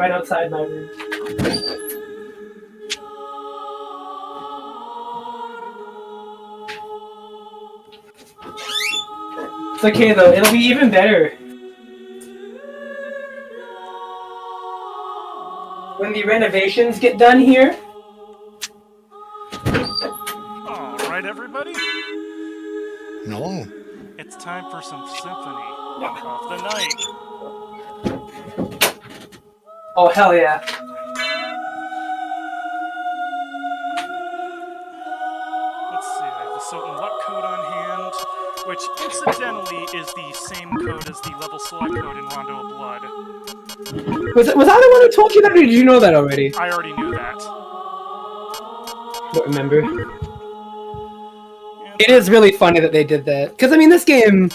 Right outside my room. It's okay though, it'll be even better when the renovations get done here. Alright, everybody? No. It's time for some Symphony of the night. Oh, hell yeah. Let's see, I have the certain luck code on hand, which incidentally is the same code as the level select code in Rondo of Blood. Was I the one who told you that, or did you know that already? I already knew that. Don't remember. It is really funny that they did that. Because, I mean, this game,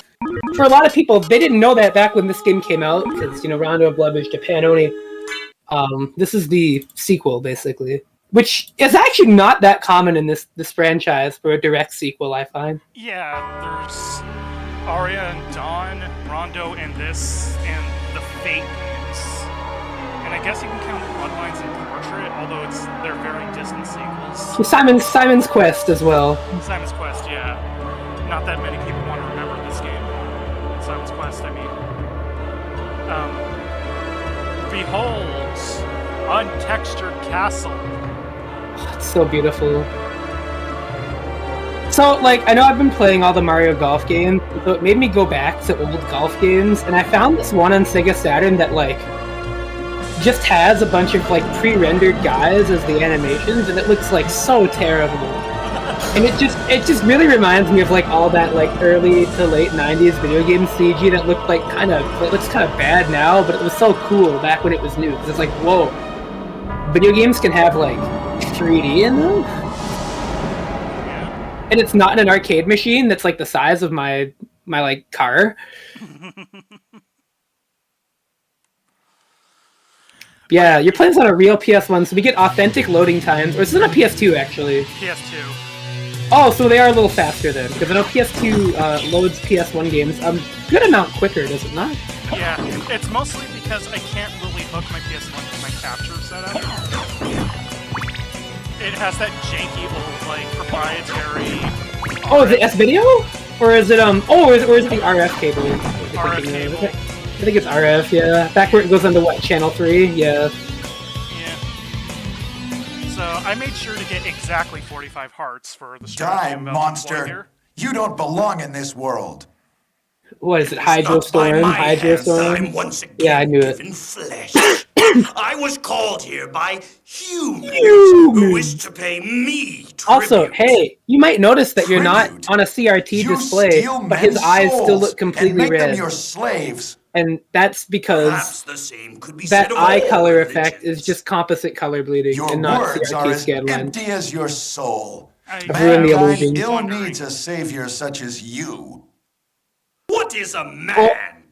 for a lot of people, they didn't know that back when this game came out, because, you know, Rondo of Blood was Japan only. This is the sequel, basically. Which is actually not that common in this franchise for a direct sequel, I find. Yeah, there's Aria and Dawn, Rondo and this, and the Fate games. And I guess you can count Bloodlines and Portrait, although they're very distant sequels. Simon's Quest as well. Simon's Quest, yeah. Not that many people want to remember this game. Simon's Quest, I mean. Behold, Untextured Castle. Oh, it's so beautiful. So, like, I know I've been playing all the Mario Golf games, so it made me go back to old golf games, and I found this one on Sega Saturn that, like, just has a bunch of, like, pre-rendered guys as the animations, and it looks, like, so terrible. And it just really reminds me of, like, all that, like, early to late 90s video game CG that looked like it looks kind of bad now, but it was so cool back when it was new, because it's like, whoa, video games can have, like, 3D in them? And it's not in an arcade machine that's, like, the size of my like, car. Yeah, you're playing this on a real PS1, so we get authentic loading times. Or this is on a PS2, actually. PS2. Oh, so they are a little faster then, because I know PS2 loads PS1 games a good amount quicker, does it not? Yeah, it's mostly because I can't really hook my PS1 to my capture setup. It has that janky old, like, proprietary... Oh, is it S-Video? Or is it, or is it the RF cable? RF cable. I think it's RF, yeah. Back where it goes onto, what, Channel 3? Yeah. Yeah. So, I made sure to get exactly 45 hearts for the strategy Die, monster! You don't belong in this world! What is it, Hydrostorm? I'm once again yeah, I knew it. given flesh. I was called here by humans who wish to pay me tribute. Also, hey, you might notice that you're not on a CRT display, but his eyes still look completely and make red. Them your slaves. And that's because that eye color effect is just composite color bleeding Your and not words are CRT as scan line. empty as your soul. I've ruined the illusion. Ill needs a savior such as you. What is a man?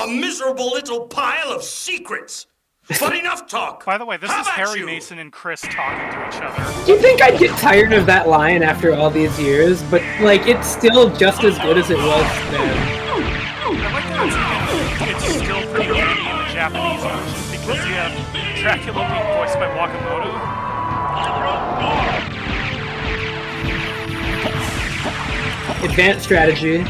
A miserable little pile of secrets. But enough talk. By the way, this How is about Harry you? Mason and Chris talking to each other. Do you think I'd get tired of that line after all these years? But, like, it's still just as good as it was then. I like that it's still pretty handy in the Japanese version because you have Dracula being voiced by Wakamoto. Advanced strategy.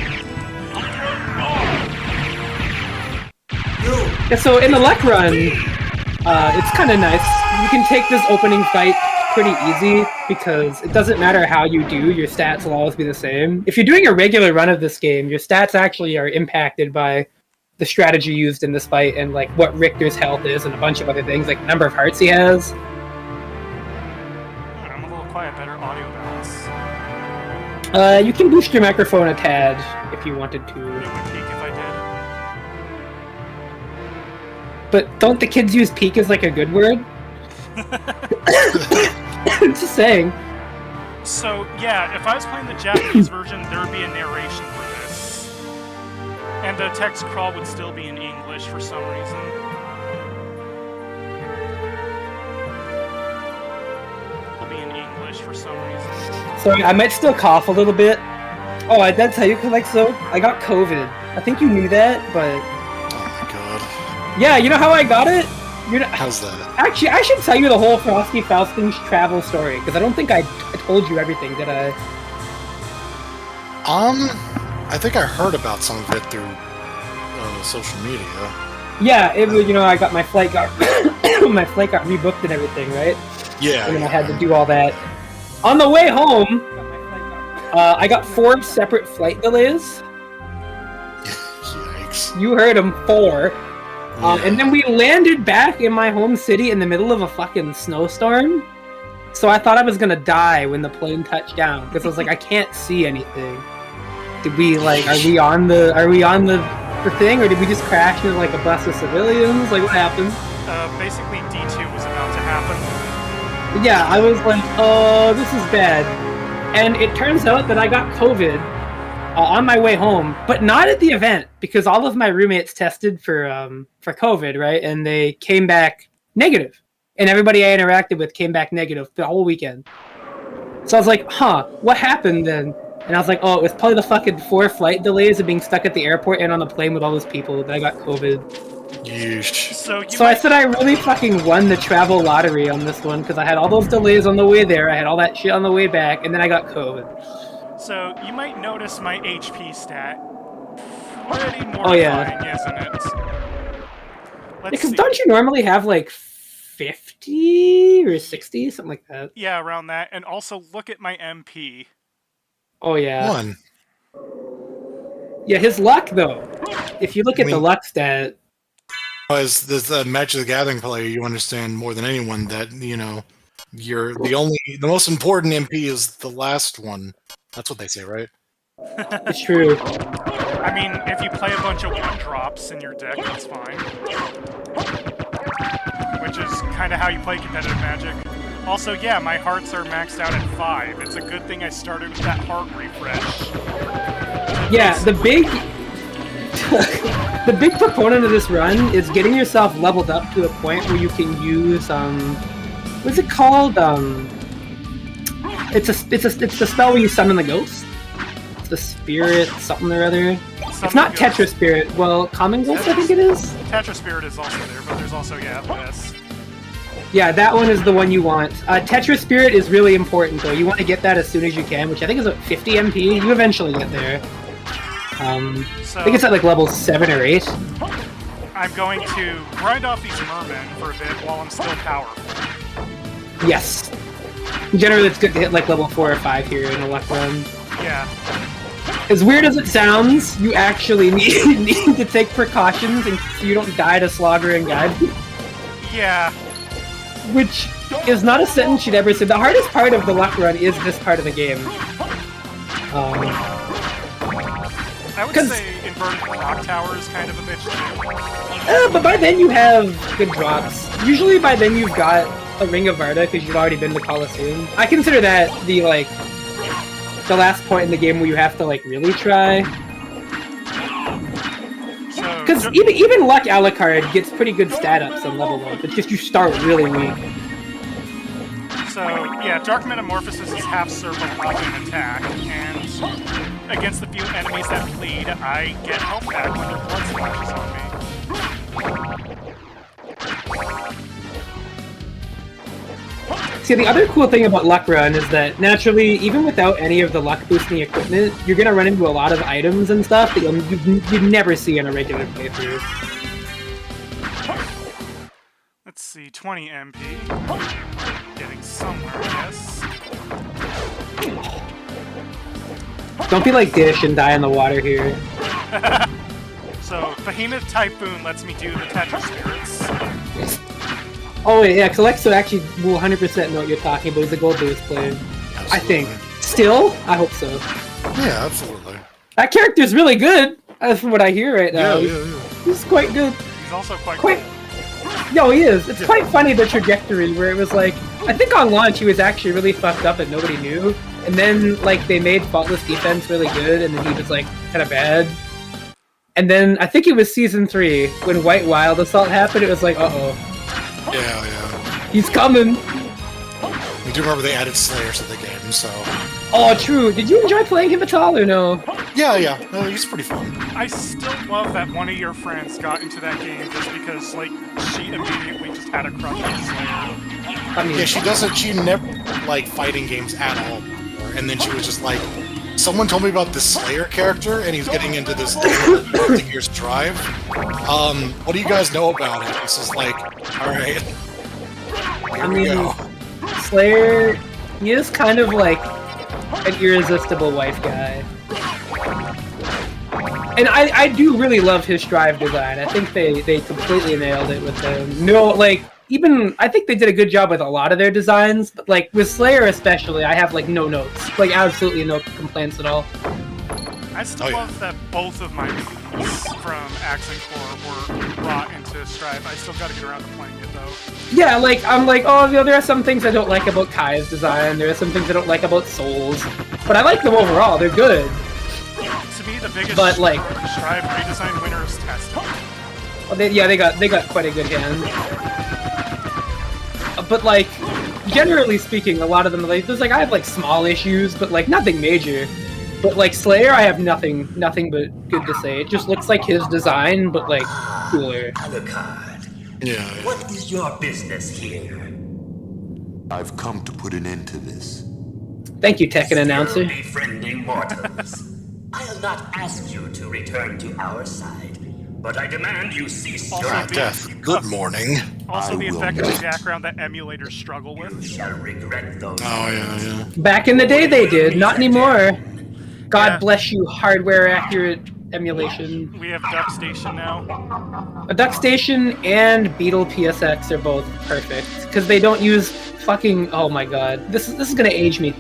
Yeah, so in the Lek run, it's kind of nice. You can take this opening fight pretty easy because it doesn't matter how you do, your stats will always be the same. If you're doing a regular run of this game, your stats actually are impacted by the strategy used in this fight and like what Richter's health is and a bunch of other things, like the number of hearts he has. I'm a little quiet, better audio balance. You can boost your microphone a tad if you wanted to. It would peak if I did. But don't the kids use peak as like a good word? Just saying. So, yeah, if I was playing the Japanese version, there would be a narration for this. And the text crawl would still be in English for some reason. It'll be in English for some reason. Sorry, I might still cough a little bit. Oh, I did tell you, DrKelexo, I got COVID. I think you knew that, but... Oh my god. Yeah, you know how I got it? You're not... How's that? Actually, I should tell you the whole Frosty Faustin's travel story, because I don't think I told you everything, did I? I think I heard about some of it through social media. Yeah, it was, I got my flight got my flight got rebooked and everything, right? Yeah. And then I had to do all that. On the way home, I got 4 separate flight delays. Yikes. You heard them, 4. Yeah. And then we landed back in my home city in the middle of a fucking snowstorm. So I thought I was gonna die when the plane touched down, because I was like, I can't see anything. Did we, like, are we on the thing, or did we just crash into, like, a bus of civilians? Like, what happened? Basically, D2 was about to happen. Yeah, I was like, oh, this is bad. And it turns out that I got COVID on my way home, but not at the event, because all of my roommates tested for COVID, right? And they came back negative. And everybody I interacted with came back negative the whole weekend. So I was like, huh, what happened then? And I was like, oh, it was probably the fucking 4 flight delays of being stuck at the airport and on the plane with all those people that I got COVID. Yeesh. So I said I really fucking won the travel lottery on this one, because I had all those delays on the way there, I had all that shit on the way back, and then I got COVID. So you might notice my HP stat. Pretty mortifying, isn't it? Because don't you normally have like 50 or 60, something like that? Yeah, around that. And also look at my MP. Oh yeah. 1. Yeah, his luck though. If you look at the luck stat. As the Magic the Gathering player, you understand more than anyone that, the most important MP is the last one. That's what they say, right? It's true. I mean, if you play a bunch of 1-drops in your deck, that's fine. Which is kind of how you play competitive Magic. Also, yeah, my hearts are maxed out at 5. It's a good thing I started with that heart refresh. Yeah, the big proponent of this run is getting yourself leveled up to a point where you can use what's it called? It's the spell where you summon the ghost. It's the spirit something or other. It's not Tetra Spirit. Well, Common Ghost, I think it is. Tetra Spirit is also there, but there's also this. Yeah, that one is the one you want. Tetra Spirit is really important though. You want to get that as soon as you can, which I think is at 50 MP. You eventually get there. I think it's at like level 7 or 8. I'm going to grind off these mermen for a bit while I'm still powerful. Yes. Generally, it's good to hit like level 4 or 5 here in a luck run. Yeah. As weird as it sounds, you actually need to take precautions so you don't die to Slogger and Guide. Yeah. Which is not a sentence you'd ever say. The hardest part of the luck run is this part of the game. I would say inverted clock tower is kind of a bitch too. But by then you have good drops. Usually by then you've got a Ring of Varda because you've already been to Colosseum. I consider that the last point in the game where you have to really try. Because even Luck Alucard gets pretty good stat ups on level 1. It's just you start really weak. So yeah, Dark Metamorphosis is half circle luck and attack, and against the few enemies that bleed, I get health back when their blood splashes on me. See, the other cool thing about Luck Run is that, naturally, even without any of the luck-boosting equipment, you're going to run into a lot of items and stuff that you'd never see in a regular playthrough. Let's see, 20 MP. Getting somewhere, I guess. Don't be like Dish and die in the water here. So, Behemoth Typhoon lets me do the Tetra Spirits. Oh wait, yeah, DrKelexo actually will 100% know what you're talking about. He's a gold boost player. Absolutely. I think. Still? I hope so. Yeah, absolutely. That character's really good, from what I hear right now. Yeah. He's quite good. He's also quite cool. No, he is. It's quite funny, the trajectory, where it was I think on launch he was actually really fucked up and nobody knew. And then, they made Faultless Defense really good, and then he was, kind of bad. And then, I think it was Season 3, when White Wild Assault happened, it was uh-oh. Yeah. He's coming! I do remember they added Slayers to the game, so... Oh, true! Did you enjoy playing him at all, or no? Yeah. No, he's pretty fun. I still love that one of your friends got into that game just because, she immediately just had a crush on Slayer. I mean, Yeah, she doesn't. She never liked fighting games at all. And then she was just like, someone told me about this Slayer character, and he's getting into this Gears Drive. What do you guys know about it? This is like, all right. Here we go. Slayer, he is kind of like an irresistible wife guy. And I do really love his Strive design. I think they completely nailed it with him. No, like, even, I think they did a good job with a lot of their designs, but like, with Slayer especially, I have like no notes. Like, absolutely no complaints at all. I still love that both of my movies from Axe and Core were brought into Strive. I still gotta get around to playing it though. Yeah, like, I'm like, oh, you know, there are some things I don't like about Kai's design, there are some things I don't like about Soul's, but I like them overall, they're good. To me, the biggest But, like, Strive redesign winner is Testing. Oh, they got quite a good hand. But like, generally speaking, a lot of them, like, there's like, I have like small issues, but like nothing major. But like Slayer, I have nothing but good to say. It just looks like his design, but like cooler. Alucard, Yeah. what is your business here? I've come to put an end to this. Thank you, Tekken announcer. Still befriending mortals. I'll not ask you to return to our side, but I demand you cease your Also, Death, good morning. Also, I the will effect of not. the background that emulators struggle You with. shall regret those. Oh, yeah. Back in the day, they did, not anymore. God Yeah. bless you, hardware accurate emulation. We have Duck Station now. A Duck Station and Beetle PSX are both perfect because they don't use fucking. Oh my god, this is gonna age me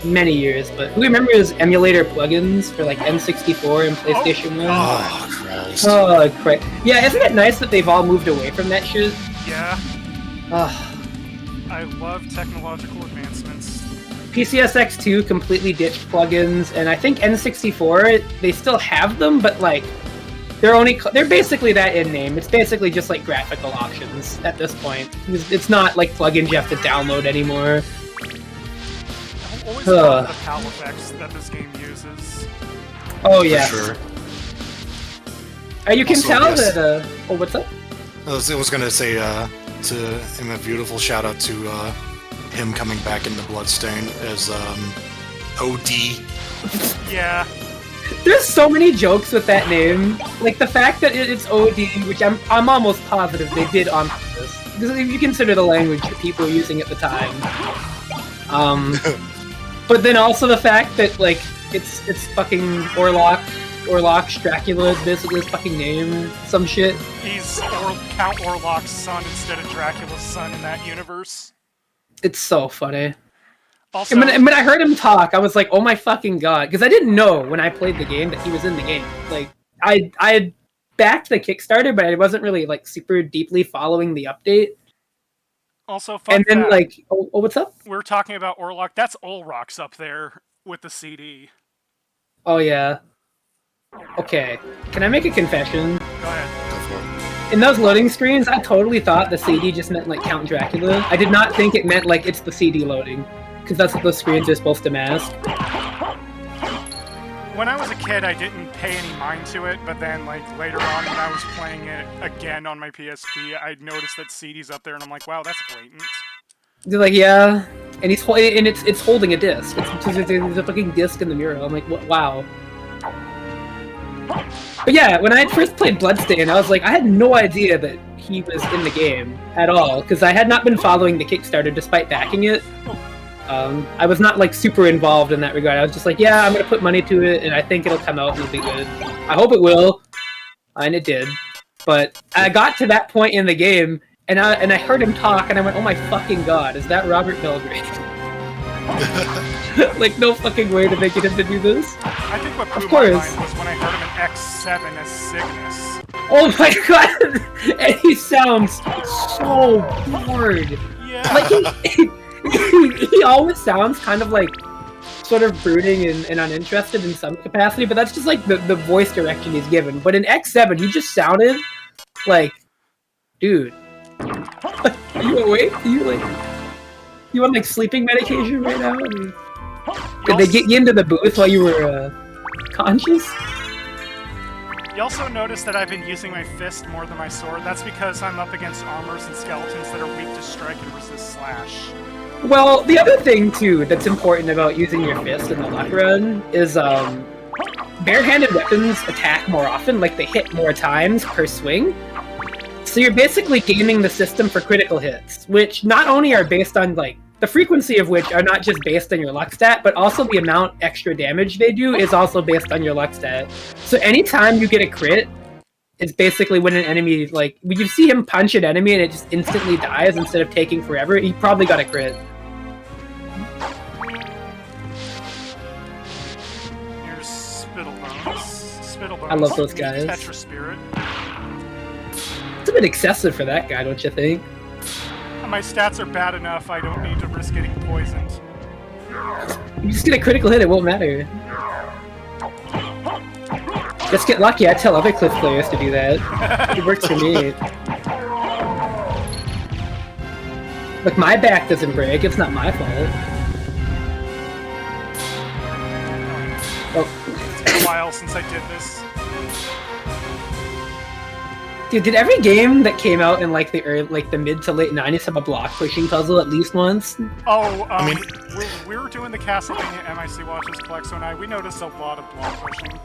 many years. But who remembers emulator plugins for like N64 and PlayStation 1? Oh, Christ. Oh, crap. Yeah, isn't it nice that they've all moved away from that shit? Yeah, Ugh. I love technological advancements. PCSX2 completely ditched plugins, and I think N64 they still have them, but like they're basically that in name. It's basically just like graphical options at this point. It's not like plugins you have to download anymore. I've always loved the PAL effects that this game uses. Oh yeah. For sure. You can Also, tell yes. that. Oh, what's up? I was gonna say to him a beautiful shout out to him coming back into Bloodstain as OD. Yeah, There's so many jokes with that name. Like the fact that it's OD, which I'm almost positive they did on purpose. Because if you consider the language that people were using at the time. But then also the fact that like it's fucking Orlok's Dracula is basically his fucking name. Some shit. he's Count Orlok's son instead of Dracula's son in that universe. It's so funny. Also, And when I heard him talk, I was like, oh my fucking god. Because I didn't know when I played the game that he was in the game. Like, I had backed the Kickstarter, but I wasn't really, like, super deeply following the update. fun And then, fact, like, oh, what's up? we're talking about Orlok. That's Olrok's up there with the CD. Oh, yeah. Okay. Can I make a confession? Go ahead. Go for it. In those loading screens, I totally thought the CD just meant, like, Count Dracula. I did not think it meant, like, it's the CD loading. Because that's what those screens are supposed to mask. When I was a kid, I didn't pay any mind to it, but then, like, later on when I was playing it again on my PSP, I noticed that CD's up there, and I'm like, wow, that's blatant. They're like, yeah, and it's holding a disc. There's a fucking disc in the mirror. I'm like, wow. But yeah, when I had first played Bloodstain, I was like, I had no idea that he was in the game at all, because I had not been following the Kickstarter despite backing it. I was not like super involved in that regard. I was just like, yeah, I'm gonna put money to it, and I think it'll come out and it'll be good. I hope it will, and it did. But I got to that point in the game, and I heard him talk, and I went, oh my fucking god, is that Robert Belgrade? Like, no fucking way to make it him to do this. I think what blew Of my course. mind was when I heard him in X7 as Cygnus. Oh my god! And he sounds so bored. Yeah. Like, he always sounds kind of like sort of brooding and uninterested in some capacity, but that's just like the voice direction he's given. But in X7, he just sounded like, dude, are you awake? You on like sleeping medication right now? Did they get you into the booth while you were conscious? You You also notice that I've been using my fist more than my sword. That's because I'm up against armors and skeletons that are weak to strike and resist slash. Well, the other thing, too, that's important about using your fist in the luck run is, barehanded weapons attack more often, like they hit more times per swing. So you're basically gaming the system for critical hits, which not only are based on, like, the frequency of which are not just based on your luck stat, but also the amount extra damage they do is also based on your luck stat. So anytime you get a crit, it's basically when an enemy, like, when you see him punch an enemy and it just instantly dies instead of taking forever, he probably got a crit. Here's Spittlebones. I love those guys. Tetra Spirit. It's a bit excessive for that guy, don't you think? My stats are bad enough, I don't need to risk getting poisoned. You just get a critical hit, it won't matter. Just get lucky, I tell other Cliff players to do that. It works for me. Look, my back doesn't break, it's not my fault. Oh. It's been a while since I did this. Dude, did every game that came out in like the mid to late 90s have a block pushing puzzle at least once? Oh, I mean, we were doing the Castlevania MIC watches, Kelexo and I. We noticed a lot of block pushing.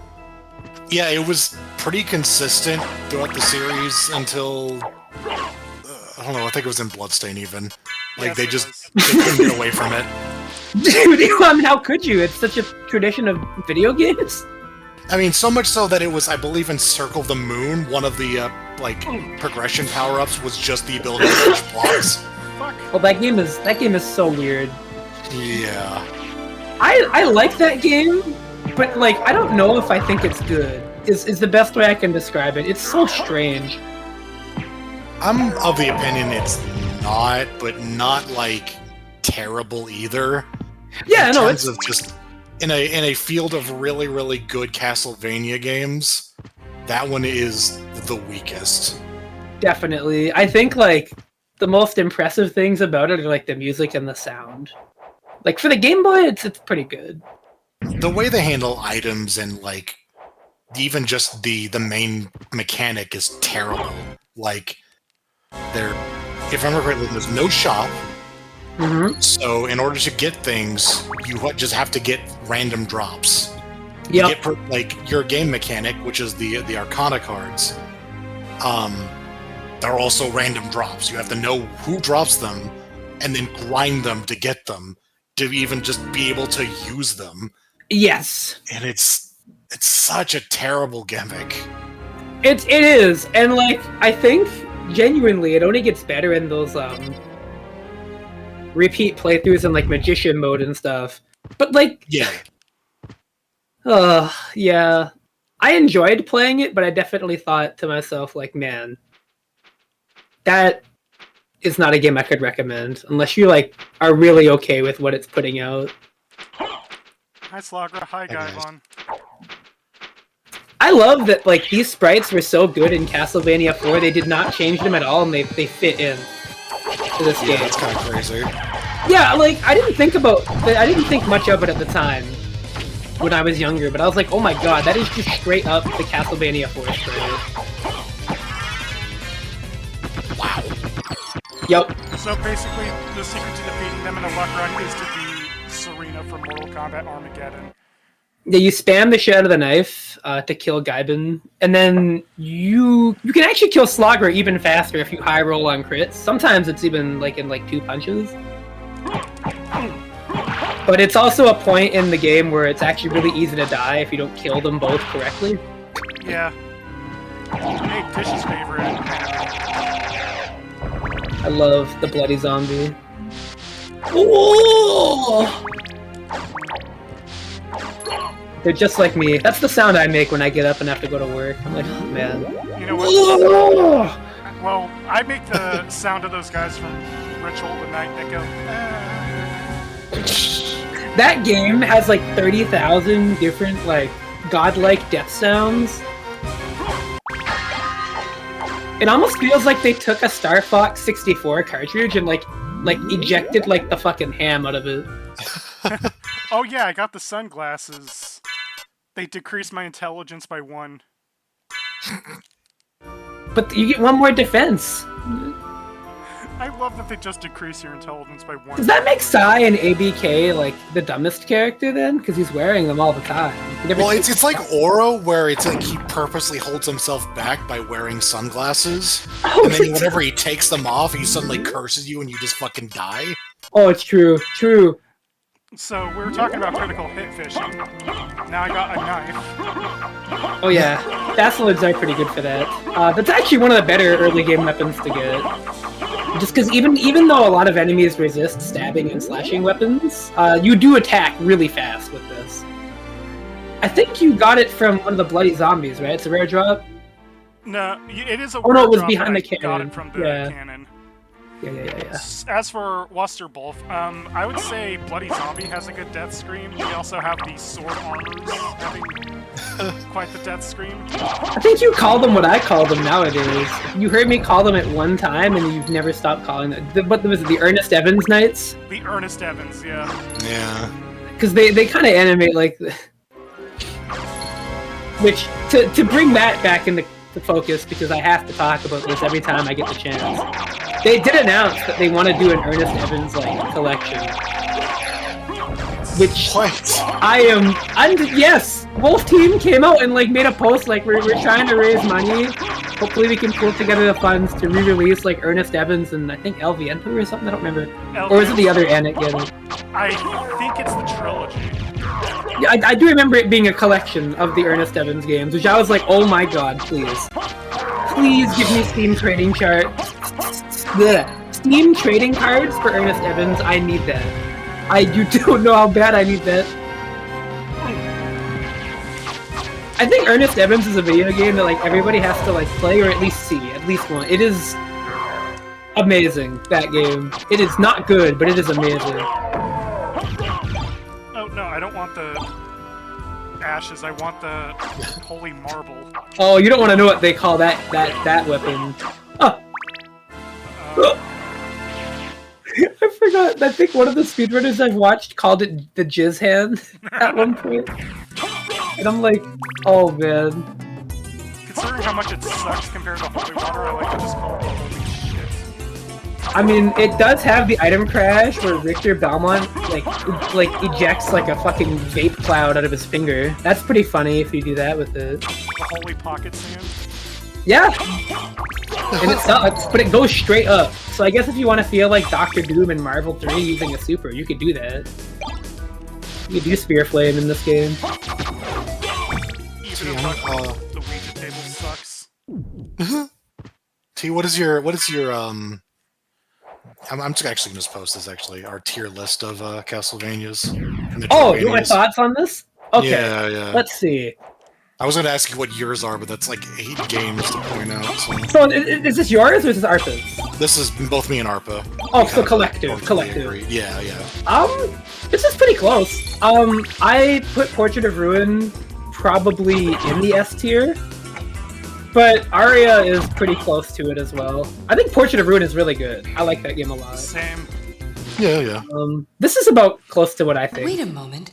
Yeah, it was pretty consistent throughout the series until I don't know. I think it was in Bloodstain even. Like Yes, they couldn't get away from it. Dude, I mean, how could you? It's such a tradition of video games. I mean, so much so that it was, I believe, in Circle the Moon, one of the progression power-ups was just the ability to push blocks. Fuck. Well, that game is so weird. Yeah. I like that game, but like I don't know if I think it's good. Is the best way I can describe it. It's so strange. I'm of the opinion it's not, but not like terrible either. Yeah, no, terms it's of just in a field of really, really good Castlevania games, that one is the weakest. definitely. I think like the most impressive things about it are like the music and the sound. Like for the Game Boy, it's pretty good. The way they handle items and like even just the main mechanic is terrible. Like if I remember correctly, there's no shop. Mm-hmm. So in order to get things, you just have to get random drops. Yeah. You get like your game mechanic, which is the Arcana cards. They're also random drops. You have to know who drops them, and then grind them to get them to even just be able to use them. Yes. And it's such a terrible gimmick. It is, and like I think genuinely, it only gets better in those repeat playthroughs in like magician mode and stuff. But like, Yeah. yeah, I enjoyed playing it, but I definitely thought to myself, like, man, that is not a game I could recommend unless you like are really okay with what it's putting out. Hi, Slagra. Hi, Gaibon. I love that like these sprites were so good in Castlevania 4, they did not change them at all, and they fit in to this game. That's kind of crazy. Yeah, like I didn't think much of it at the time when I was younger, but I was like, oh my god, that is just straight up the Castlevania 4 sprite. Wow. Yep. So basically, the secret to defeating them in a luck run is to be Serena from Mortal Kombat Armageddon. Yeah, you spam the shit out of the knife to kill Gaibin, and then you can actually kill Slogger even faster if you high roll on crits. Sometimes it's even like in like 2 punches. But it's also a point in the game where it's actually really easy to die if you don't kill them both correctly. Yeah. Hey, Dish's favorite. I love the bloody zombie. Oh! They're just like me. That's the sound I make when I get up and have to go to work. I'm like, oh man. You know what? Well, I make the sound of those guys from Ritual of the Night that go, That game has like 30,000 different like godlike death sounds. It almost feels like they took a Star Fox 64 cartridge and like ejected like the fucking ham out of it. oh yeah, I got the sunglasses. They decreased my intelligence by 1. But you get one more defense. I love that they just decrease your intelligence by 1. Does that make Sai and ABK like the dumbest character then? Because he's wearing them all the time. Well, it's like Oro, where it's like he purposely holds himself back by wearing sunglasses, and then whenever he takes them off, he suddenly curses you and you just fucking die. Oh, it's true. True. So, we were talking about critical hit fishing. Now I got a knife. Oh yeah, Bassalids are pretty good for that. That's actually one of the better early game weapons to get. Just because even though a lot of enemies resist stabbing and slashing weapons, you do attack really fast with this. I think you got it from one of the Bloody Zombies, right? It's a rare drop? No, it is a Oh no, it was drop, behind the but I got cannon. it from the cannon. Yeah. As for Wusterbolf, I would say Bloody Zombie has a good death scream. We also have the sword armors having quite the death scream. I think you call them what I call them nowadays. You heard me call them at one time, and you've never stopped calling them. What was it, the Ernest Evans Knights? The Ernest Evans, yeah. Yeah. Because they kind of animate like... Which, to bring that back into the focus, because I have to talk about this every time I get the chance. They did announce that they want to do an Ernest Evans like collection. Which yes, Wolf Team came out and like made a post like we're trying to raise money. Hopefully we can pull together the funds to re-release like Ernest Evans and I think El Viento or something. I don't remember. Or is it the other Anakin? I think it's the trilogy. Yeah, I do remember it being a collection of the Ernest Evans games, which I was like, oh my god, please. Please give me Steam trading charts. Steam trading cards for Ernest Evans, I need that. You don't know how bad I need that. I think Ernest Evans is a video game that like everybody has to like play or at least see, at least one. It is amazing, that game. It is not good, but it is amazing. Oh no, I don't want the ashes, I want the holy marble. Oh, you don't want to know what they call that weapon. Oh. I forgot. I think one of the speedrunners I've watched called it the jizz hand at one point. And I'm like, oh man. Considering how much it sucks compared to holy water, I like to just call it the holy shit. I mean, it does have the item crash where Richter Belmont like ejects like a fucking vape cloud out of his finger. That's pretty funny if you do that with it. The holy pocket sand? Yeah! And it sucks, but it goes straight up. So I guess if you want to feel like Doctor Doom in Marvel 3 using a super, you could do that. You could do Spear Flame in this game. Even if the Ouija table sucks. T, what is your I'm just actually going to post this, actually, our tier list of Castlevanias. Oh, you want my thoughts on this? Okay, yeah. Let's see. I was going to ask you what yours are, but that's like 8 games to point out. So is this yours or is this Arpa's? This is both me and Arpa. Oh, so collective. Yeah. This is pretty close. I put Portrait of Ruin probably in the S tier. But Aria is pretty close to it as well. I think Portrait of Ruin is really good. I like that game a lot. Same. Yeah. This is about close to what I think. Wait a moment.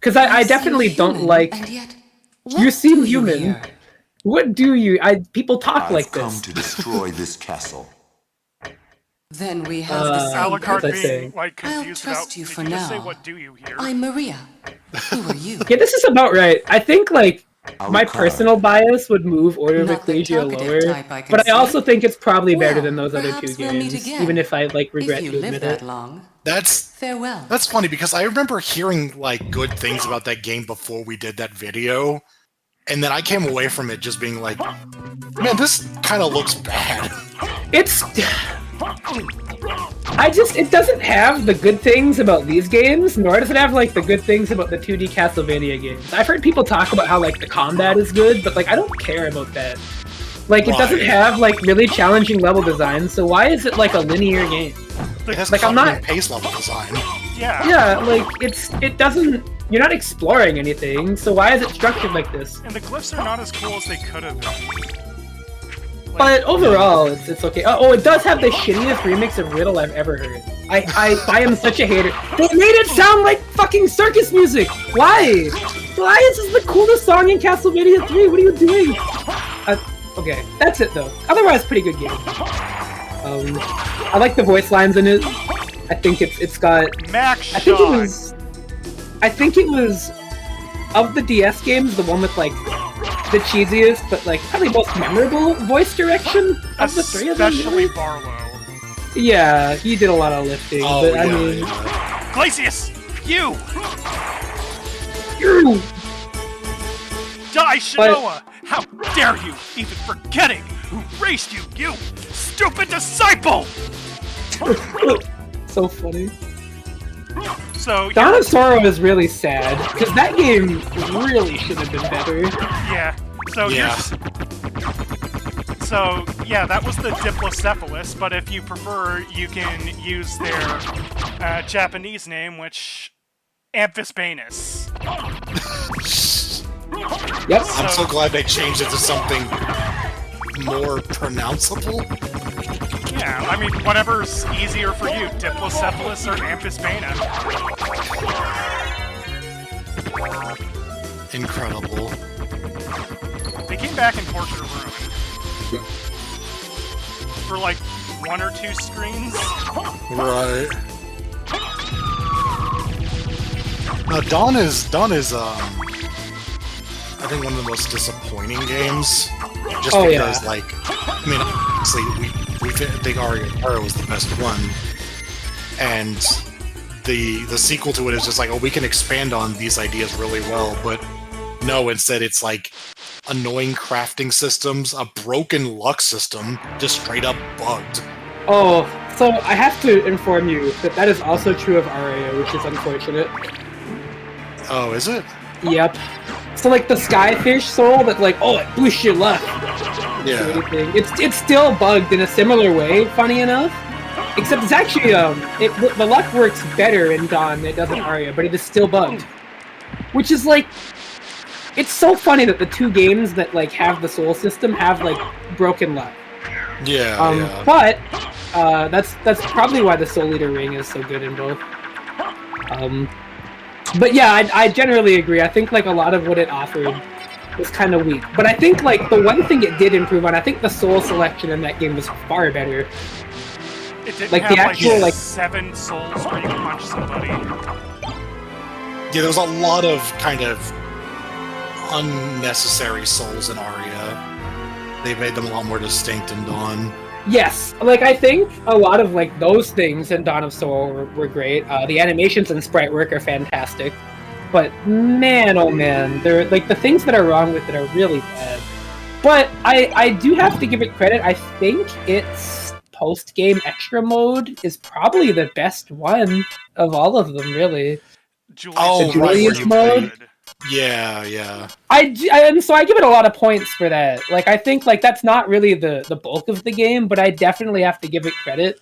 Because I definitely don't like... And yet, you seem human. What do you... People talk like this. I've come to destroy this castle. Then we have the same Alucard purpose. being like I'll confused trust about you did for you just say now. what do you hear? I'm Maria. Who are you? Yeah, this is about right. I think, like, my Alucard. personal bias would move Order of Not the Ecclesia talkative lower, type, I can but I see. also think it's probably better Well, than those other two perhaps we'll meet games, again. even if I, like, regret If you to live admit that it. long. That's Farewell. funny, because I remember hearing, like, good things about that game before we did that video, and then I came away from it just being like, man, this kind of looks bad. It's... it doesn't have the good things about these games, nor does it have, like, the good things about the 2D Castlevania games. I've heard people talk about how, like, the combat is good, but, like, I don't care about that. Like, it doesn't have, like, really challenging level design, so why is it, like, a linear game? It has Like, I'm not- pace level design. Yeah. Yeah, like, it doesn't... You're not exploring anything, so why is it structured like this? And the glyphs are not as cool as they could have been. But overall, it's okay. Oh, it does have the shittiest remix of Riddle I've ever heard. I am such a hater. They made it sound like fucking circus music! Why? Why is this the coolest song in Castlevania 3? What are you doing? Okay, that's it though. Otherwise, pretty good game. I like the voice lines in it. I think it's got. Max I think Shot. it was of the DS games, the one with like the cheesiest, but like probably most memorable voice direction of the three of them. Especially Barlow. Yeah, he did a lot of lifting, but I mean, Glacius, you! you. Die, Shinoa! How dare you, even forgetting who raised you, you stupid disciple! So funny. So, Dawn of Sorrow is really sad, because that game really should have been better. yeah. So, Yeah. So, yeah, that was the Diplocephalus, but if you prefer, you can use their Japanese name, which... Amphisbaenus. Yep. I'm so glad they changed it to something more pronounceable. Yeah, I mean, whatever's easier for you, Diplocephalus or Amphisbaena. Incredible. They came back in Portrait of Ruin. For like 1 or 2 screens. Right. No, Dawn is I think one of the most disappointing games. Just Oh, because yeah. like I mean obviously we think Aria was the best one. And the sequel to it is just like, oh, we can expand on these ideas really well, but no, instead it's like annoying crafting systems, a broken luck system, just straight up bugged. Oh, so I have to inform you that that is also true of Aria, which is unfortunate. Oh, is it? Yep. So like the Skyfish soul that like, oh, it boosts your luck. Yeah. It's still bugged in a similar way, funny enough. Except it's actually the luck works better in Dawn than it does in Aria, but it is still bugged. Which is like, it's so funny that the two games that like have the soul system have like broken luck. Yeah, yeah. But that's probably why the Soul Eater ring is so good in both. But yeah, I generally agree. I think like a lot of what it offered was kind of weak. But I think like the one thing it did improve on, I think the soul selection in that game was far better. It didn't Like, have the actual, like- 7 souls where you can punch somebody. Yeah, there's a lot of kind of unnecessary souls in Aria. They made them a lot more distinct in Dawn. Yes, like I think a lot of like those things in Dawn of Soul were great. The animations and sprite work are fantastic, but man, oh man, they're like the things that are wrong with it are really bad. But I do have to give it credit. I think its post-game extra mode is probably the best one of all of them, really. Julius, The Julius was mode? good. Yeah, yeah. And so I give it a lot of points for that. Like I think like that's not really the bulk of the game, but I definitely have to give it credit.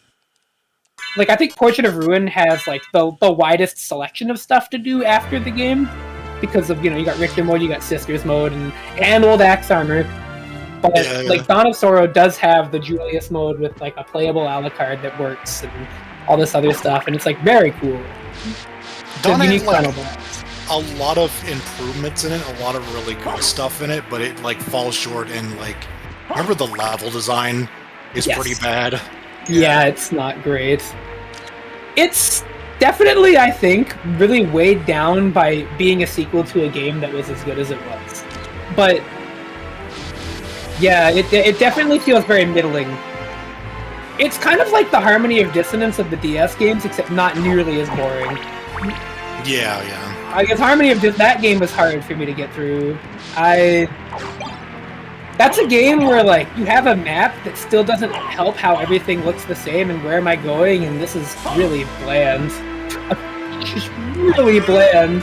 Like I think Portrait of Ruin has like the widest selection of stuff to do after the game because of, you know, you got Richter mode, you got Sisters mode, and Old Axe Armor. But Yeah, yeah. like Dawn of Sorrow does have the Julius mode with like a playable Alucard that works and all this other stuff, and it's like very cool. Dawn The had unique like final boss. a lot of improvements in it, a lot of really good stuff in it, but it like falls short in like, remember the level design is Yes. pretty bad. Yeah, it's not great. It's definitely, I think, really weighed down by being a sequel to a game that was as good as it was. But yeah, it definitely feels very middling. It's kind of like the Harmony of Dissonance of the DS games, except not nearly as boring. Yeah, yeah. I guess Harmony of that game was hard for me to get through. That's a game where like you have a map that still doesn't help how everything looks the same and where am I going, and this is really bland. Just really bland.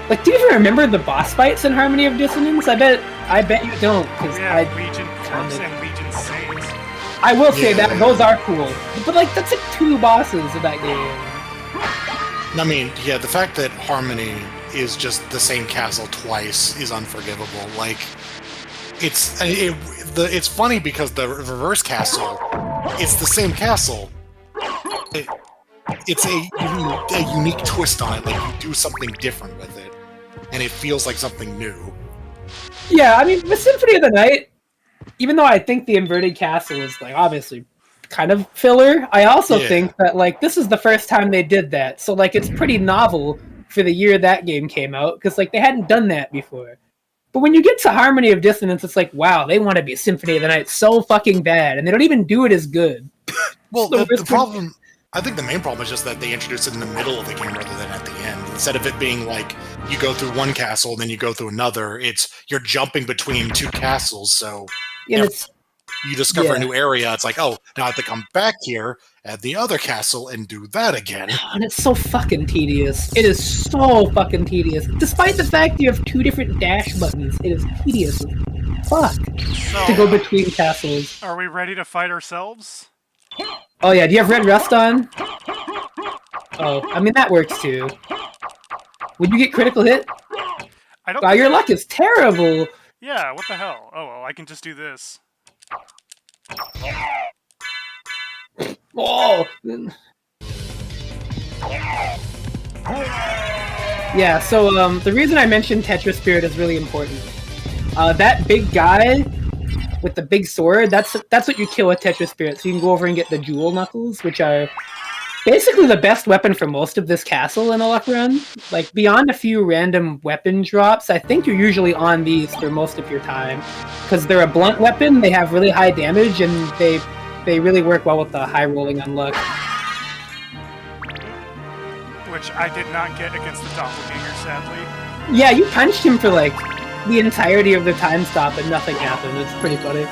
Like, do you even remember the boss fights in Harmony of Dissonance? I bet you don't, because Yeah, Legion Corpse and Legion Saints. I will say Yeah. that those are cool. But like, that's like 2 bosses in that game. I mean, yeah, the fact that Harmony is just the same castle twice is unforgivable. Like, it's funny because the reverse castle, it's the same castle. It's a unique twist on it. Like, you do something different with it, and it feels like something new. Yeah, I mean, with Symphony of the Night, even though I think the inverted castle is like obviously kind of filler, I also think that like this is the first time they did that. So like it's pretty novel for the year that game came out because like they hadn't done that before. But when you get to Harmony of Dissonance, it's like, wow, they want to be Symphony of the Night so fucking bad, and they don't even do it as good. Well, the problem, I think the main problem is just that they introduced it in the middle of the game rather than at the end. Instead of it being like you go through one castle, then you go through another, you're jumping between two castles, so And you discover a new area, it's like, oh, now I have to come back here at the other castle and do that again. And it's so fucking tedious. It is so fucking tedious. Despite the fact that you have 2 different dash buttons, it is tedious as fuck to go between castles. Are we ready to fight ourselves? Oh yeah, do you have Red Rust on? Oh, I mean that works too. Would you get critical hit? I don't. Wow, your luck is terrible! Yeah, what the hell? Oh well, I can just do this. Oh! Yeah, so the reason I mentioned Tetris Spirit is really important. That big guy with the big sword, that's what you kill with Tetris Spirit, so you can go over and get the Jewel Knuckles, which are basically the best weapon for most of this castle in a luck run. Like, beyond a few random weapon drops, I think you're usually on these for most of your time. Because they're a blunt weapon, they have really high damage, and they really work well with the high rolling on luck. Which I did not get against the doppelganger, sadly. Yeah, you punched him for, like, the entirety of the time stop and nothing happened. It's pretty funny.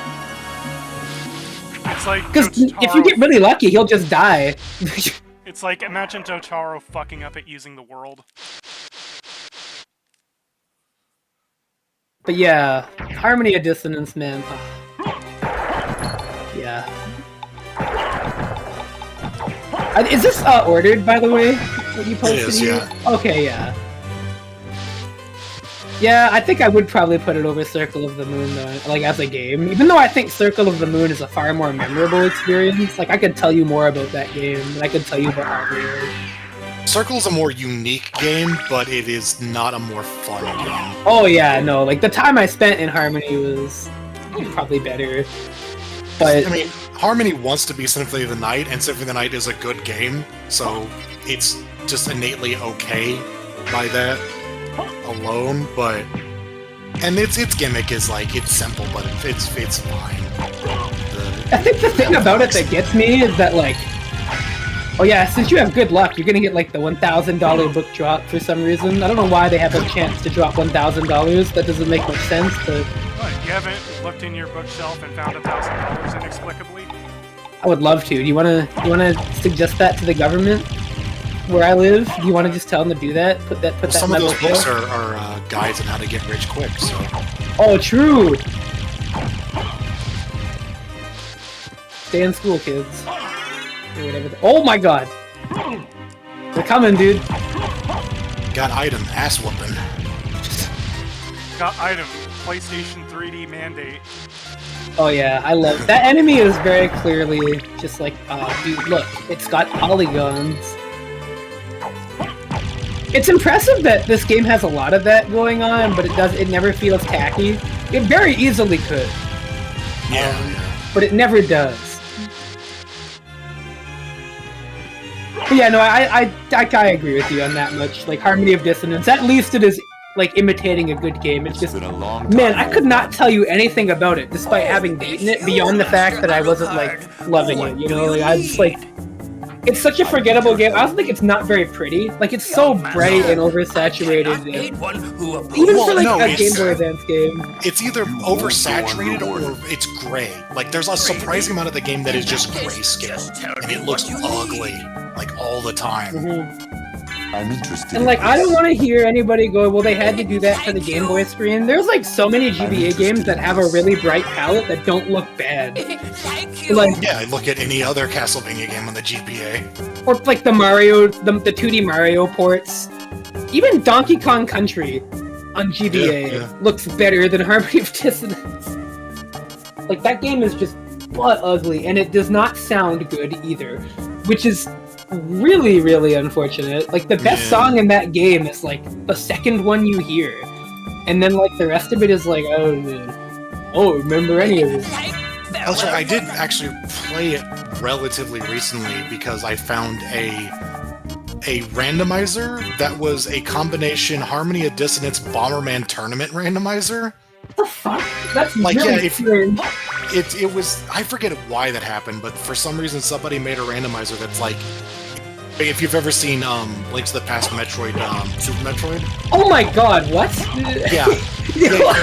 It's like Because if you get really lucky, he'll just die. It's like, imagine Totaro fucking up at using the world. But yeah, Harmony of Dissonance, man. Yeah. Is this ordered, by the way? What you posted? It is, here? yeah. Okay, yeah. Yeah, I think I would probably put it over Circle of the Moon, though, like, as a game. Even though I think Circle of the Moon is a far more memorable experience. Like, I could tell you more about that game, and I could tell you about hardware. Circle's a more unique game, but it is not a more fun game. Oh yeah, no, like, the time I spent in Harmony was probably better. But I mean, Harmony wants to be Symphony of the Night, and Symphony of the Night is a good game, so it's just innately okay by that alone, but and its gimmick is like it's simple, but it's fine. I think the thing about it that gets me is that like, oh yeah, since you have good luck, you're gonna get like the $1,000 book drop for some reason. I don't know why they have a chance to drop $1,000. That doesn't make much sense, but What, you haven't looked in your bookshelf and found $1,000 inexplicably? I would love to. Do you wanna suggest that to the government where I live? Do you wanna just tell them to do that? Put that Some in of my those book? books are guides on how to get rich quick, so Oh, true. Stay in school, kids. Or whatever. Oh my god. They're coming, dude. got item, ass whooping. Got item, PlayStation 3D mandate. Oh yeah, I love that enemy is very clearly just like, dude, look, it's got polygons. It's impressive that this game has a lot of that going on, but it never feels tacky. It very easily could. Yeah. But it never does. But yeah, no, I agree with you on that much. Like, Harmony of Dissonance, at least it is, like, imitating a good game. It's just, man, I could not tell you anything about it, despite having beaten it, beyond the fact that I wasn't, like, loving it, you know? Like, I was like, it's such a forgettable game. I also think it's not very pretty. Like, it's so bright and oversaturated. Even for, like, a Game Boy Advance game. It's either oversaturated or it's gray. Like, there's a surprising amount of the game that is just grayscale, and it looks ugly, like, all the time. I'm interested. And like, I don't want to hear anybody go, well, they had to do that for the Game Boy screen. There's like so many GBA games that have a really bright palette that don't look bad. Like, Yeah, look at any other Castlevania game on the GBA. or like the Mario, the 2D Mario ports. Even Donkey Kong Country on GBA Yeah. looks better than Harmony of Dissonance. Like, that game is just butt ugly, and it does not sound good either, which is really, really unfortunate. Like, the best Yeah. song in that game is like the second one you hear. and then like the rest of it is like, oh, man, I don't remember any of it. That's right. I did actually play it relatively recently because I found a randomizer that was a combination Harmony of Dissonance Bomberman Tournament randomizer. What the fuck? That's Like, really yeah, strange. It was, I forget why that happened, but for some reason somebody made a randomizer that's like, if you've ever seen Link to the Past Metroid, Super Metroid. Oh my god, what? Yeah. What?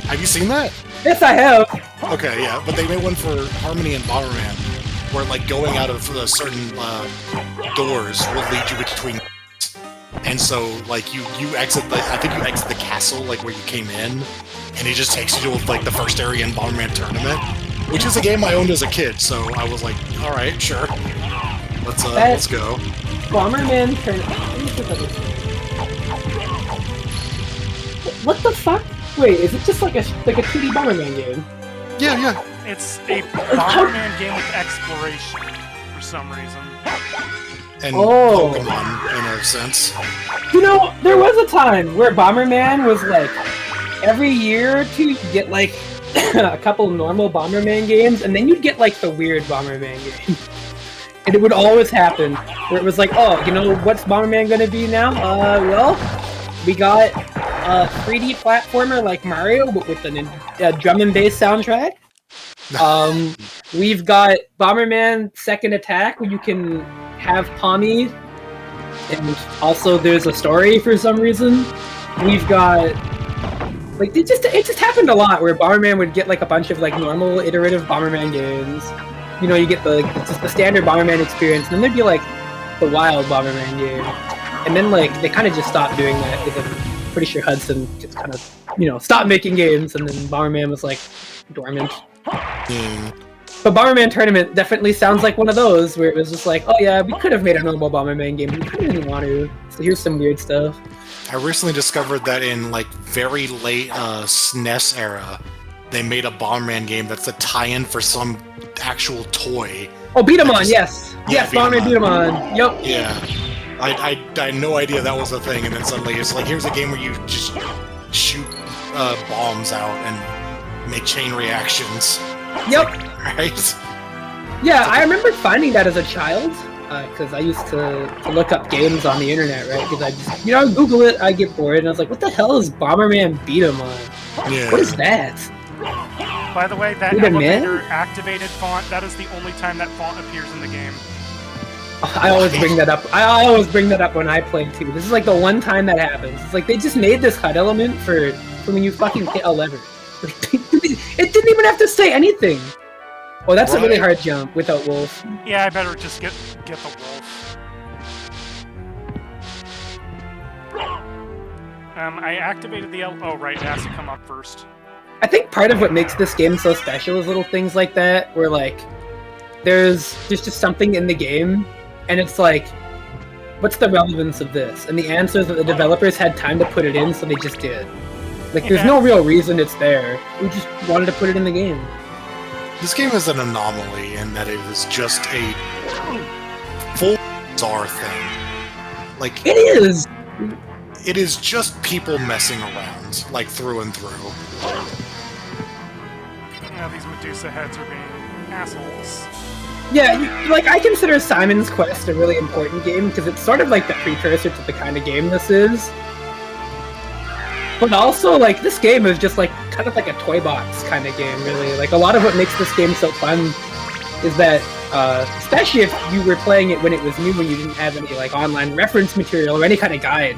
Have you seen that? Yes, I have. Okay, yeah, but they made one for Harmony and Bomberman, where like going out of certain doors will lead you between, and so like you exit I think you exit the castle like where you came in, and it just takes you to like the first area in Bomberman Tournament, which is a game I owned as a kid. So I was like, all right, sure, let's go. Bomberman Tournament. What the fuck? Wait, is it just like a 2D Bomberman game? Yeah. It's a Bomberman game with exploration for some reason. And Oh. Pokemon in a sense. You know, there was a time where Bomberman was like, every year or two, you'd get like a couple normal Bomberman games, and then you'd get like the weird Bomberman game. And it would always happen, where it was like, oh, you know, what's Bomberman gonna be now? Well, we got a 3D platformer like Mario, but with a drum and bass soundtrack. We've got Bomberman Second Attack, where you can have Pommy, and also there's a story for some reason. We've got, like, it just happened a lot, where Bomberman would get like a bunch of like normal iterative Bomberman games. You know, you get just the standard Bomberman experience, and then there'd be like the wild Bomberman game. And then like they kind of just stopped doing that because I'm pretty sure Hudson just kind of, you know, stopped making games, and then Bomberman was like dormant. But Bomberman Tournament definitely sounds like one of those where it was just like, oh yeah, we could have made a normal Bomberman game, but we kind of didn't want to. So here's some weird stuff. I recently discovered that in like very late SNES era, they made a Bomberman game that's a tie-in for some actual toy. Oh, Beat 'em On, yes. Yeah, Yes, Bomberman Beat 'em On. Yep. Yeah. I had no idea that was a thing, and then suddenly it's like, here's a game where you just shoot bombs out and make chain reactions. Yep. Right? Yeah, I remember finding that as a child, because I used to look up games on the internet, right? Because I just, you know, Google it, I get bored, and I was like, what the hell is Bomberman Beat 'em On? Yeah. What is that? By the way, that Beat 'em elevator in? activated font, that is the only time that font appears in the game. I always bring that up. I always bring that up when I play too. This is like the one time that happens. It's like they just made this HUD element for when you fucking hit a lever. It didn't even have to say anything. Oh, that's a really hard jump without Wolf. Yeah, I better just get the wolf. I activated the oh right, it has to come up first. I think part of what makes this game so special is little things like that, where like there's just something in the game, and it's like, what's the relevance of this? And the answer is that the developers had time to put it in, so they just did. Like, there's no real reason it's there. We just wanted to put it in the game. This game is an anomaly in that it is just a full bizarre thing. Like, It is! it is just people messing around, like, through and through. Now these Medusa heads are being assholes. Yeah, like, I consider Simon's Quest a really important game, because it's sort of like the precursor to the kind of game this is. But also, like, this game is just, like, kind of like a toy box kind of game, really. Like, a lot of what makes this game so fun is that, especially if you were playing it when it was new and you didn't have any, like, online reference material or any kind of guide,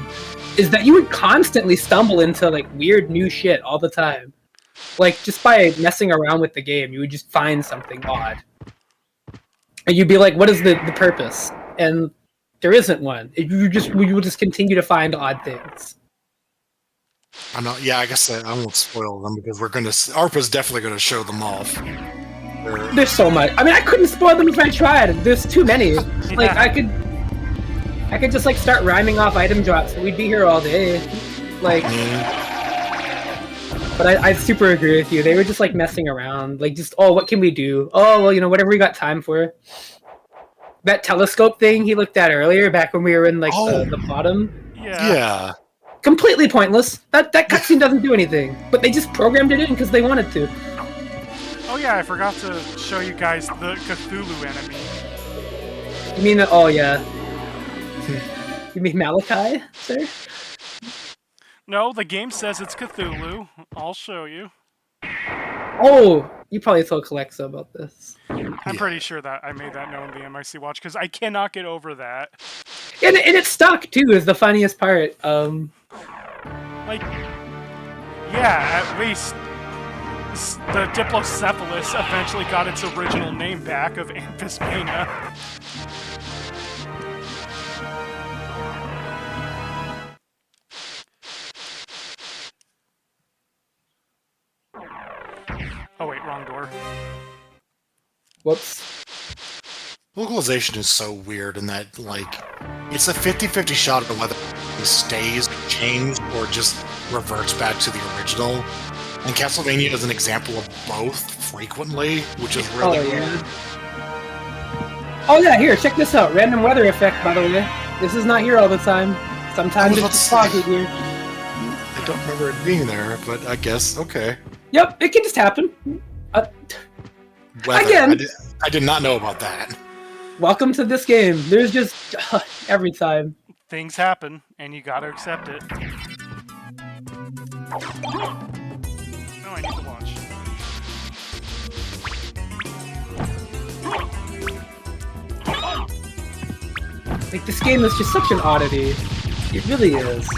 is that you would constantly stumble into, like, weird new shit all the time. Like, just by messing around with the game, you would just find something odd. And you'd be like, what is the purpose? And there isn't one. You will just continue to find odd things. I'm not. Yeah, I guess I won't spoil them because we're gonna. Arpa's definitely gonna show them off. There's so much. I mean, I couldn't spoil them if I tried. There's too many. Like, I could just, like, start rhyming off item drops and we'd be here all day. Like, but I super agree with you. They were just, like, messing around. Like, just, oh, what can we do? Oh, well, you know, whatever we got time for. That telescope thing he looked at earlier, back when we were in, like, the bottom. Yeah. God, Completely pointless. That cutscene doesn't do anything, but they just programmed it in because they wanted to. Oh yeah, I forgot to show you guys the Cthulhu enemy. You mean that? Oh yeah. You mean Malachi, sir? No, the game says it's Cthulhu. I'll show you. Oh, you probably told Kelexo about this. I'm pretty sure that I made that known in the MIC watch because I cannot get over that. And it's stuck too. Is the funniest part. Like, yeah, at least the Diplocephalus eventually got its original name back of Amphisbaena. Oh wait, wrong door. Whoops. Localization is so weird in that, like, it's a 50-50 shot of whether it stays changed or just reverts back to the original. And Castlevania is an example of both frequently, which is really weird. Oh yeah, here, check this out. Random weather effect, by the way. This is not here all the time. Sometimes it's foggy here. I don't remember it being there, but I guess, okay. Yep, it can just happen. Weather. Again. I did not know about that. Welcome to this game. There's just every time. Things happen, and you gotta accept it. No, I need to watch. Like, this game is just such an oddity. It really is.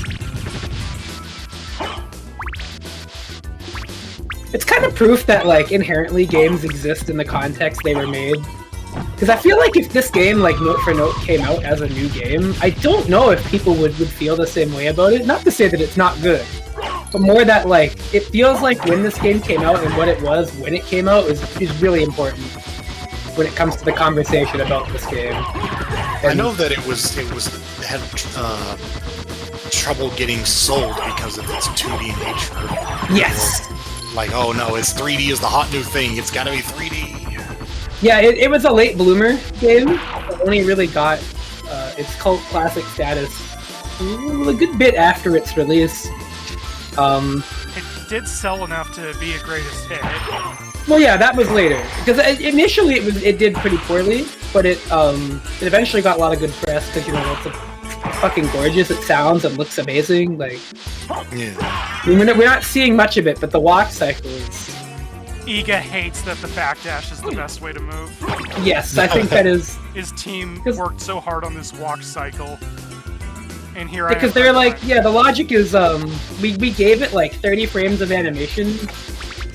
It's kind of proof that, like, inherently games exist in the context they were made. Because I feel like if this game, like, note for note came out as a new game, I don't know if people would feel the same way about it. Not to say that it's not good, but more that, like, it feels like when this game came out and what it was when it came out is really important when it comes to the conversation about this game. I know that it had trouble getting sold because of its 2D nature. Yes! Like, oh no, it's 3D is the hot new thing, it's gotta be 3D. Yeah, it was a late bloomer game. It only really got its cult classic status a good bit after its release. It did sell enough to be a greatest hit. Well, yeah, that was later. Because initially it did pretty poorly, but it eventually got a lot of good press because, you know, it's fucking gorgeous. It sounds and looks amazing. Like, yeah. I mean, we're not seeing much of it, but the walk cycle is... Iga hates that the backdash is the best way to move. Yes, I think that is... His team worked so hard on this walk cycle. And here because they're like, yeah, the logic is, we gave it like 30 frames of animation,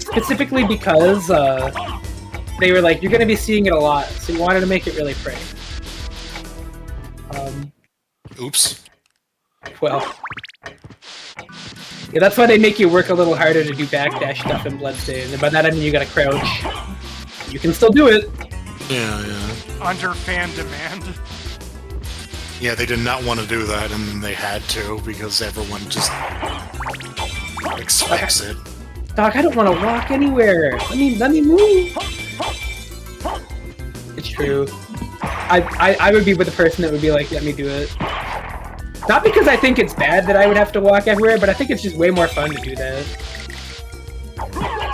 specifically because they were like, you're going to be seeing it a lot, so we wanted to make it really pretty. Oops. Well, yeah, that's why they make you work a little harder to do backdash stuff in Bloodstained, and by that I mean you gotta crouch. You can still do it. Yeah. Under fan demand. Yeah, they did not want to do that, and then they had to because everyone just expects it. Doc, I don't want to walk anywhere. Let me move. It's true. I would be with the person that would be like, let me do it. Not because I think it's bad that I would have to walk everywhere, but I think it's just way more fun to do that.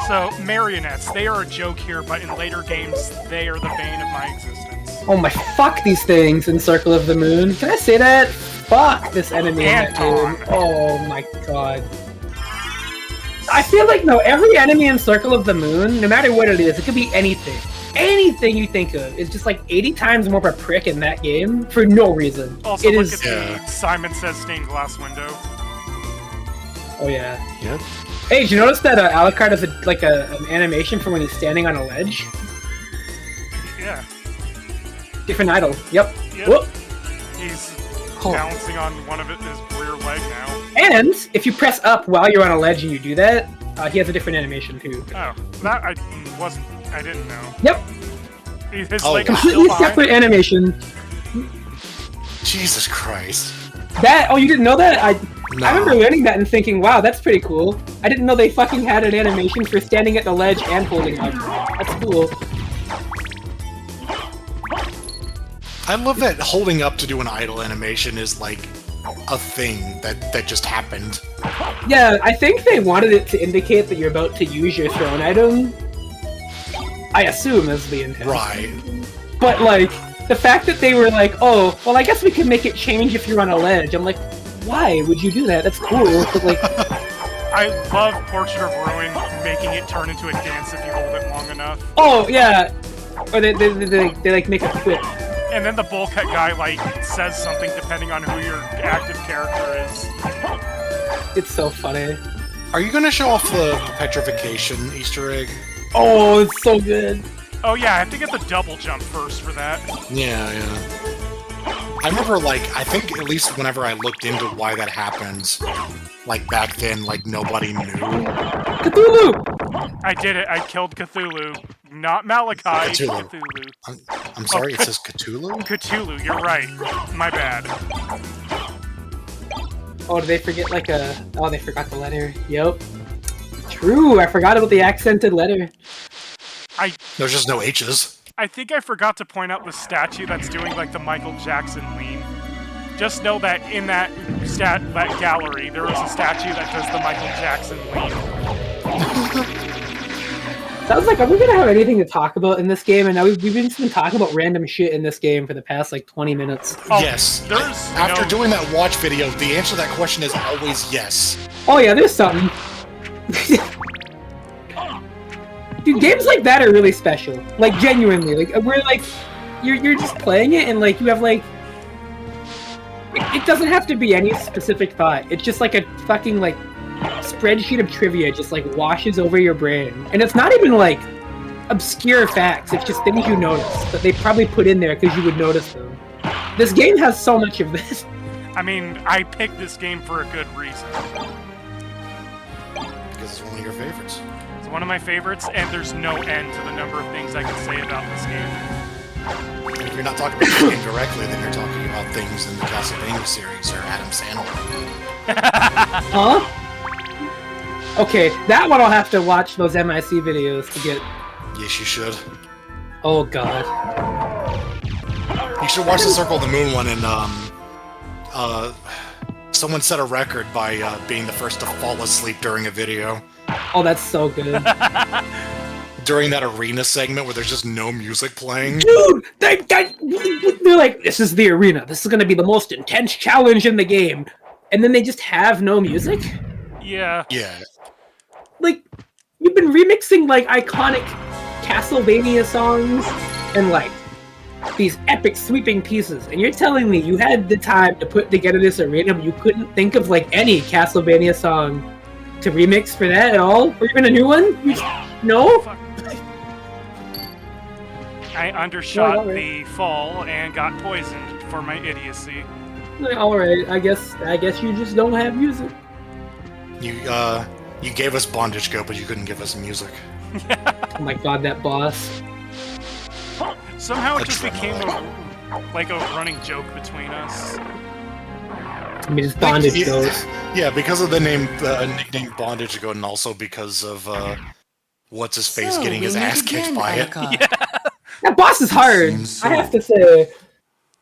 So, marionettes, they are a joke here, but in later games, they are the bane of my existence. Oh my, fuck these things in Circle of the Moon. Can I say that? Fuck this enemy in that game. Oh my god. I feel like, no, every enemy in Circle of the Moon, no matter what it is, it could be anything. Anything you think of is just like 80 times more of a prick in that game for no reason. Also, look at the Simon Says stained glass window. Oh yeah. Yep. Hey, did you notice that Alucard has an animation for when he's standing on a ledge? Yeah. Different idol. Yep. Whoop. He's balancing on one of his rear leg now. And if you press up while you're on a ledge and you do that, he has a different animation too. Oh, that I didn't know. Yep. His leg is completely still separate animation. Jesus Christ. That? Oh, you didn't know that? No. I remember learning that and thinking, wow, that's pretty cool. I didn't know they fucking had an animation for standing at the ledge and holding up. That's cool. I love that holding up to do an idle animation is like a thing that just happened. Yeah, I think they wanted it to indicate that you're about to use your throne item. I assume is the intent. Right. But like, the fact that they were like, oh, well, I guess we can make it change if you're on a ledge. I'm like, why would you do that? That's cool. But like, I love Portrait of Ruin making it turn into a dance if you hold it long enough. oh yeah, or they like make a quip. And then the bowl cut guy like says something depending on who your active character is. It's so funny. Are you gonna show off the petrification Easter egg? Oh, it's so good. Oh yeah, I have to get the double jump first for that. Yeah. I remember, like, I think at least whenever I looked into why that happens, like back then, like nobody knew. Cthulhu! I did it. I killed Cthulhu, not Malachi. Cthulhu. I'm sorry, it says Cthulhu? Cthulhu, you're right. My bad. Oh, did they forget like a? Oh, they forgot the letter. Yep. True, I forgot about the accented letter. There's just no H's. I think I forgot to point out the statue that's doing like the Michael Jackson lean. Just know that in that gallery, there is a statue that does the Michael Jackson lean. I was like, are we gonna have anything to talk about in this game? And now we've been talking about random shit in this game for the past like 20 minutes. Oh, Yes. After doing that watch video, the answer to that question is always yes. Oh yeah, there's something. Dude, games like that are really special. Like, genuinely. Like, we're like, you're just playing it and like, you have like, it doesn't have to be any specific thought. It's just like a fucking like, spreadsheet of trivia just like washes over your brain. And it's not even like, obscure facts. It's just things you notice that they probably put in there because you would notice them. This game has so much of this. I mean, I picked this game for a good reason. Because it's one of your favorites. It's one of my favorites, and there's no end to the number of things I can say about this game. And if you're not talking about the game directly, then you're talking about things in the Castlevania series or Adam Sandler. Huh? Okay, that one I'll have to watch those MIC videos to get. Yes, you should. Oh god. You should watch the Circle of the Moon one, and someone set a record by being the first to fall asleep during a video. Oh, that's so good. During that arena segment where there's just no music playing. Dude! They're like, this is the arena. This is gonna be the most intense challenge in the game. And then they just have no music? Yeah. Yeah. Like, you've been remixing, like, iconic Castlevania songs and, like, these epic sweeping pieces. And you're telling me you had the time to put together this arena, but you couldn't think of, like, any Castlevania song to remix for that at all? Or even a new one? No? I undershot the fall and got poisoned for my idiocy. Alright, I guess you just don't have music. You gave us Bondage Go, but you couldn't give us music. Oh my god, that boss. Somehow it just became a running joke between us. I mean, it's Bondage goes. Yeah, because of the nickname Bondage Go, and also because of what's his face getting his ass kicked by it. Yeah. That boss is hard. Seems so. I have to say.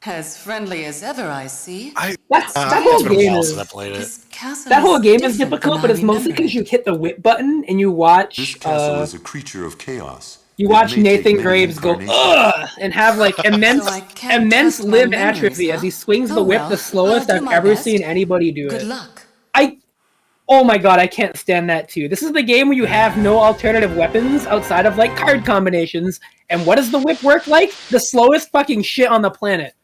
As friendly as ever, I see. That whole game is. That whole game is difficult, but it's mostly because you hit the whip button and you watch. This castle is a creature of chaos. You It watch may take Nathan many Graves go incarnations. ugh and have like immense So I can't immense trust my limb memories, atrophy huh? as he swings the Oh, whip well, the slowest I'll do I've my ever best. seen anybody do Good it. luck. Oh my god, I can't stand that too. This is the game where you have no alternative weapons outside of like card combinations. And what does the whip work like? The slowest fucking shit on the planet.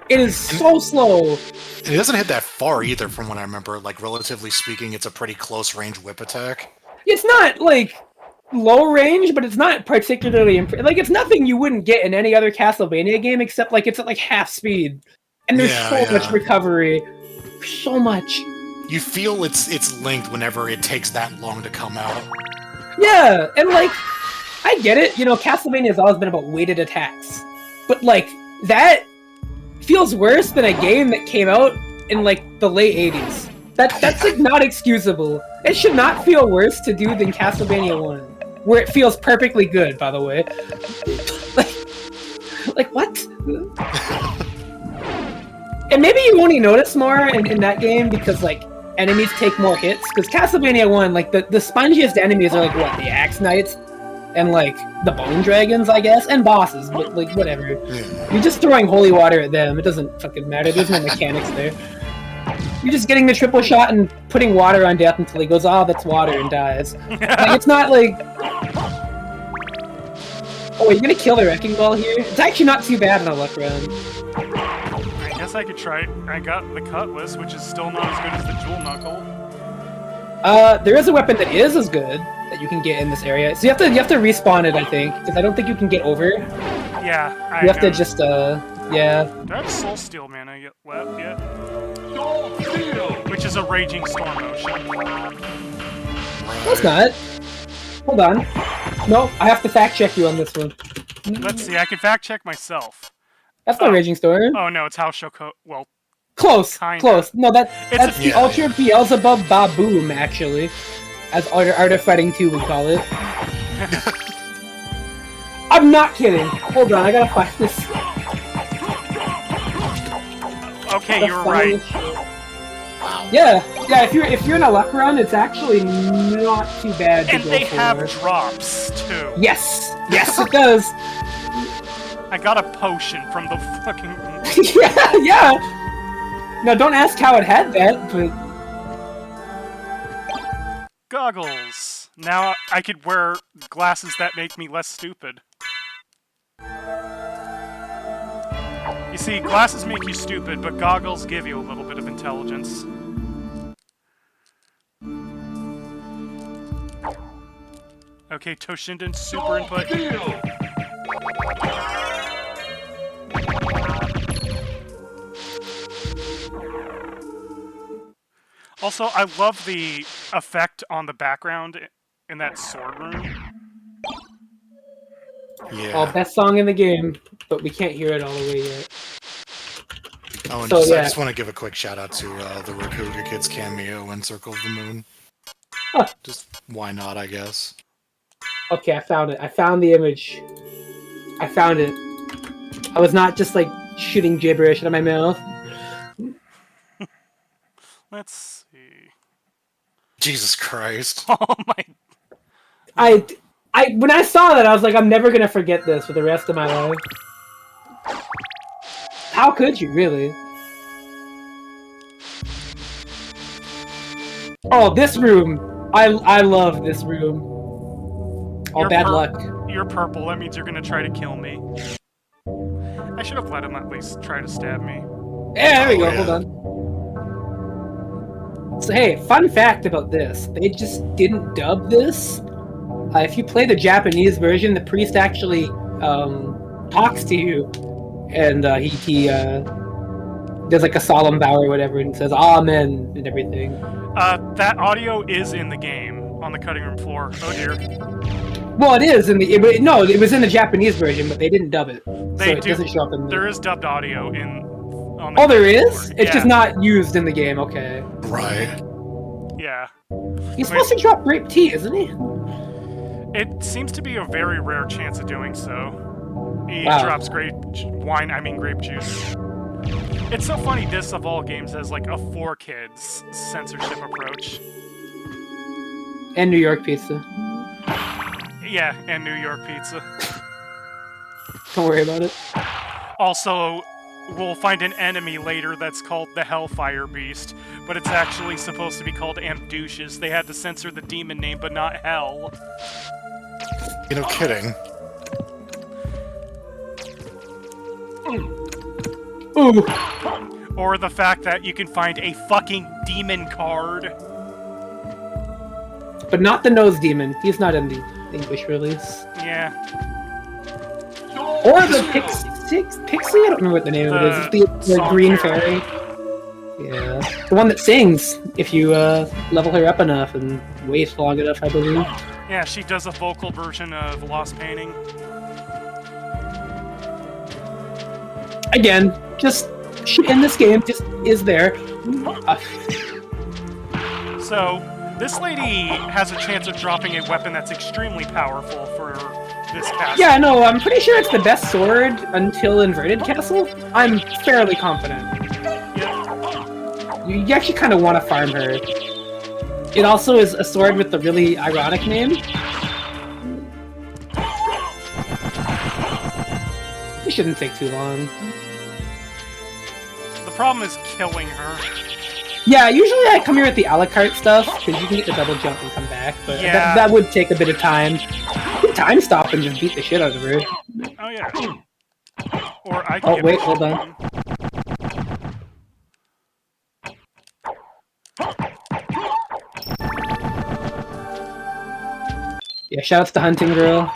It is so slow. And it doesn't hit that far either, from what I remember. Like, relatively speaking, it's a pretty close range whip attack. It's not like low range, but it's not particularly like it's nothing you wouldn't get in any other Castlevania game, except like it's at like half speed. And there's so much recovery. So much. You feel it's linked whenever it takes that long to come out. Yeah, and like, I get it, you know, Castlevania has always been about weighted attacks. But like, that feels worse than a game that came out in like the late 80s. That's like not excusable. It should not feel worse to do than Castlevania 1. Where it feels perfectly good, by the way. like what? And maybe you only notice more in that game because, like, enemies take more hits. Because Castlevania 1, like, the spongiest enemies are, like, what, the Axe Knights? And, like, the Bone Dragons, I guess? And bosses, but, like, whatever. You're just throwing holy water at them. It doesn't fucking matter. There's no mechanics there. You're just getting the triple shot and putting water on Death until he goes, oh, that's water, and dies. Like, it's not like... Oh, you're gonna kill the Wrecking Ball here? It's actually not too bad in a luck round. I guess I could try it. I got the Cutlass, which is still not as good as the Jewel Knuckle. There is a weapon that is as good that you can get in this area. So you have to respawn it, I think, because I don't think you can get over. Yeah, You have to just, yeah. Do I have Soul Steel mana left yet? Which is a Raging Storm motion. No, it's not. Hold on. No, I have to fact check you on this one. Let's see, I can fact check myself. That's not Raging Storm. Oh no, it's House Shoko. Well, close. kinda. Close. No, that's the Yeah, Ultra Beelzebub Baboom, actually. As Art of Fighting 2 would call it. I'm not kidding. Hold on, I gotta find this. Okay, you're right. Yeah, if you're in a luck run, it's actually not too bad to And go they for. have drops too. Yes, it does. I got a potion from the fucking. yeah. No, don't ask how it had that, but Goggles. Now I could wear glasses that make me less stupid. You see, glasses make you stupid, but goggles give you a little bit of intelligence. Okay, Toshinden super input. Also, I love the effect on the background in that sword room. Yeah. oh, best song in the game, but we can't hear it all the way yet. Oh, and So, I yeah. just want to give a quick shout out to the Rakuga Kids cameo in Circle of the Moon. Huh. Just why not, I guess. Okay, I found it. I found the image. I found it. I was not just like shooting gibberish out of my mouth. Let's see. Jesus Christ. Oh my. I when I saw that, I was like, I'm never gonna forget this for the rest of my life. How could you, really? Oh, this room! I love this room. Oh, You're bad luck. You're purple, that means you're gonna try to kill me. I should have let him at least try to stab me. Yeah, there we go, yeah. hold on. So hey, fun fact about this. They just didn't dub this. If you play the Japanese version, the priest actually talks to you. And he does like a solemn vow or whatever and says Amen and everything. That audio is in the game, on the cutting room floor. Oh dear. Well, it is in the it was in the Japanese version, but they didn't dub it, so it doesn't show up in. There is dubbed audio on the Oh, there cutting room is. floor. It's Yeah. just not used in the game. Okay. Right. Yeah. He's supposed to drop grape tea, isn't he? It seems to be a very rare chance of doing so. He Wow. drops grape juice. It's so funny, this of all games has like a 4 kids censorship approach. And New York pizza. Yeah, and New York pizza. Don't worry about it. Also, we'll find an enemy later that's called the Hellfire Beast, but it's actually supposed to be called Amdouches. They had to censor the demon name, but not Hell. You know, kidding. Ooh. Or the fact that you can find a fucking demon card. But not the nose demon. He's not in the English release. Yeah. Or the Pixie? I don't remember what the name of it is. It's the song green fairy. fairy. Yeah. The one that sings, if you level her up enough and wait long enough, I believe. Yeah, she does a vocal version of Lost Painting. Again, just shit in this game just is there. So, this lady has a chance of dropping a weapon that's extremely powerful for this castle. Yeah, no, I'm pretty sure it's the best sword until Inverted Castle. I'm fairly confident. You actually kind of want to farm her. It also is a sword with a really ironic name. It shouldn't take too long. The problem is killing her. Yeah, usually I come here with the a la carte stuff, because you can get the double jump and come back, but Yeah. that would take a bit of time. You can time stop and just beat the shit out of her. Oh yeah. Or I can Oh, get wait, the hold shield on. Yeah, shoutouts to Hunting Girl.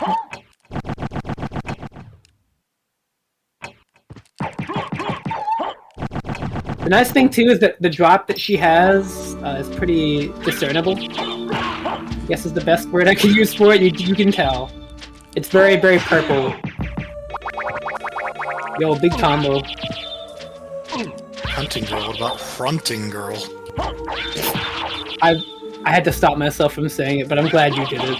The nice thing too is that the drop that she has is pretty discernible. I guess is the best word I can use for it. You can tell. It's very, very purple. Yo, big combo. Hunting girl, what about fronting girl? I had to stop myself from saying it, but I'm glad you did it.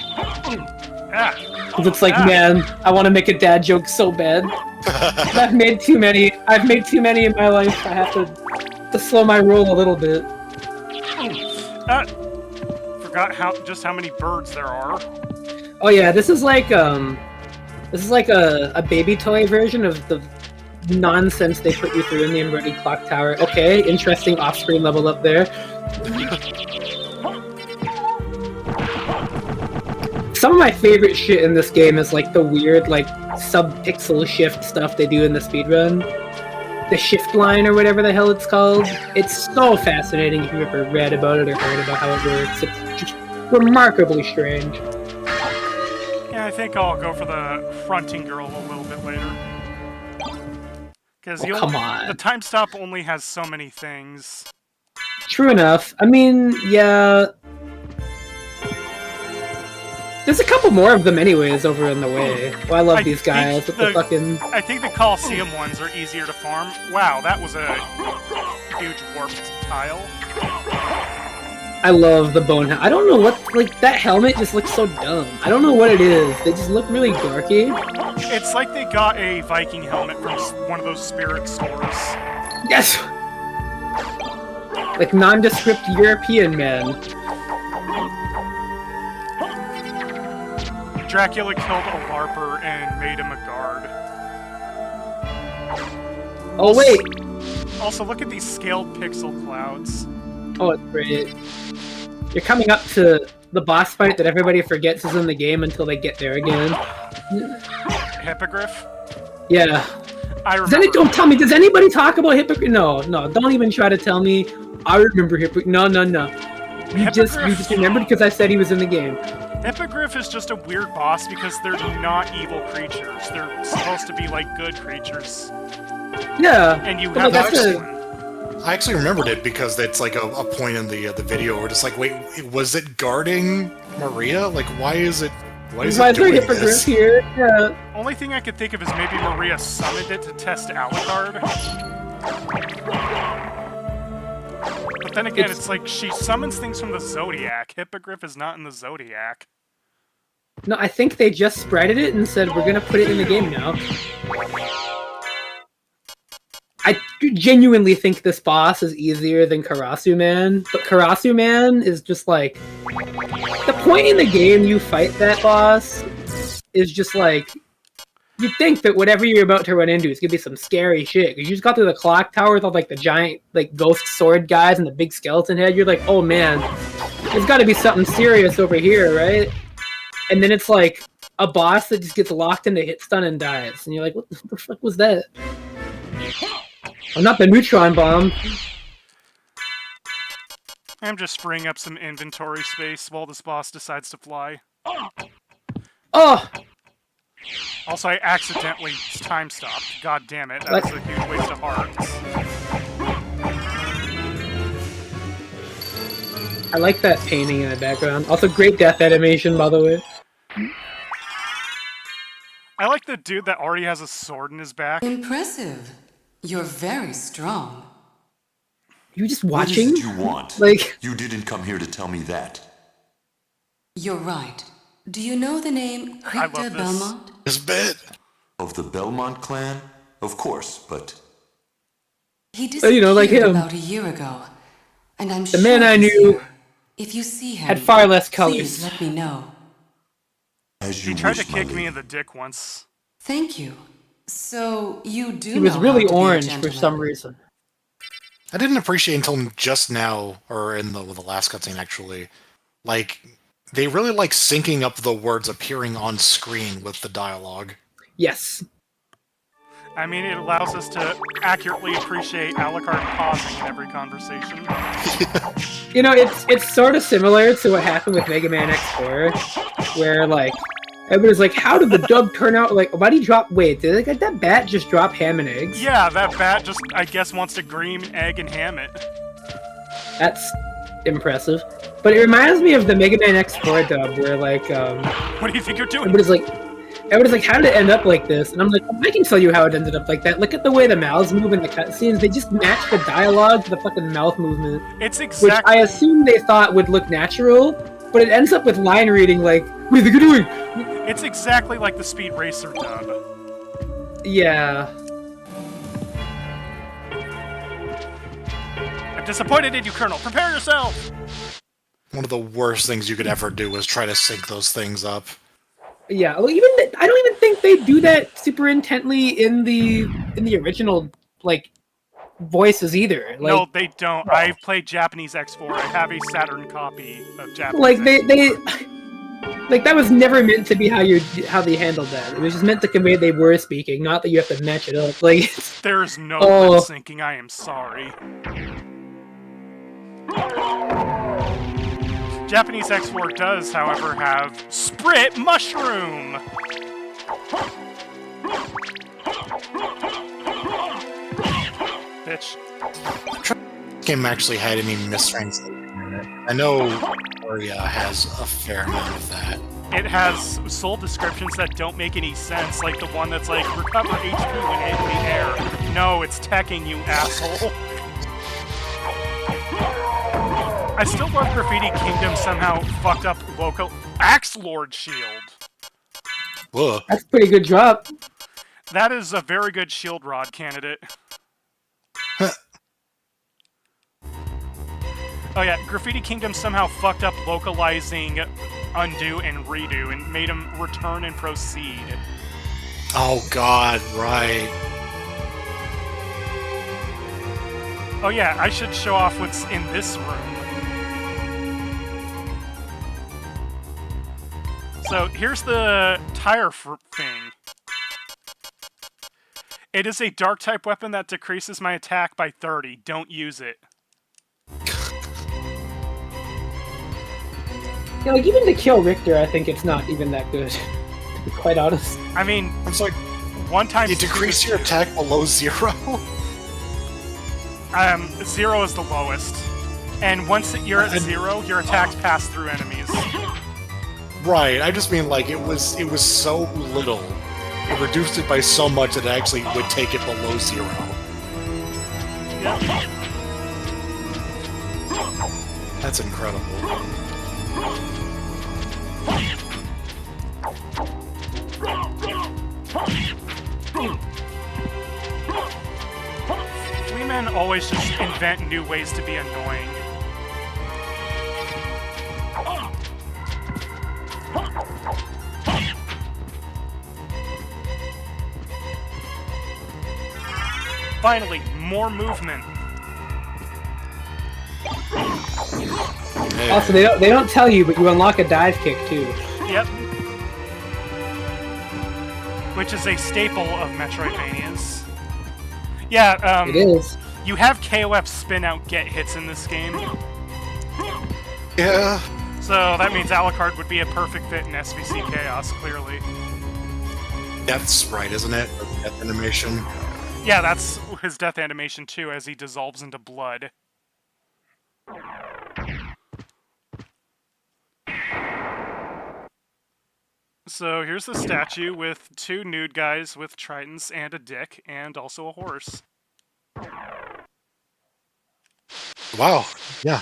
Ah, Because it's like, man, I want to make a dad joke so bad. I've made too many in my life. I have to slow my roll a little bit. forgot just how many birds there are. Oh yeah, this is like a baby toy version of the nonsense they put you through in the Inverted Clock Tower. Okay, interesting off-screen level up there. Some of my favorite shit in this game is like the weird like sub-pixel shift stuff they do in the speedrun. The shift line or whatever the hell it's called. It's so fascinating if you've ever read about it or heard about how it works. It's just remarkably strange. Yeah, I think I'll go for the fronting girl a little bit later. Because come on. the time stop only has so many things. True enough. I mean, yeah. There's a couple more of them anyways over in the way. Well, I love these guys with the fucking... I think the Coliseum ones are easier to farm. Wow, that was a huge warped tile. I love the bone... I don't know what... Like, that helmet just looks so dumb. I don't know what it is. They just look really dorky. It's like they got a Viking helmet from one of those spirit stores. Yes! Like, nondescript European man. Dracula killed a Arpa and made him a guard. Oh, wait! Also, look at these scaled pixel clouds. Oh, it's great. You're coming up to the boss fight that everybody forgets is in the game until they get there again. Hippogriff? Yeah. I remember. Don't tell me, does anybody talk about Hippogriff? No, don't even try to tell me I remember Hippogriff. No. You just remembered because I said he was in the game. Hippogriff is just a weird boss because they're not evil creatures. They're supposed to be like good creatures. Yeah. And you have I actually remembered it because it's like a point in the video where it's like, wait, was it guarding Maria? Like, why is it doing this? Here? Yeah. Only thing I could think of is maybe Maria summoned it to test Alucard. But then again, it's like she summons things from the Zodiac. Hippogriff is not in the Zodiac. No, I think they just spreaded it and said, we're gonna put it in the game now. I genuinely think this boss is easier than Karasu Man, but Karasu Man is just like... The point in the game you fight that boss is just like... You'd think that whatever you're about to run into is gonna be some scary shit, because you just got through the clock tower with all like the giant like ghost sword guys and the big skeleton head. You're like, oh man, there's gotta be something serious over here, right? And then it's like a boss that just gets locked into hit stun and dies. And you're like, what the fuck was that? Oh, not the neutron bomb. I'm just freeing up some inventory space while this boss decides to fly. Oh! Also, I accidentally time stopped. God damn it, that was a huge waste of hearts. I like that painting in the background. Also, great death animation, by the way. I like the dude that already has a sword in his back. Impressive. You're very strong. You just What watching? is it you want? Like, you didn't come here to tell me that. You're right. Do you know the name Richter Belmont? This bit. Of the Belmont clan? Of course, but... He disappeared like him. about a year ago. And I'm The sure man I he's knew here. If you see him, had far less please colors. let me know. As you He tried to wish, my kick me lady. in the dick once. Thank you. So you do He was know really how to be a orange for gentleman. some reason. I didn't appreciate until just now, or in the last cutscene actually, like they really like syncing up the words appearing on screen with the dialogue. Yes. I mean, it allows us to accurately appreciate Alucard pausing in every conversation. You know, it's sort of similar to what happened with Mega Man X4, where like everybody's like, "How did the dub turn out? Like, why did he drop? Wait, did that bat just drop ham and eggs?" Yeah, that bat just, I guess, wants to green, egg, and ham it. That's impressive. But it reminds me of the Mega Man X4 dub, where like What do you think you're doing? everybody's like, "How did it end up like this?" And I'm like, "I can tell you how it ended up like that. Look at the way the mouths move in the cutscenes. They just match the dialogue to the fucking mouth movement." It's Which exactly... I assume they thought would look natural, but it ends up with line reading like, "What are you doing?" It's exactly like the Speed Racer dub. Yeah. I'm disappointed in you, Colonel. Prepare yourself! One of the worst things you could ever do was try to sync those things up. Yeah, well, I don't even think they do that super intently in the original like voices either. Like, No, they don't. I've played Japanese X4. I have a Saturn copy of Japanese like X4. they like that was never meant to be how they handled that. It was just meant to convey they were speaking, not that you have to match it up. Like, There's no Oh. lip syncing. I am sorry. Japanese X4 does, however, have Sprit Mushroom! Bitch. This game actually had any mistranslation in it. I know Aria has a fair amount of that. It has soul descriptions that don't make any sense, like the one that's like, recover HP when in the air. No, it's teching, you asshole. I still love Graffiti Kingdom somehow fucked up local Axe Lord Shield. Whoa. that's a pretty good drop. That is a very good shield rod candidate. Oh yeah, Graffiti Kingdom somehow fucked up localizing undo and redo and made him return and proceed. Oh god, right. Oh yeah, I should show off what's in this room. So here's the tire thing. It is a dark type weapon that decreases my attack by 30. Don't use it. Yeah, like even to kill Richter, I think it's not even that good. To be quite honest. I mean, It's like, one time you decrease your attack below 0? 0 is the lowest. And once you're at 0, your attacks pass through enemies. Right, I just mean like it was so little. It reduced it by so much that it actually would take it below 0. Yeah. That's incredible. Fleamen always just invent new ways to be annoying. Finally, more movement. Hey. Also, they don't tell you, but you unlock a dive kick too. Yep. Which is a staple of Metroidvanias. Yeah, It is. you have KOF spin out get hits in this game. Yeah. So that means Alucard would be a perfect fit in SVC Chaos, clearly. That's right, isn't it? Death animation. Yeah, that's his death animation too, as he dissolves into blood. So here's the statue with two nude guys with tridents and a dick, and also a horse. Wow. Yeah.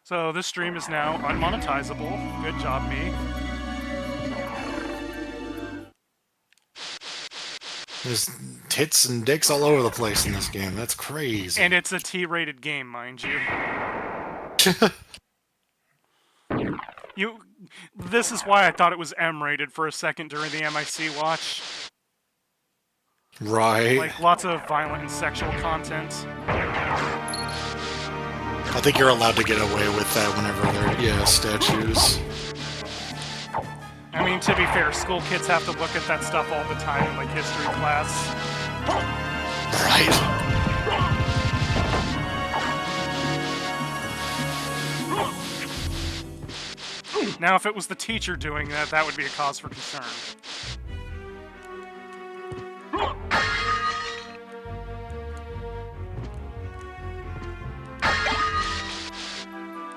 So this stream is now unmonetizable. Good job, me. There's tits and dicks all over the place in this game. That's crazy. And it's a T-rated game, mind you. This is why I thought it was M-rated for a second during the MIC watch. Right. Like, lots of violent and sexual content. I think you're allowed to get away with that whenever they're, statues. I mean, to be fair, school kids have to look at that stuff all the time in, like, history class. Right. Now, if it was the teacher doing that, that would be a cause for concern.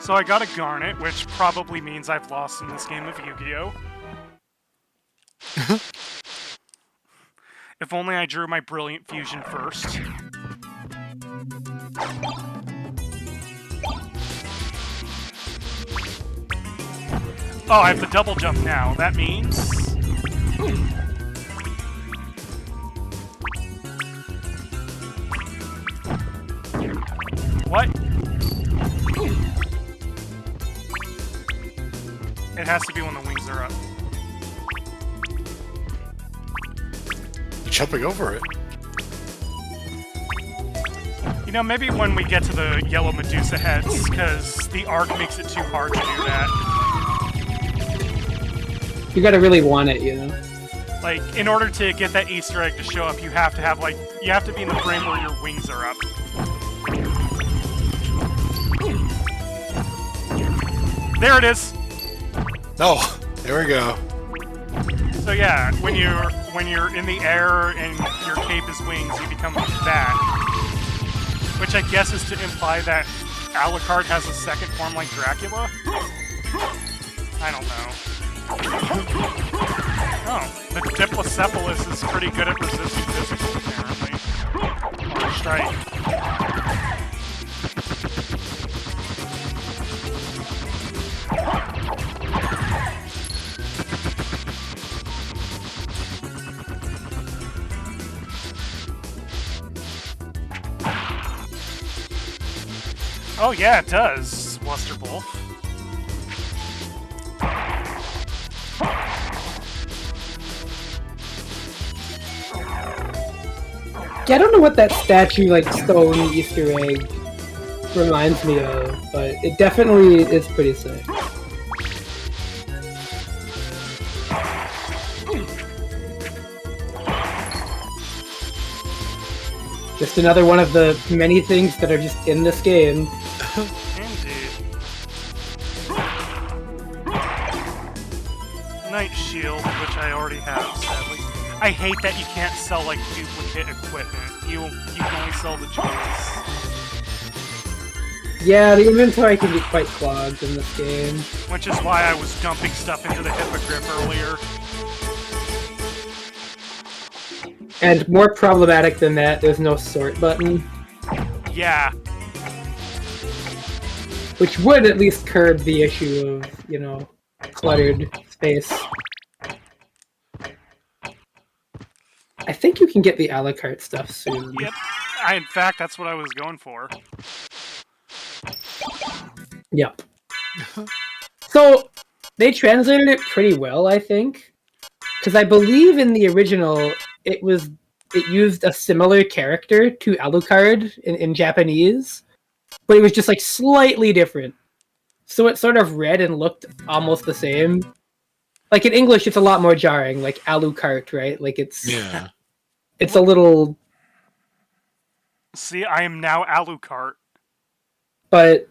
So I got a Garnet, which probably means I've lost in this game of Yu-Gi-Oh! If only I drew my Brilliant Fusion first. Oh, I have the double jump now. That means... What? It has to be when the wings are up. You're jumping over it. You know, maybe when we get to the yellow Medusa heads, because the arc makes it too hard to do that. You gotta really want it, you know? Like, in order to get that Easter egg to show up, you have to have, like, you have to be in the frame where your wings are up. There it is! Oh, there we go. So yeah, when you're in the air and your cape is wings, you become that. Which I guess is to imply that Alucard has a second form like Dracula? I don't know. Oh, the Diplocephalus is pretty good at resisting physics, apparently. Or strike. Oh yeah, it does, Lusterwolf. Yeah, I don't know what that statue, like, stone Easter egg reminds me of, but it definitely is pretty sick. Just another one of the many things that are just in this game. Indeed. Night Shield, which I already have, sadly. I hate that you can't sell, like, duplicate equipment. You can only sell the jewels. Yeah, the inventory can be quite clogged in this game. Which is why I was dumping stuff into the Hippogriff earlier. And more problematic than that, there's no sort button. Yeah. Which would at least curb the issue of, you know, cluttered space. I think you can get the a la carte stuff soon. Yep. In fact, that's what I was going for. Yep. So, they translated it pretty well, I think. Because I believe in the original, it used a similar character to Alucard in Japanese, but it was just, like, slightly different. So it sort of read and looked almost the same. Like, in English, it's a lot more jarring, like Alucard, right? Like, it's... Yeah. It's a little... See, I am now Alucard. But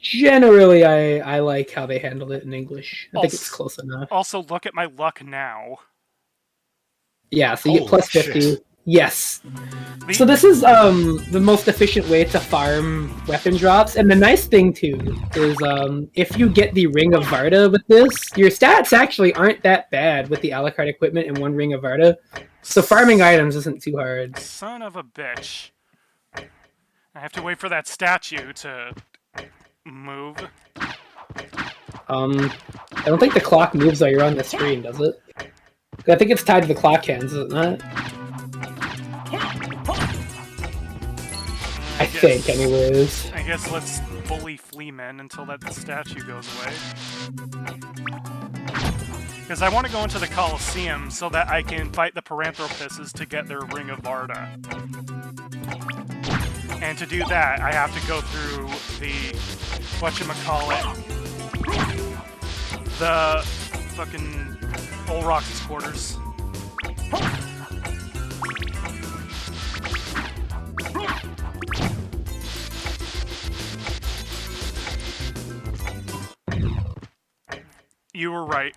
generally, I like how they handled it in English. I think it's close enough. Also, look at my luck now. Yeah, so you get plus 50. Shit. Yes. So this is the most efficient way to farm weapon drops. And the nice thing, too, is if you get the Ring of Varda with this, your stats actually aren't that bad with the Alucard equipment and one Ring of Varda. So farming items isn't too hard. Son of a bitch. I have to wait for that statue to move. I don't think the clock moves while you're on the screen, does it? I think it's tied to the clock hands, is it not? I think, anyways. I guess let's bully Fleamen until that statue goes away. Because I want to go into the Colosseum so that I can fight the Paranthropuses to get their Ring of Varda. And to do that, I have to go through the... whatchamacallit... the... fucking... Old Roxy's quarters. You were right.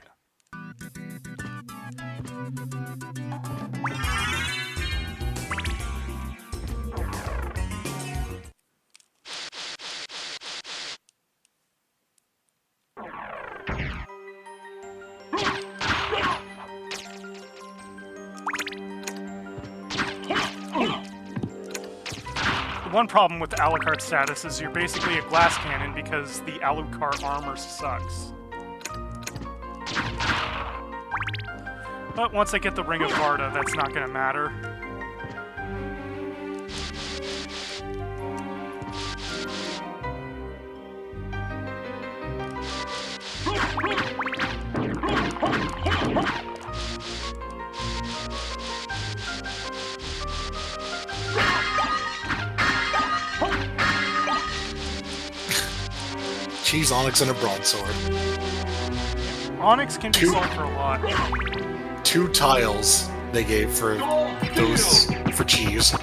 One problem with the Alucard status is you're basically a glass cannon because the Alucard armor sucks. But once I get the Ring of Varda, that's not gonna matter. Cheese, Onyx, and a broadsword. Onyx can be sold for a lot. 2 tiles they gave for those for cheese.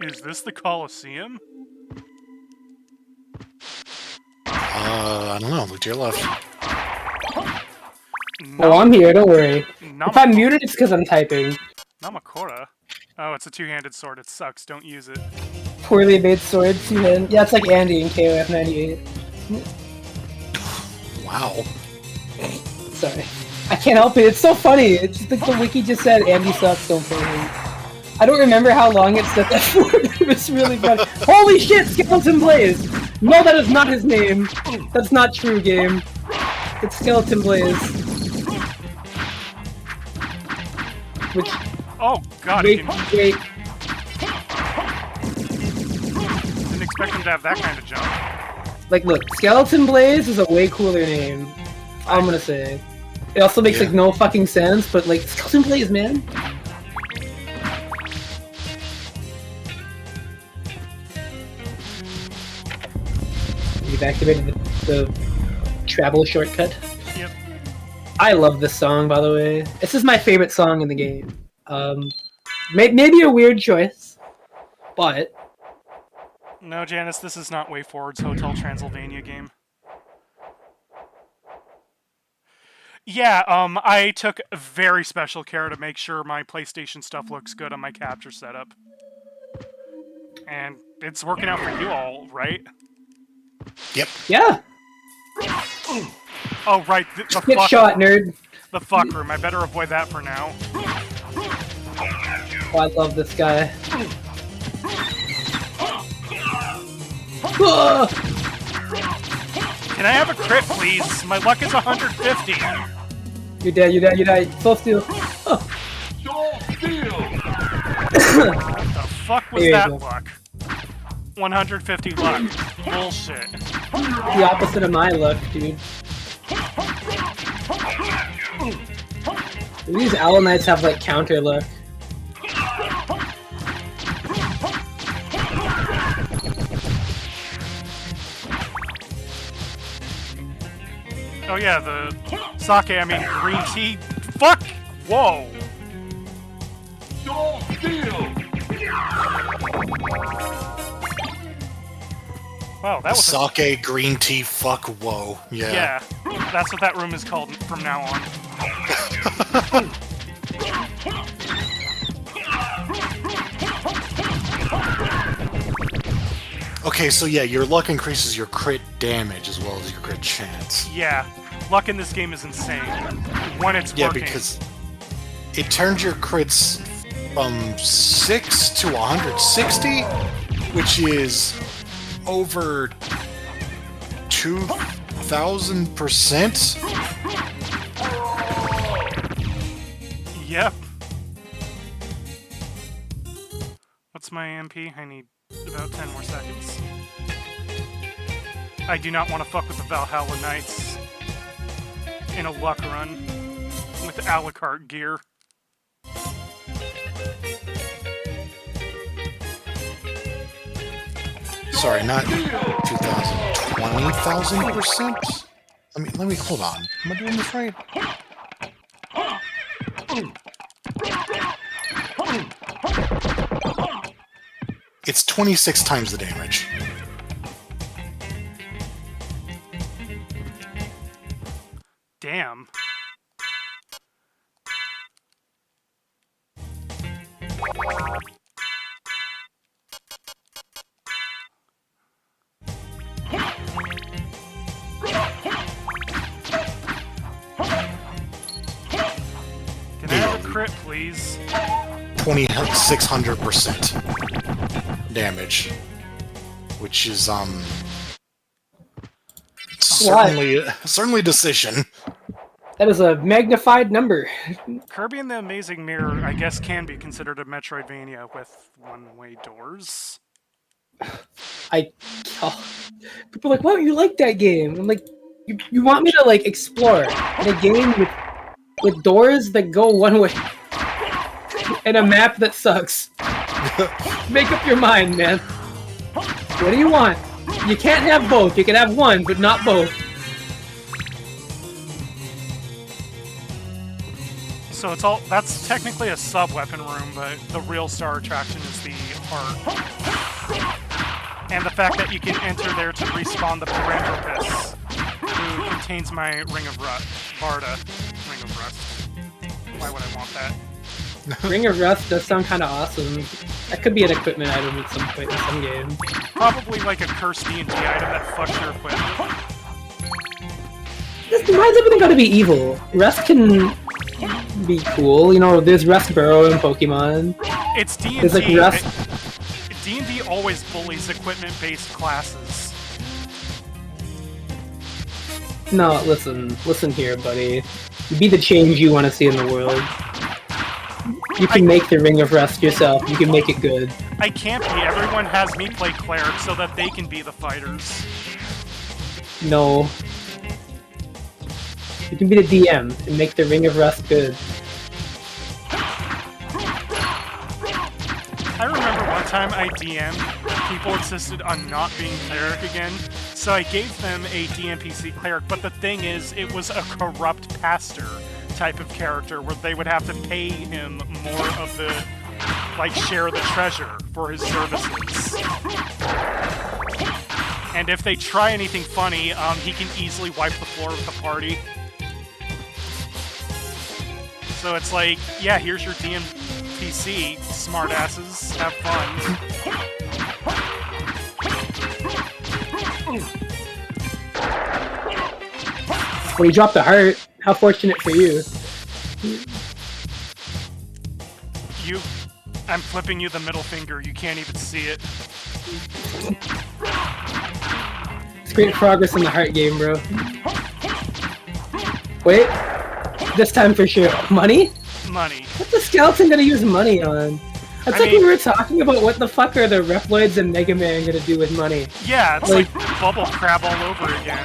Is this the Colosseum? I don't know. Look to your left. Oh, I'm here, don't worry. If I'm muted, it's because I'm typing. Namakura? Oh, it's a two-handed sword. It sucks. Don't use it. Poorly made sword, 2-hand. Yeah, it's like Andy in KOF 98. Wow. Sorry. I can't help it. It's so funny. It's just like the wiki just said, Andy sucks, don't play him. I don't remember how long it said that for, but it was really funny. Holy shit, Skeleton Blaze! No, that is not his name. That's not true, game. It's Skeleton Blaze. Which... Oh, God. Wait. Didn't expect him to have that kind of jump. Like, look, Skeleton Blaze is a way cooler name. I'm gonna say. It also makes, like, no fucking sense, but, like, Skeleton Blaze, man. You've activated the travel shortcut. Yep. I love this song, by the way. This is my favorite song in the game. Maybe a weird choice, but... No, Janice, this is not Way Forward's Hotel Transylvania game. Yeah, I took very special care to make sure my PlayStation stuff looks good on my capture setup. And it's working out for you all, right? Yep. Yeah. Oh, right. The Get fuck shot, nerd. The fuck room. I better avoid that for now. Oh, I love this guy. Can I have a crit, please? My luck is 150. You're dead, you're dead, you're dead. Full steal. What the fuck was that luck? 150 luck. Bullshit. The opposite of my luck, dude. These Owl Knights have, like, counter luck. Oh yeah, the sake, I mean green tea. Fuck! Whoa! Wow, that was sake, green tea, fuck, whoa. Yeah. Yeah, that's what that room is called from now on. Okay, so yeah, your luck increases your crit damage as well as your crit chance. Yeah. luck in this game is insane when it's Yeah, working. because it turns your crits from 6 to 160, which is over 2,000%. Yep. What's my MP? I need about 10 more seconds. I do not want to fuck with the Valhalla Knights in a luck run with a la carte gear. Sorry, not 2,000, 20,000%? Let me, hold on. Am I doing this right? It's 26 times the damage. Damn. Can I have a crit, please? 2,600% damage. Which is, certainly decision. That is a magnified number. Kirby and the Amazing Mirror, I guess, can be considered a Metroidvania with one-way doors. People are like, why don't you like that game? I'm like, you want me to like explore in a game with doors that go one way and a map that sucks. Make up your mind, man. What do you want? You can't have both. You can have one, but not both. So that's technically a sub-weapon room, but the real star attraction is the art. And the fact that you can enter there to respawn the Paranthropus, who contains my Ring of Rust. Barda. Ring of Rust. Why would I want that? Ring of Rust does sound kind of awesome. That could be an equipment item at some point in some game. Probably like a cursed D&D item that fucks your equipment. Why is everything gotta be evil? Rust can be cool. You know, there's Rust Burrow in Pokemon. It's D&D. There's like Rust. D&D always bullies equipment-based classes. No, listen here, buddy. Be the change you want to see in the world. You can make the Ring of Rust yourself. You can make it good. I can't be. Everyone has me play cleric so that they can be the fighters. No. You can be the DM and make the Ring of Rust good. I remember one time I DM'd, people insisted on not being cleric again, so I gave them a DMPC cleric, but the thing is, it was a corrupt pastor type of character where they would have to pay him more of the, like, share the treasure for his services. And if they try anything funny, he can easily wipe the floor of the party. So it's like, yeah, here's your DMPC, smartasses, have fun. Well, you dropped a heart. How fortunate for you. I'm flipping you the middle finger, you can't even see it. It's great progress in the heart game, bro. Wait. This time for sure. Money? Money. What's the skeleton gonna use money on? It's like we were talking about what the fuck are the Reploids and Mega Man gonna do with money. Yeah, it's like Bubble Crab all over again.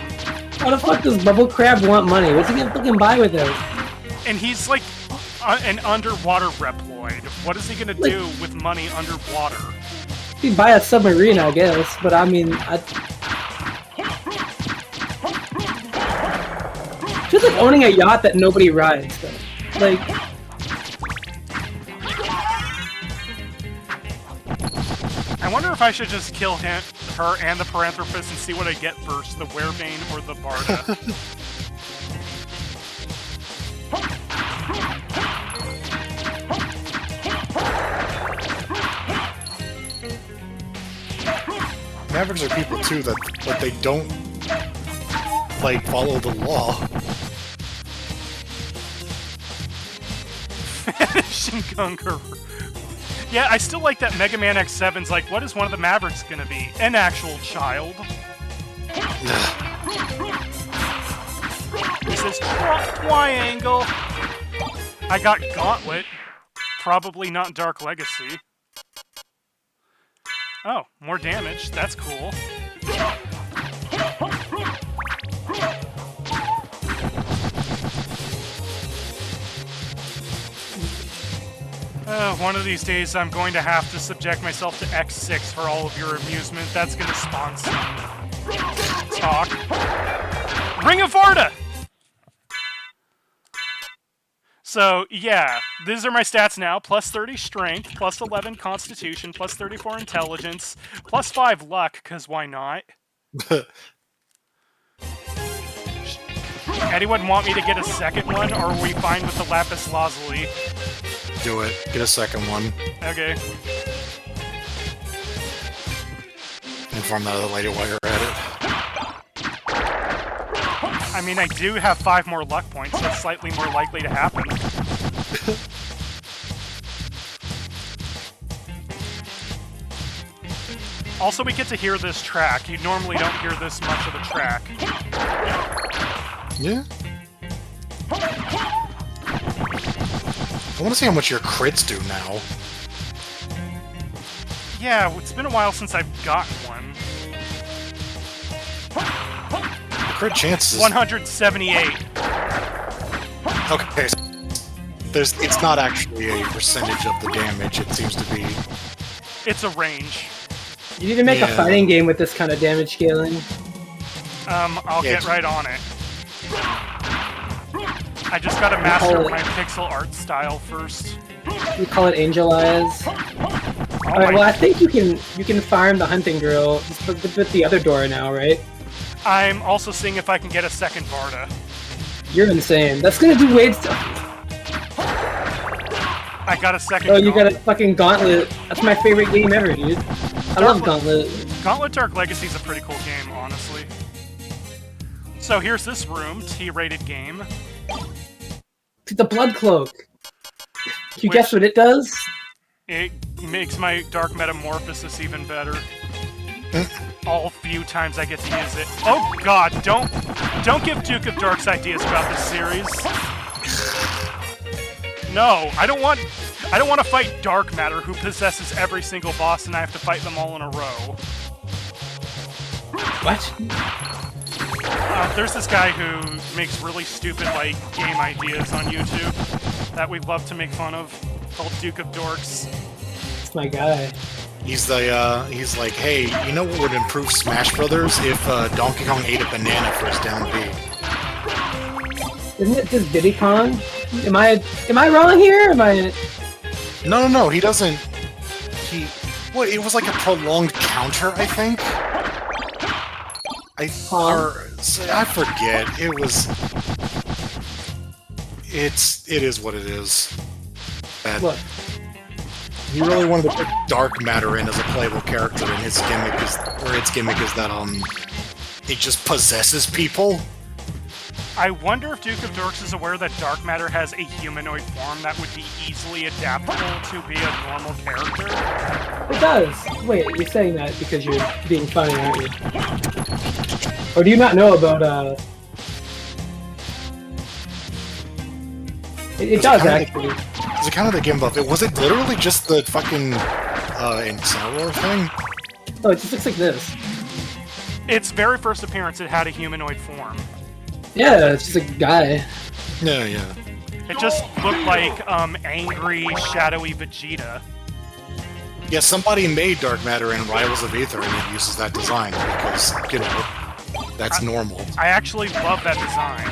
How the fuck does Bubble Crab want money? What's he gonna fucking buy with it? And he's like an underwater Reploid. What is he gonna do with money underwater? He'd buy a submarine, I guess, but I mean, just like owning a yacht that nobody rides, though. Like, I wonder if I should just kill her and the Paranthropus and see what I get first, the Werebane or the Barda. Mavericks are people too that they don't like follow the law. Shingunga. Yeah, I still like that Mega Man X7's like, what is one of the Mavericks gonna be? An actual child. He says, triangle. I got Gauntlet. Probably not Dark Legacy. Oh, more damage. That's cool. One of these days I'm going to have to subject myself to X6 for all of your amusement. That's going to spawn some talk. Ring of Varda! So, yeah, these are my stats now. Plus 30 Strength, plus 11 Constitution, plus 34 Intelligence, plus 5 Luck, because why not? Anyone want me to get a second one, or are we fine with the Lapis Lazuli? Do it. Get a second one. Okay. Inform that other lady while you're at it. I mean, I do have 5 more luck points, so it's slightly more likely to happen. Also, we get to hear this track. You normally don't hear this much of the track. Yeah. I want to see how much your crits do now. Yeah, it's been a while since I've gotten one. The crit chances. 178. Okay. It's not actually a percentage of the damage. It seems to be. It's a range. You need to make a fighting game with this kind of damage scaling. I'll get right on it. I just gotta master my pixel art style first. We call it Angel Eyes. Alright, well I think you can farm the hunting girl just with the other door now, right? I'm also seeing if I can get a second Varda. You're insane. That's gonna do Wade's stuff. I got a second Oh, you got a fucking Gauntlet. That's my favorite game ever, dude. I love Gauntlet. Gauntlet Dark Legacy is a pretty cool game, honestly. So here's this room, T-rated game. The Blood Cloak. Can you guess what it does? It makes my Dark Metamorphosis even better. All few times I get to use it. Oh god, don't give Duke of Dark's ideas about this series. No, I don't want to fight Dark Matter, who possesses every single boss, and I have to fight them all in a row. What? There's this guy who makes really stupid, like, game ideas on YouTube that we love to make fun of, called Duke of Dorks. That's my guy. He's he's like, hey, you know what would improve Smash Brothers if Donkey Kong ate a banana for his down B? Isn't it just Diddy Kong? Am I wrong here? Am I? No, he doesn't. Well, it was like a prolonged counter, I think. I forget. It is what it is. What? He really wanted to put Dark Matter in as a playable character, and its gimmick is that it just possesses people. I wonder if Duke of Dorks is aware that Dark Matter has a humanoid form that would be easily adaptable to be a normal character. It does. Wait, you're saying that because you're being funny, aren't you? Or do you not know about It does actually. Does it count as a game buff? Was it literally just the fucking Incineroar thing? Oh, it just looks like this. Its very first appearance, it had a humanoid form. Yeah, it's just a guy. Yeah. It just looked like angry, shadowy Vegeta. Yeah, somebody made Dark Matter in Rivals of Aether, and it uses that design because, you know, that's normal. I actually love that design.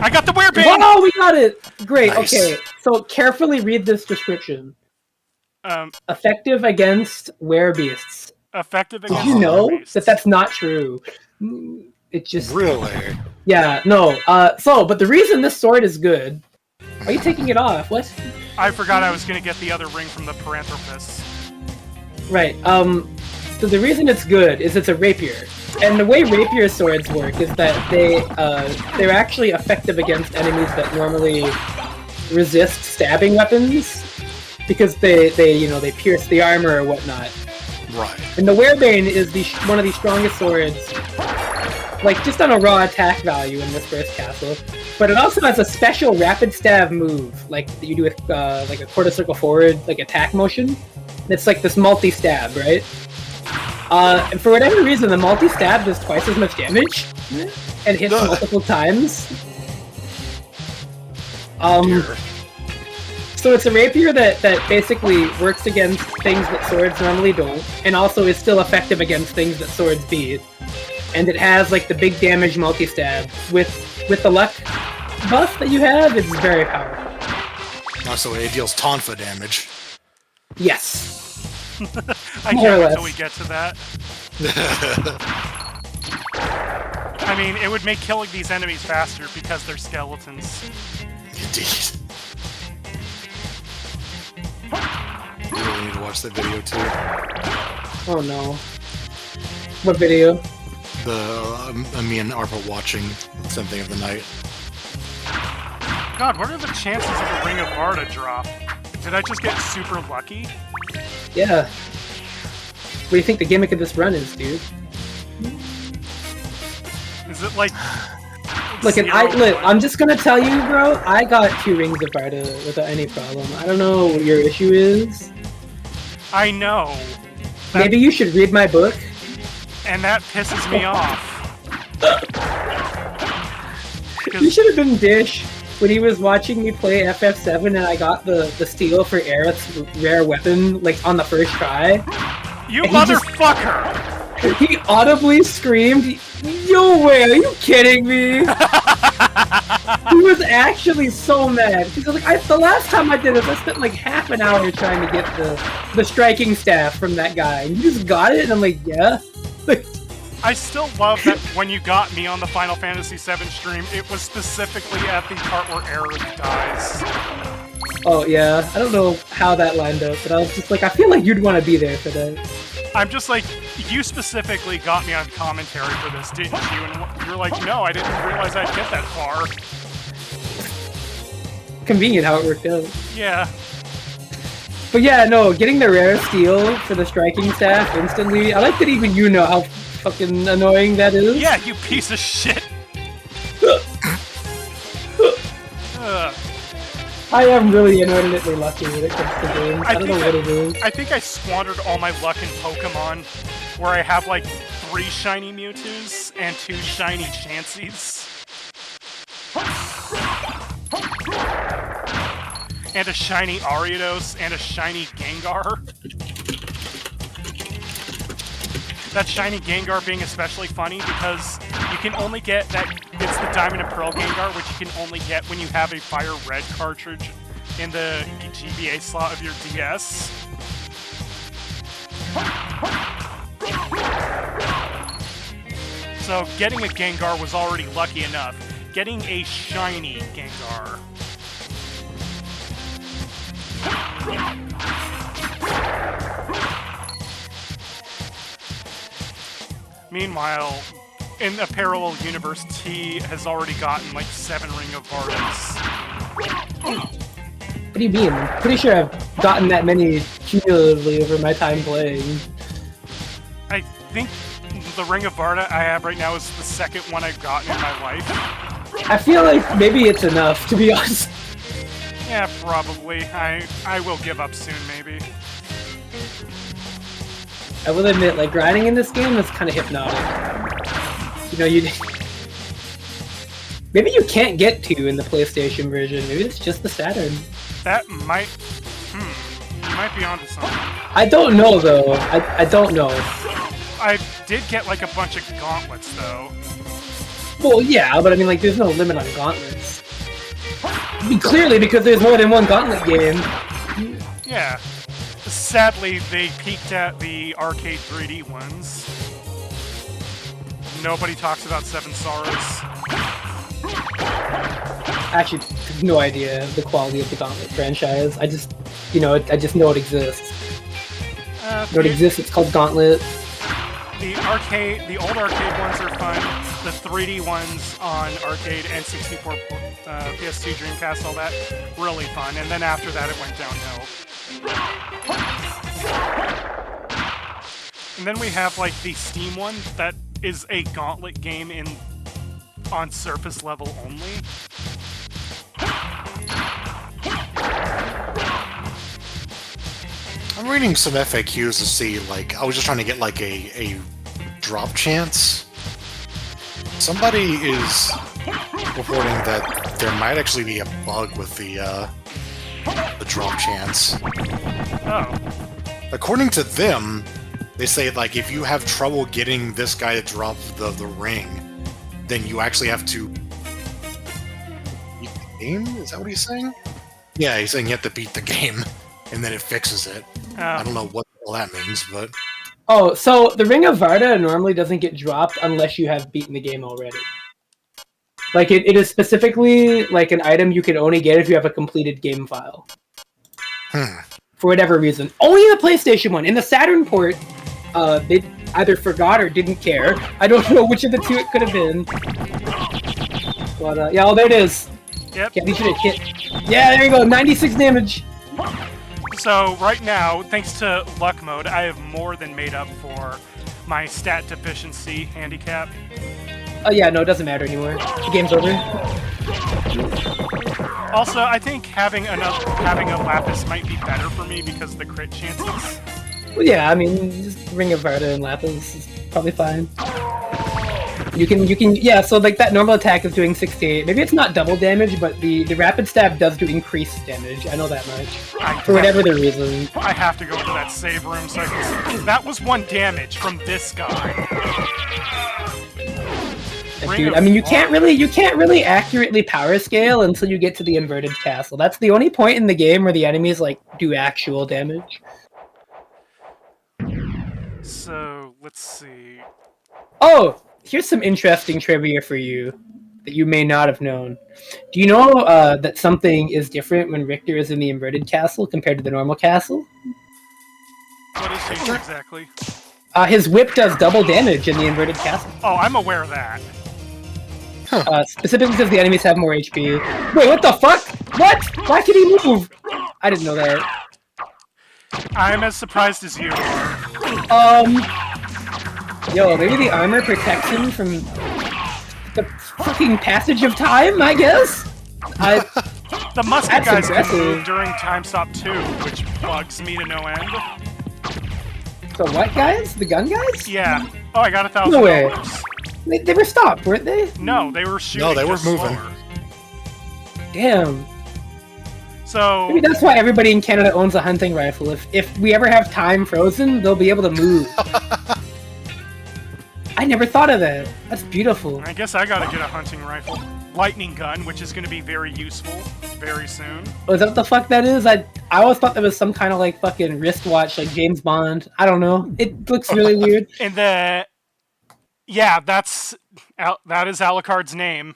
I got the Werebane! Oh, we got it! Great, Nice. Okay. So carefully read this description. Effective against werebeasts. Effective against Did you know werebeasts. that's not true? It just... Really? Yeah, no. But the reason this sword is good... Are you taking it off? What? I forgot I was gonna get the other ring from the Paranthropus. Right, so the reason it's good is it's a rapier. And the way rapier swords work is that they're actually effective against enemies that normally resist stabbing weapons because they pierce the armor or whatnot. Right. And the Werebane is one of the strongest swords, like just on a raw attack value in this first castle. But it also has a special rapid stab move, like that you do with like a quarter circle forward, like attack motion. It's like this multi-stab, right? And for whatever reason, the multi-stab does twice as much damage and hits multiple times. So it's a rapier that basically works against things that swords normally don't, and also is still effective against things that swords beat. And it has like the big damage multi-stab. With the luck buff that you have, it's very powerful. Also, it deals tonfa damage. Yes. I can't wait till we get to that. I mean, it would make killing these enemies faster because they're skeletons. Indeed. You really need to watch that video too. Oh no. What video? The me and Arpa watching Something of the Night. God, what are the chances of a Ring of Arda drop? Did I just get super lucky? Yeah. What do you think the gimmick of this run is, dude? Is it like... Look, I'm just gonna tell you, bro, I got 2 Rings of Arda without any problem. I don't know what your issue is. I know. Maybe you should read my book. And that pisses me off. You should have been Dish when he was watching me play FF7 and I got the steal for Aerith's rare weapon, like, on the first try. You motherfucker! He audibly screamed, "No way, are you kidding me?" He was actually so mad. He was like, the last time I did this, I spent like half an hour trying to get the striking staff from that guy. And you just got it? And I'm like, yeah. I still love that when you got me on the Final Fantasy VII stream, it was specifically at the part where Aerith dies. Oh yeah, I don't know how that lined up, but I was just like, I feel like you'd want to be there for that. I'm just like, you specifically got me on commentary for this, didn't you? And you're like, no, I didn't realize I'd get that far. Convenient how it worked out. Yeah. But yeah, no, getting the rare steal for the striking staff instantly, I like that even you know how fucking annoying that is. Yeah, you piece of shit! I am really inordinately lucky when it comes to games. I don't know what it is. I think I squandered all my luck in Pokemon, where I have like 3 shiny Mewtwo's and 2 shiny Chanseys. And a shiny Ariados and a shiny Gengar. That shiny Gengar being especially funny because you can only get that, it's the Diamond and Pearl Gengar, which you can only get when you have a Fire Red cartridge in the GBA slot of your DS. So getting a Gengar was already lucky enough. Getting a shiny Gengar. Meanwhile, in a parallel universe, T has already gotten like 7 Ring of Ardas. What do you mean? I'm pretty sure I've gotten that many cumulatively over my time playing. I think the Ring of Arda I have right now is the 2nd one I've gotten in my life. I feel like maybe it's enough, to be honest. Yeah, probably. I will give up soon, maybe. I will admit, like, grinding in this game is kind of hypnotic. You know, maybe you can't get 2 in the PlayStation version. Maybe it's just the Saturn. That might... You might be onto something. I don't know, though. I don't know. I did get, like, a bunch of gauntlets, though. Well, yeah, but I mean, like, there's no limit on gauntlets. I mean, clearly, because there's more than one gauntlet game. Yeah. Sadly, they peaked at the arcade 3D ones. Nobody talks about Seven Sorrows. Actually, no idea the quality of the Gauntlet franchise. I just know it exists. It exists, it's called Gauntlet. The old arcade ones are fun. the 3D ones on arcade and 64, PS2, Dreamcast, all that, really fun. And then after that, it went downhill. And then we have like the Steam one that is a Gauntlet game on surface level only. I'm reading some FAQs to see, like, I was just trying to get, like, a drop chance. Somebody is reporting that there might actually be a bug with the drop chance. Oh. According to them, they say, like, if you have trouble getting this guy to drop the ring, then you actually have to beat the game? Is that what he's saying? Yeah, he's saying you have to beat the game, and then it fixes it. I don't know what the hell that means, but... Oh, so the Ring of Varda normally doesn't get dropped unless you have beaten the game already. Like, it is specifically, like, an item you can only get if you have a completed game file. For whatever reason. Only the PlayStation one. In the Saturn port, they either forgot or didn't care. I don't know which of the two it could have been. But, yeah, oh, there it is. Yep. Yeah, should have hit. Yeah, there you go, 96 damage! So, right now, thanks to luck mode, I have more than made up for my stat deficiency handicap. Oh yeah, no, it doesn't matter anymore. The game's over. Also, I think having a Lapis might be better for me because of the crit chances. Well, yeah, I mean, just Ring of Varda and Lapis is probably fine. You can, yeah, so like that normal attack is doing 68. Maybe it's not double damage, but the rapid stab does do increased damage. I know that much. For whatever the reason. I have to go to that save room so I can see. That was 1 damage from this guy. Dude, I mean, you can't really accurately power scale until you get to the inverted castle. That's the only point in the game where the enemies like do actual damage. So let's see. Oh, here's some interesting trivia for you that you may not have known. Do you know that something is different when Richter is in the inverted castle compared to the normal castle? What is he exactly? His whip does double damage in the inverted castle. Oh, I'm aware of that. Specifically because the enemies have more HP. Wait, what the fuck? What? Why can he move? I didn't know that. I'm as surprised as you are. Yo, maybe the armor protects him from the fucking passage of time, I guess? The musket guys can move during time stop too, which bugs me to no end. The what guys? The gun guys? Yeah. Oh, I got 1,000. No way. They were stopped, weren't they? No, they were shooting. No, they were moving. Slower. Damn. So maybe that's why everybody in Canada owns a hunting rifle. If we ever have time frozen, they'll be able to move. I never thought of that. That's beautiful. I guess I gotta get a hunting rifle. Lightning gun, which is gonna be very useful very soon. Oh, is that what the fuck that is? I always thought that was some kind of like fucking wristwatch, like James Bond. I don't know. It looks really weird. And yeah, that is Alucard's name.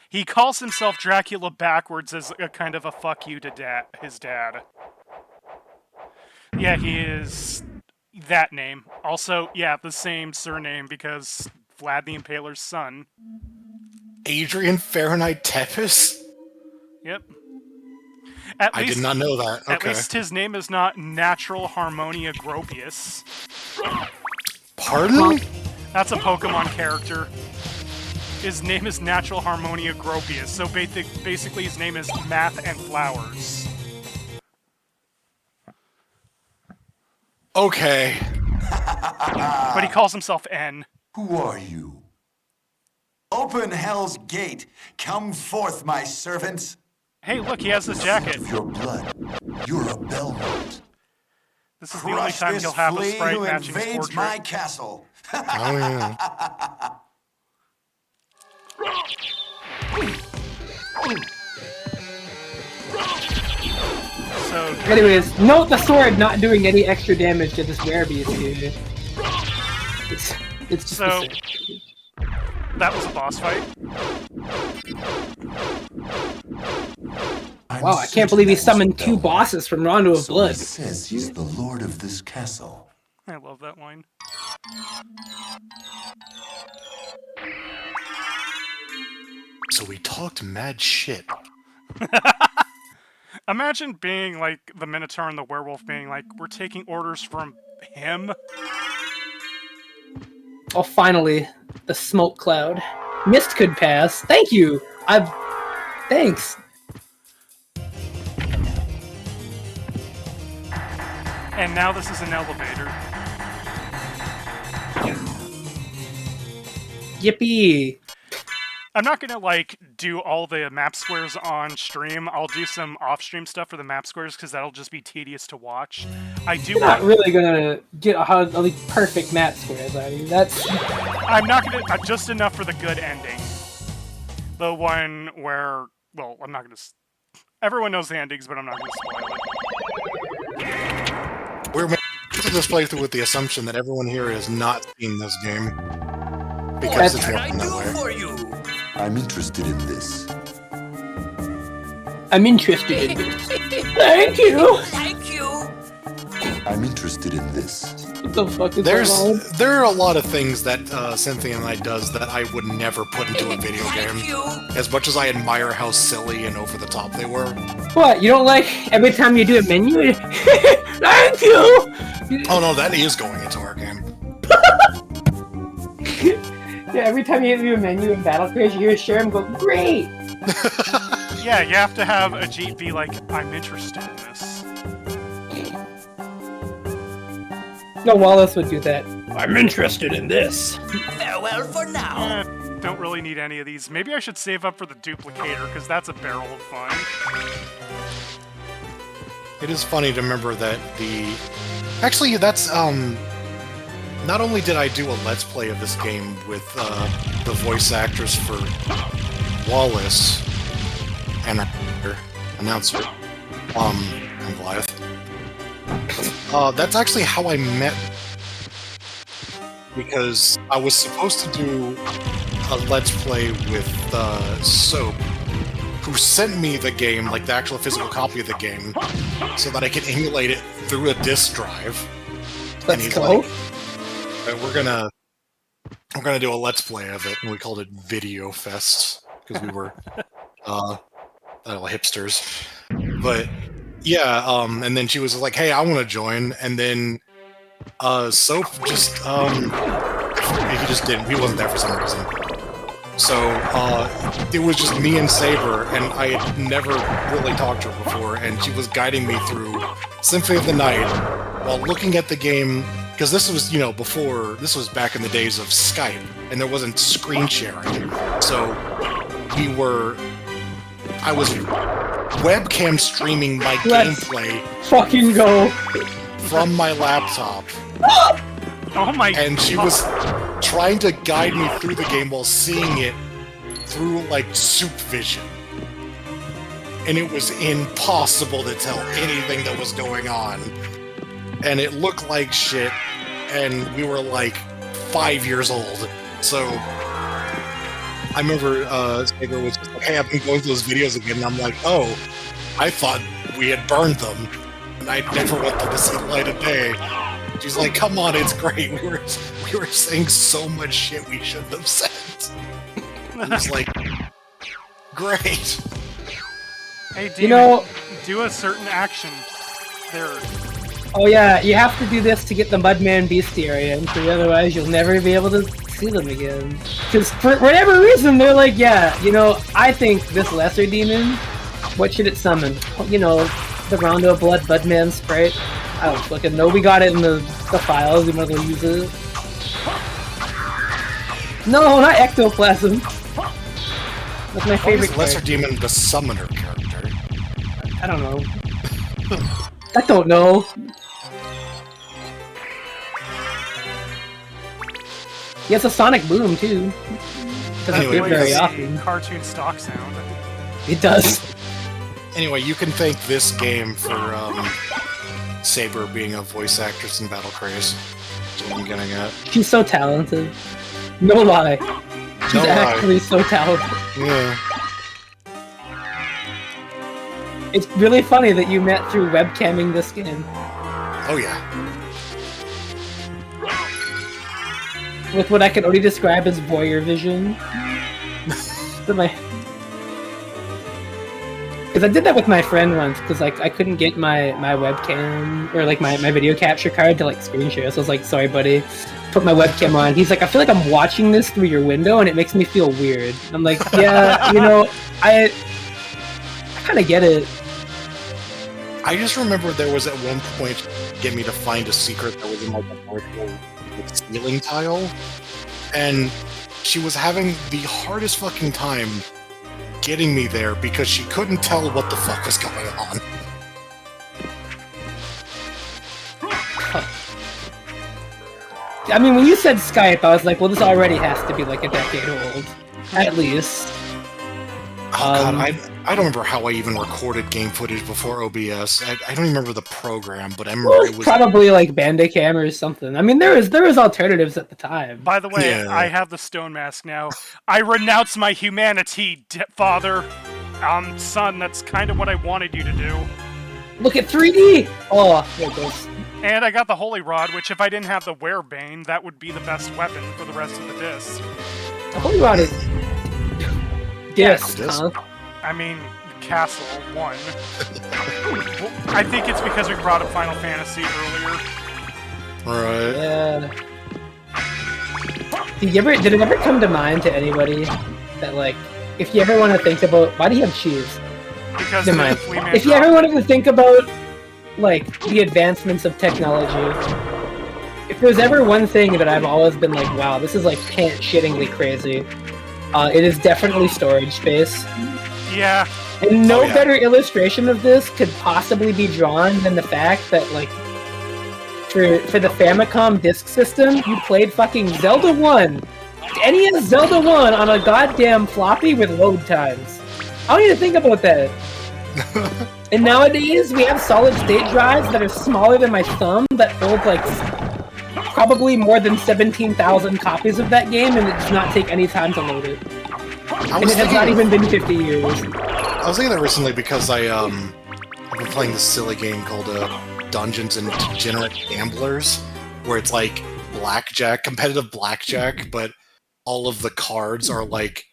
He calls himself Dracula backwards as a kind of a fuck you to his dad. Yeah, he is that name. Also, yeah, the same surname because Vlad the Impaler's son. Adrian Fahrenheit Tepes? Yep. I did not know that. Okay. At least his name is not Natural Harmonia Gropius. Pardon? That's a Pokemon character. His name is Natural Harmonia Gropius, so basically his name is Math and Flowers. Okay. But he calls himself N. Who are you? Open Hell's Gate. Come forth, my servants. Hey, look, he has this jacket. Of your blood, you're a Belmont. This is the only time he'll have a sprite matching his portrait. My castle. Oh, yeah. So, anyways, note the sword not doing any extra damage to this werebeast here. It's just so that was a boss fight. Wow, I can't believe he summoned 2 bosses from Rondo of Blood. He says he's the lord of this castle. I love that line. So we talked mad shit. Imagine being like the Minotaur and the werewolf being like, we're taking orders from him. Oh, finally, the smoke cloud. Mist could pass. Thank you. Thanks. And now this is an elevator. Yippee. I'm not gonna like do all the map squares on stream. I'll do some off-stream stuff for the map squares because that'll just be tedious to watch. You're not really gonna get a perfect map squares, are you? I'm not gonna just enough for the good ending. The one where, well, I'm not gonna. Everyone knows the endings, but I'm not gonna spoil it. We're making this playthrough with the assumption that everyone here has not seen this game because it's working that way. I'm interested in this. I'm interested in this. Thank you! Thank you! I'm interested in this. What the fuck is going on? There are a lot of things that Symphony and I does that I would never put into a video game. As much as I admire how silly and over the top they were. What, you don't like every time you do a menu? Thank you! Oh no, that is going into our game. Yeah, every time you do a menu in Battle Crash, you hear Sherm go, great! Yeah, you have to have a Jeep be like, I'm interested in this. No, Wallace would do that. I'm interested in this. Farewell for now. Don't really need any of these. Maybe I should save up for the duplicator, because that's a barrel of fun. It is funny to remember that Actually, that's, not only did I do a Let's Play of this game with the voice actors for Wallace and our announcer, and Goliath. That's actually how I met, because I was supposed to do a Let's Play with Soap, who sent me the game, like the actual physical copy of the game, so that I could emulate it through a disk drive. Let's go. Like, we're gonna do a Let's Play of it, and we called it Video Fest because we were hipsters. But yeah, and then she was like, "Hey, I want to join," and then Soap just he just didn't. He wasn't there for some reason. So it was just me and Saber, and I had never really talked to her before, and she was guiding me through Symphony of the Night while looking at the game. Because this was, this was back in the days of Skype, and there wasn't screen sharing. So I was webcam streaming my gameplay. Fucking go. From my laptop. Oh my god. And she was trying to guide me through the game while seeing it through, like, Soup Vision. And it was impossible to tell anything that was going on. And it looked like shit, and we were like 5 years old. So I remember Saber was just like, "Hey, I've been going through those videos again," and I'm like, "Oh, I thought we had burned them, and I never want them to see the light of day." She's like, "Come on, it's great. We were saying so much shit we shouldn't have said." I was like, "Great." Hey, Demon, do a certain action there. Oh yeah, you have to do this to get the Mudman Bestiarian, because otherwise you'll never be able to see them again. Because for whatever reason, they're like, yeah, I think this lesser demon, what should it summon? The Rondo Blood Mudman Sprite? I don't fucking know, we got it in the files, we might as well use it. No, not Ectoplasm! That's my favorite character. Lesser Demon, the Summoner character. I don't know. I don't know. He has a sonic boom too. Doesn't Anyway, do it very often. Cartoon stock sound. It does. Anyway, you can thank this game for Saber being a voice actress in Battle Craze. That's what I'm getting at. She's so talented. No lie. She's No lie. actually so talented. Yeah. It's really funny that you met through webcamming this game. Oh yeah. with what I can only describe as voyeur vision. Because I did that with my friend once, because like I couldn't get my webcam or like my video capture card to like screen share. So I was like, sorry, buddy. Put my webcam on. He's like, I feel like I'm watching this through your window, and it makes me feel weird. I'm like, yeah, you know, I kind of get it. I just remember there was at one point get me to find a secret that was in like a vertical ceiling tile, and she was having the hardest fucking time getting me there because she couldn't tell what the fuck was going on. I mean, when you said Skype, I was like, well, this already has to be like a decade old, at least. Oh god, I don't remember how I even recorded game footage before OBS. I don't even remember the program, but I remember it was probably like Bandicam or something. I mean, there was alternatives at the time. By the way, Yeah. I have the stone mask now. I renounce my humanity, father. Son, that's kind of what I wanted you to do. Look at 3D! Oh, there it goes. And I got the Holy Rod, which if I didn't have the Werebane, that would be the best weapon for the rest of the disc. The Holy Rod is... Disc, Disc? huh? I mean, Castle 1. Well, I think it's because we brought up Final Fantasy earlier. right. Yeah. Did it ever come to mind to anybody that, like, if you ever want to think about... Why do you have cheese? Because Never mind. the Fleaman If you ever wanted to think about, like, the advancements of technology, if there's ever one thing that I've always been like, wow, this is, like, pant-shittingly crazy, it is definitely storage space. Yeah. And no Oh, yeah. better illustration of this could possibly be drawn than the fact that, like, for the Famicom disk system, you played fucking Zelda 1, NES Zelda 1 on a goddamn floppy with load times. I don't even think about that. And nowadays, we have solid-state drives that are smaller than my thumb that hold, like, probably more than 17,000 copies of that game, and it does not take any time to load it. And it has not even been 50 years. I was thinking that recently because I've been playing this silly game called Dungeons and Degenerate Gamblers, where it's like blackjack, competitive blackjack, but all of the cards are like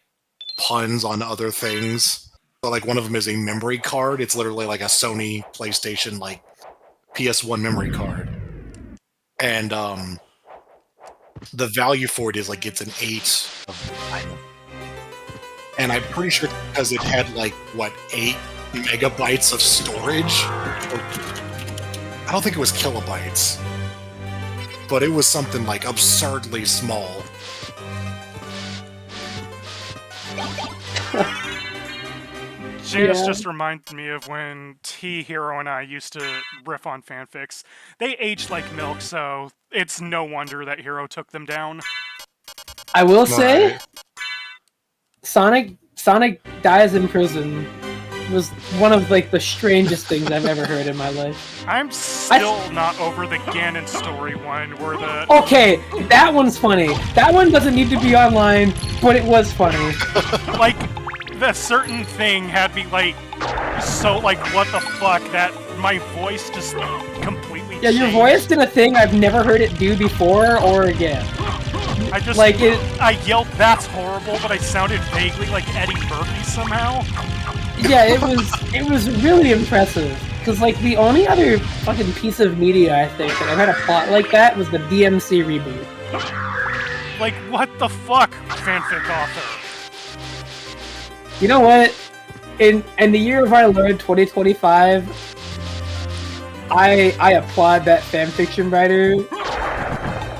puns on other things. So like one of them is a memory card. It's literally like a Sony PlayStation like PS1 memory card. And the value for it is like it's an 8 of item. And I'm pretty sure because it had like what 8 megabytes of storage. I don't think it was kilobytes, but it was something like absurdly small. Janice Yeah. just reminded me of when T-Hero and I used to riff on fanfics. They aged like milk, so it's no wonder that Hero took them down. I will say, Right. Sonic dies in prison was one of like the strangest things I've ever heard in my life. I'm still not over the Ganon story one, where the... Okay, that one's funny. That one doesn't need to be online, but it was funny. Like, the certain thing had me, like, so, like, what the fuck, that my voice just completely Yeah, your changed. voice did a thing I've never heard it do before or again. I just, like, I yelled, that's horrible, but I sounded vaguely like Eddie Murphy somehow. Yeah, it was really impressive. Because, like, the only other fucking piece of media, I think, that I've had a plot like that was the DMC reboot. Like, what the fuck, fanfic author? You know what? In the year of our Lord 2025, I applaud that fanfiction writer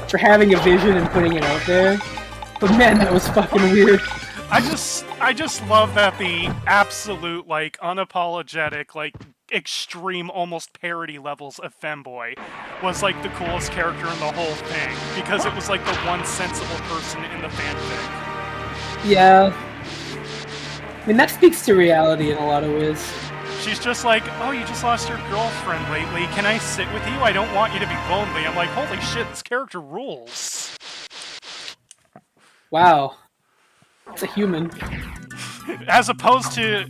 for having a vision and putting it out there. But man, that was fucking weird. I just love that the absolute, like, unapologetic, like, extreme, almost parody levels of Femboy was, like, the coolest character in the whole thing, because it was, like, the one sensible person in the fanfic. Yeah. I mean, that speaks to reality in a lot of ways. She's just like, oh, you just lost your girlfriend lately, can I sit with you? I don't want you to be lonely. I'm like, holy shit, this character rules. Wow. It's a human. As opposed to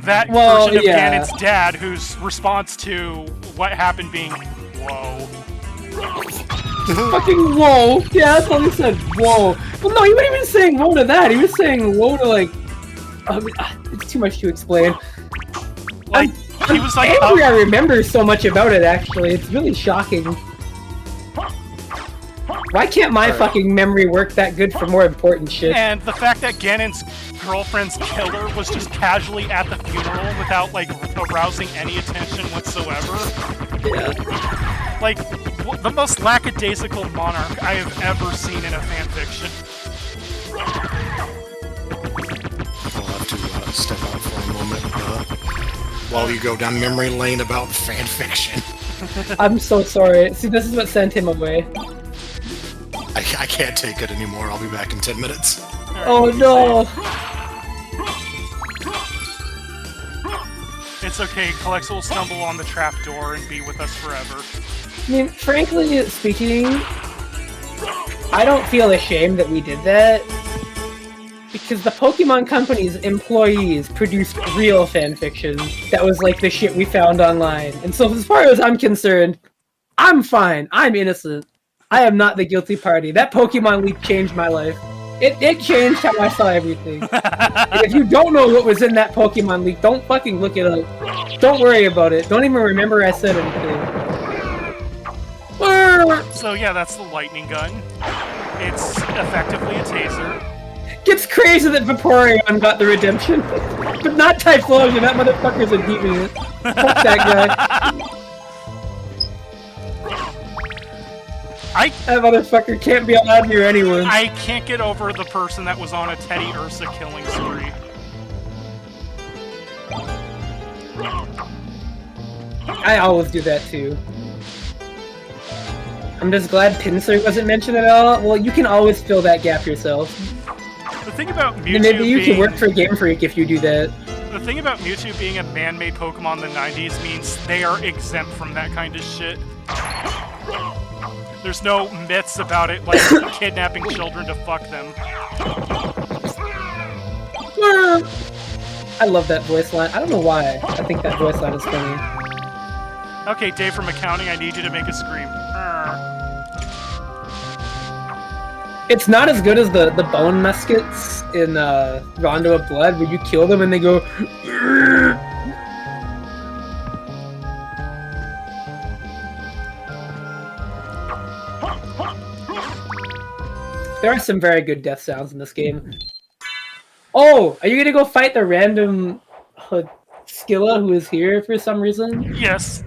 that Well, version of yeah. Ganon's dad, whose response to what happened being, whoa. Fucking whoa! Yeah, that's all he said. Whoa. Well, no, he wasn't even saying whoa to that. He was saying whoa to like. It's too much to explain. Like he was like, angry. I remember so much about it. Actually, it's really shocking. Why can't my fucking memory work that good for more important shit? And the fact that Ganon's girlfriend's killer was just casually at the funeral without like arousing any attention whatsoever. Yeah. Like the most lackadaisical monarch I have ever seen in a fanfiction. I'll have to step out for a moment while you go down memory lane about fanfiction. I'm so sorry. See, this is what sent him away. I can't take it anymore. I'll be back in 10 minutes. Oh no! It's okay, Kelexo will stumble on the trapdoor and be with us forever. I mean, frankly speaking, I don't feel ashamed that we did that. Because the Pokemon Company's employees produced real fanfiction that was like the shit we found online. And so as far as I'm concerned, I'm fine. I'm innocent. I am not the guilty party. That Pokemon leak changed my life. It changed how I saw everything. And if you don't know what was in that Pokemon leak, don't fucking look it up. Don't worry about it. Don't even remember I said anything. So yeah, that's the lightning gun. It's effectively a taser. Gets crazy that Vaporeon got the redemption. But not Typhlosion, that motherfucker's a deviant. Fuck that guy. That motherfucker can't be allowed near anyone. I can't get over the person that was on a Teddy Ursa killing spree. I always do that too. I'm just glad Pinsir wasn't mentioned at all. Well, you can always fill that gap yourself. The thing about Mewtwo Maybe you can work for Game Freak if you do that. The thing about Mewtwo being a man-made Pokemon in the 90s means they are exempt from that kind of shit. There's no myths about it, like kidnapping children to fuck them. I love that voice line. I don't know why. I think that voice line is funny. Okay, Dave from accounting, I need you to make a scream. It's not as good as the bone muskets in Rondo of Blood, where you kill them and they go. There are some very good death sounds in this game. Oh, are you gonna go fight the random Skilla who is here for some reason? Yes.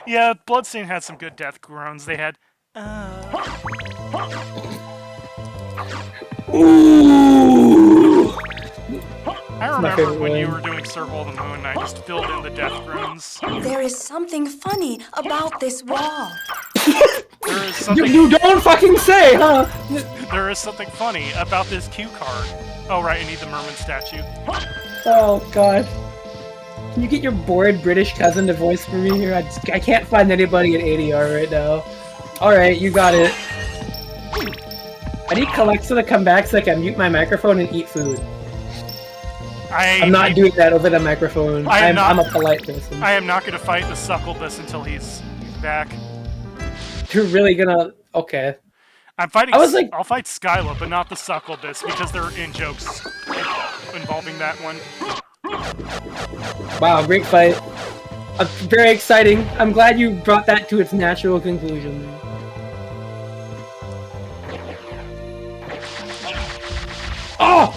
Yeah, Bloodstain had some good death groans. They had. Ooh. I remember when you were doing Circle of the Moon, I just filled in the death groans. There is something funny about this wall. There is something. You don't fucking say, huh? There is something funny about this cue card. Oh right, I need the merman statue. Oh god. Can you get your bored British cousin to voice for me here? I can't find anybody in ADR right now. Alright, you got it. I need Kelexo to come back so I can mute my microphone and eat food. I'm not doing that over the microphone. I'm a polite person. I am not going to fight the Succubus until he's back. You're really gonna... Okay. I'm fighting... I was like... I'll fight Skyla, but not the Succubus, because there are in-jokes involving that one. Wow, great fight. Very exciting. I'm glad you brought that to its natural conclusion. Oh!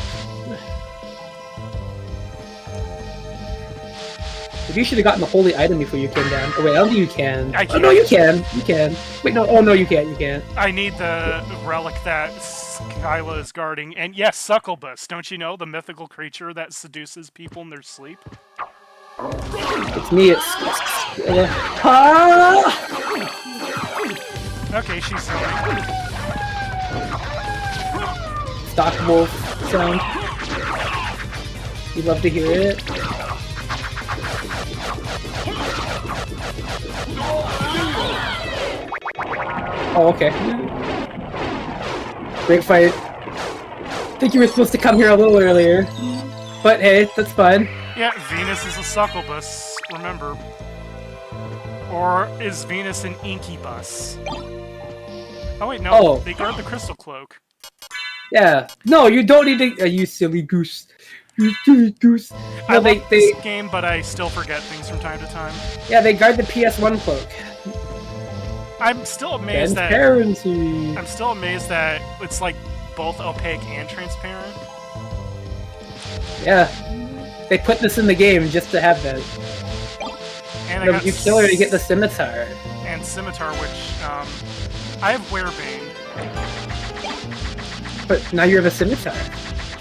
You should have gotten the holy item before you came down. Oh wait, I don't think you can. I can't. Oh no, you can. You can. Wait, no. Oh no, you can't. You can't. I need the relic that Skyla is guarding. And yes, Succubus. Don't you know? The mythical creature that seduces people in their sleep. It's me, it's... Okay, she's Stock wolf sound. You'd love to hear it. Oh, okay. Great fight. I think you were supposed to come here a little earlier. But hey, that's fine. Yeah, Venus is a Succubus, remember. Or is Venus an incubus? Oh wait, no, Oh. they guard the crystal cloak. Yeah. No, you don't need to. You silly goose. You silly goose. I No, love this game, but I still forget things from time to time. Yeah, they guard the PS1 cloak. I'm still amazed Transparency. I'm still amazed that it's like both opaque and transparent. Yeah. They put this in the game just to have that. And No, you kill her to get the scimitar. And scimitar, which I have Werebane. But now you have a scimitar.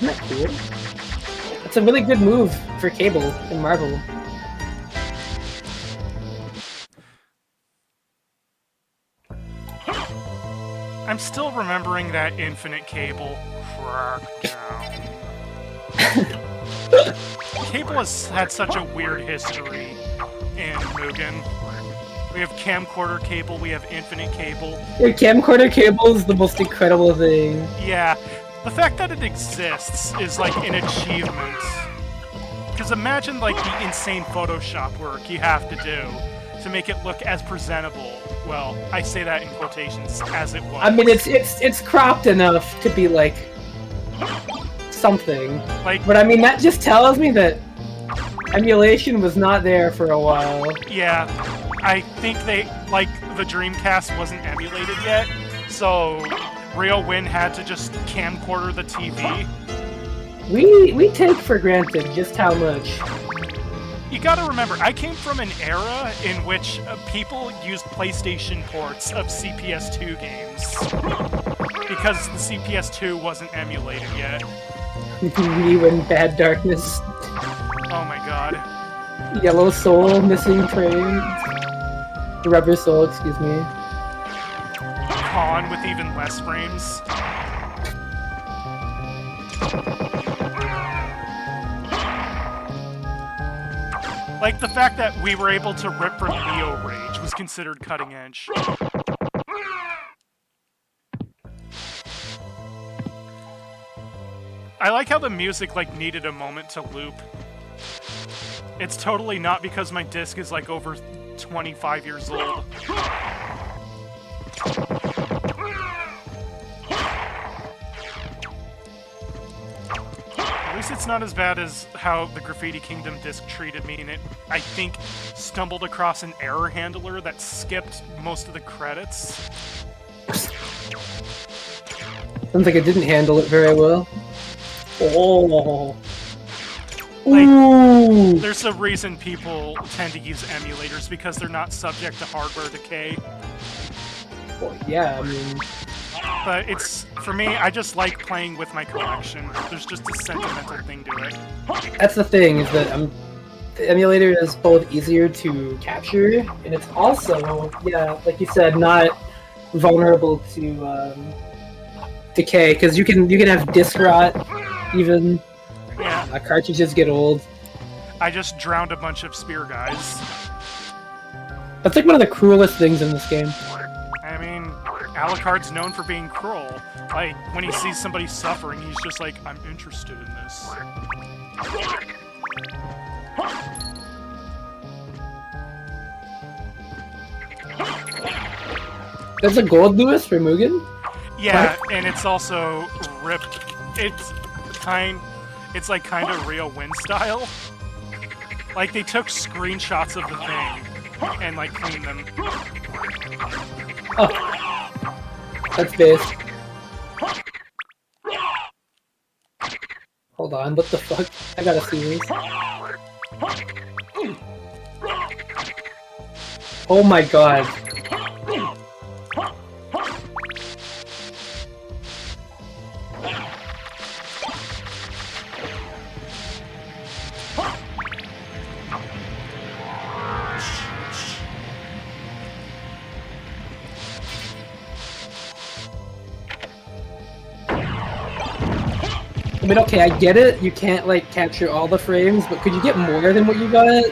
Isn't that cool? It's a really good move for Cable in Marvel. I'm still remembering that Infinite Cable crackdown. Cable has had such a weird history in Mugen. We have camcorder Cable, we have Infinite Cable. Your camcorder Cable is the most incredible thing. Yeah, the fact that it exists is like an achievement. Because imagine like the insane Photoshop work you have to do to make it look as presentable. Well, I say that in quotations, as it was. I mean, it's cropped enough to be like something. Like, but I mean, that just tells me that emulation was not there for a while. Yeah, I think they like the Dreamcast wasn't emulated yet, so Rio Win had to just camcorder the TV. We take for granted just how much. You gotta remember, I came from an era in which people used PlayStation ports of CPS2 games. Because the CPS2 wasn't emulated yet. We win Bad Darkness. Oh my god. Yellow Soul, Missing Train. Rubber Soul, excuse me. Con with even less frames. Like, the fact that we were able to rip from Neo Rage was considered cutting edge. I like how the music, like, needed a moment to loop. It's totally not because my disc is, like, over 25 years old. At least it's not as bad as how the Graffiti Kingdom disc treated me, and it, I think, stumbled across an error handler that skipped most of the credits. Sounds like it didn't handle it very well. Oh. Like, Ooh. there's a reason people tend to use emulators, because they're not subject to hardware decay. Well, yeah, I mean... But it's, for me, I just like playing with my collection. There's just a sentimental thing to it. That's the thing, is that the emulator is both easier to capture, and it's also, yeah, like you said, not vulnerable to decay, because you can have disc rot, even. Yeah. Cartridges get old. I just drowned a bunch of spear guys. That's like one of the cruelest things in this game. I mean, Alucard's known for being cruel. Like, when he sees somebody suffering, he's just like, I'm interested in this. There's a gold Lewis for Mugen? Yeah, and it's also ripped. It's like kind of Rio Win style. Like, they took screenshots of the thing and like cleaned them. Oh. That's based. Hold on, what the fuck? I gotta see these. Oh my god. I mean, okay, I get it. You can't, like, capture all the frames, but could you get more than what you got?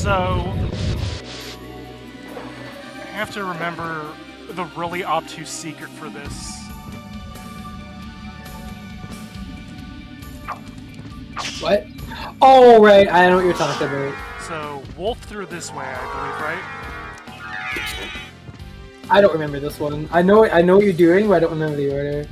So, I have to remember the really obtuse secret for this. What? Oh, right. I know what you're talking about. So, wolf through this way, I believe, right? I don't remember this one. I know what you're doing, but I don't remember the order.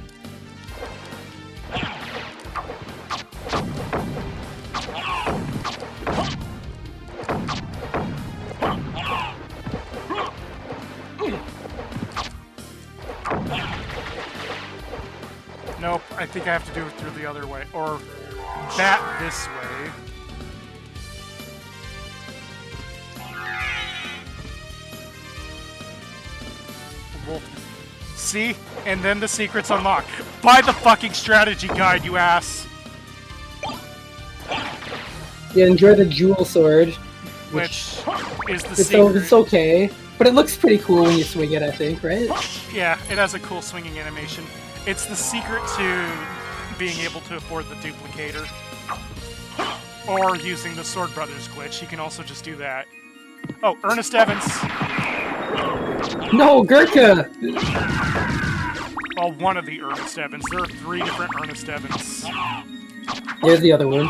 Nope, I think I have to do it through the other way. Or that this way. Wolf. See? And then the secret's unlocked. Buy the fucking strategy guide, you ass! Yeah, enjoy the jewel sword. Which is the secret. It's okay. But it looks pretty cool when you swing it, I think, right? Yeah, it has a cool swinging animation. It's the secret to being able to afford the duplicator. Or using the Sword Brothers glitch. You can also just do that. Oh, Ernest Evans! No, Gurkha! Well, one of the Ernest Evans. There are 3 different Ernest Evans. Here's the other one.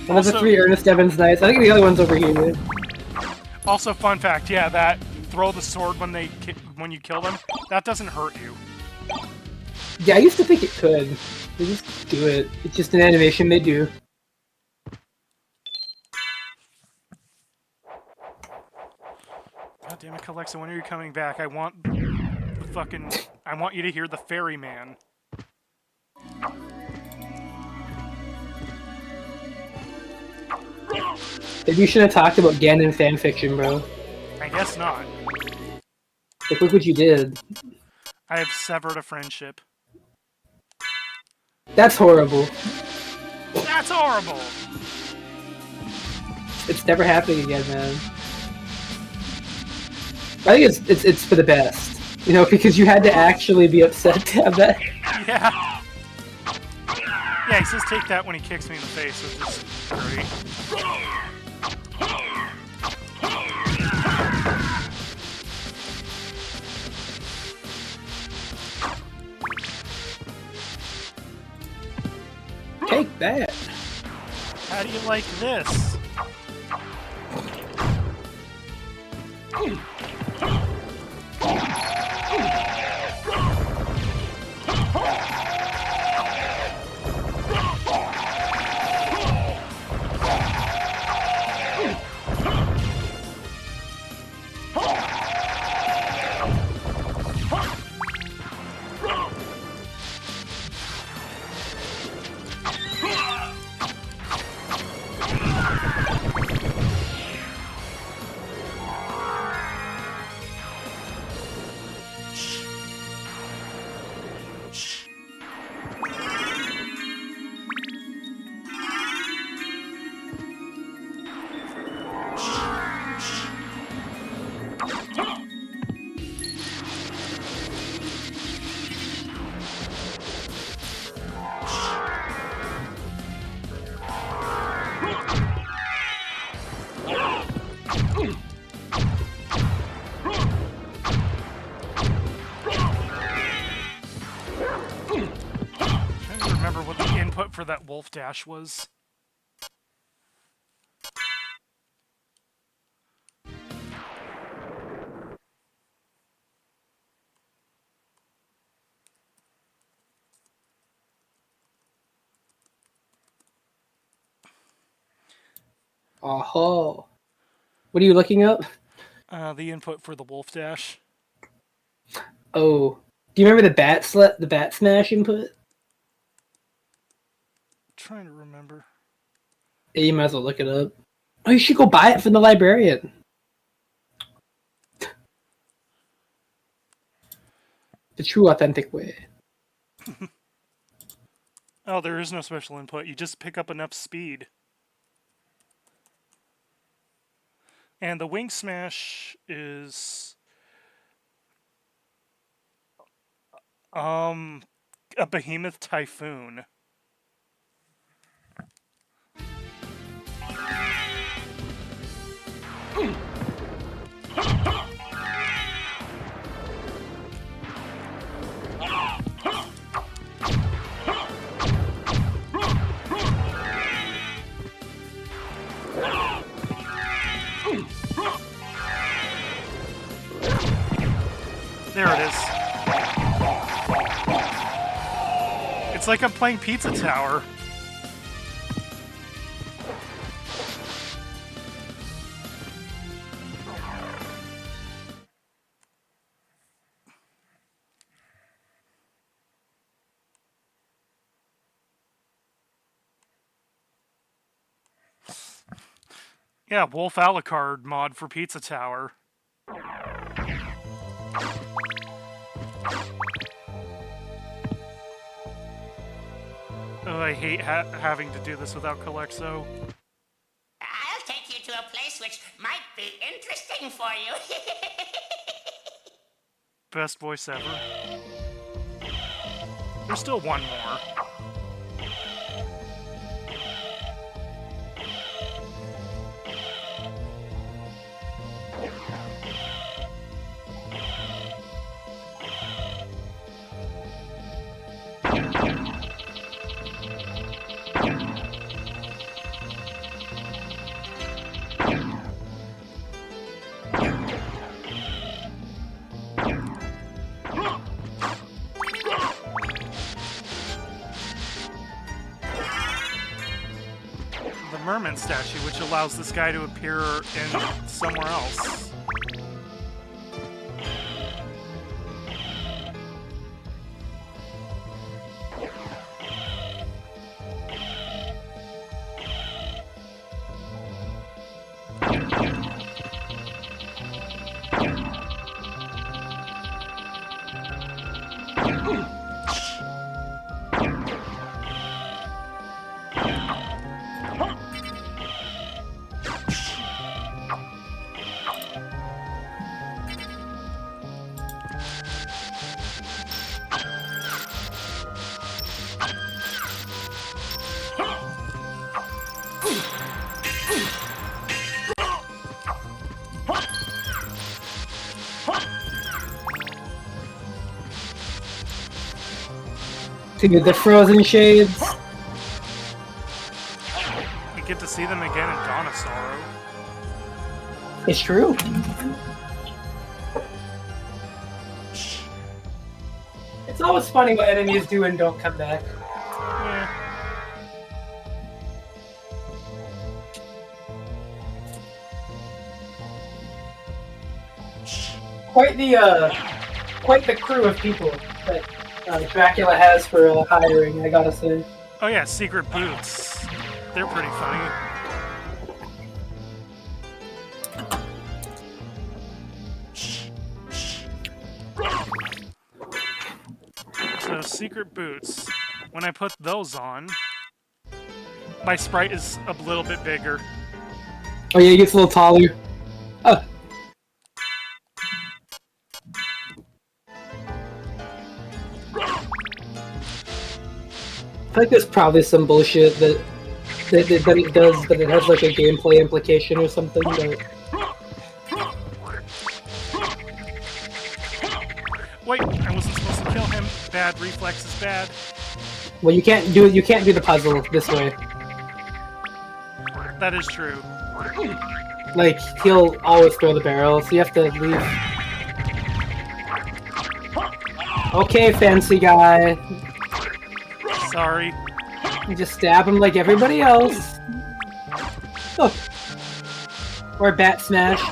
One of the 3 Ernest Evans knights. I think the other one's over here. Also, fun fact, yeah, that throw the sword when you kill them, that doesn't hurt you. Yeah, I used to think it could. They just do it. It's just an animation they do. God damn it, Kelexo, when are you coming back? I want you to hear the ferryman. Maybe you should have talked about Ganon fanfiction, bro. I guess not. Like, look what you did. I have severed a friendship. That's horrible. That's horrible! It's never happening again, man. I think it's for the best. You know, because you had to actually be upset to have that. Yeah. Yeah, he says take that when he kicks me in the face, which is great. Take that. How do you like this? For that wolf dash was. Oh, what are you looking up? The input for the wolf dash. Oh, do you remember the bat smash input? Trying to remember. Yeah, you might as well look it up. Oh, you should go buy it from the librarian. The true, authentic way. Oh, there is no special input. You just pick up enough speed. And the wing smash is... a behemoth typhoon. There it is. It's like I'm playing Pizza Tower. Yeah, Wolf Alucard mod for Pizza Tower. Oh, I hate having to do this without Kelexo. I'll take you to a place which might be interesting for you. Best voice ever. There's still one more. Merman statue, which allows this guy to appear in somewhere else. To the Frozen Shades. You get to see them again in Dawn of Sorrow. It's true. It's always funny what enemies do and don't come back. Yeah. Quite the crew of people that Dracula has for hiring, I gotta say. Oh yeah, Secret Boots. They're pretty funny. So Secret Boots, when I put those on, my sprite is a little bit bigger. Oh yeah, he gets a little taller. Oh. I think there's probably some bullshit that it does, but it has like a gameplay implication or something. But... Wait, I wasn't supposed to kill him. Bad reflex is bad. Well, you can't do the puzzle this way. That is true. Like, he'll always throw the barrel, so you have to leave. Okay, fancy guy. Sorry. You just stab him like everybody else. Oh. Or Bat Smash.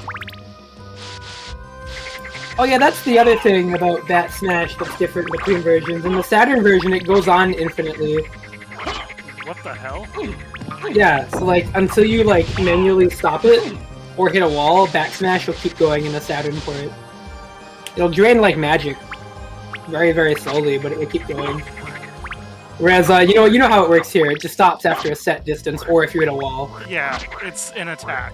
Oh yeah, that's the other thing about Bat Smash that's different between versions. In the Saturn version, it goes on infinitely. What the hell? Yeah, so like, until you like manually stop it, or hit a wall, Bat Smash will keep going in the Saturn port. It'll drain like magic. Very, very slowly, but it will keep going. Whereas, you know how it works here. It just stops after a set distance, or if you hit a wall. Yeah, it's an attack.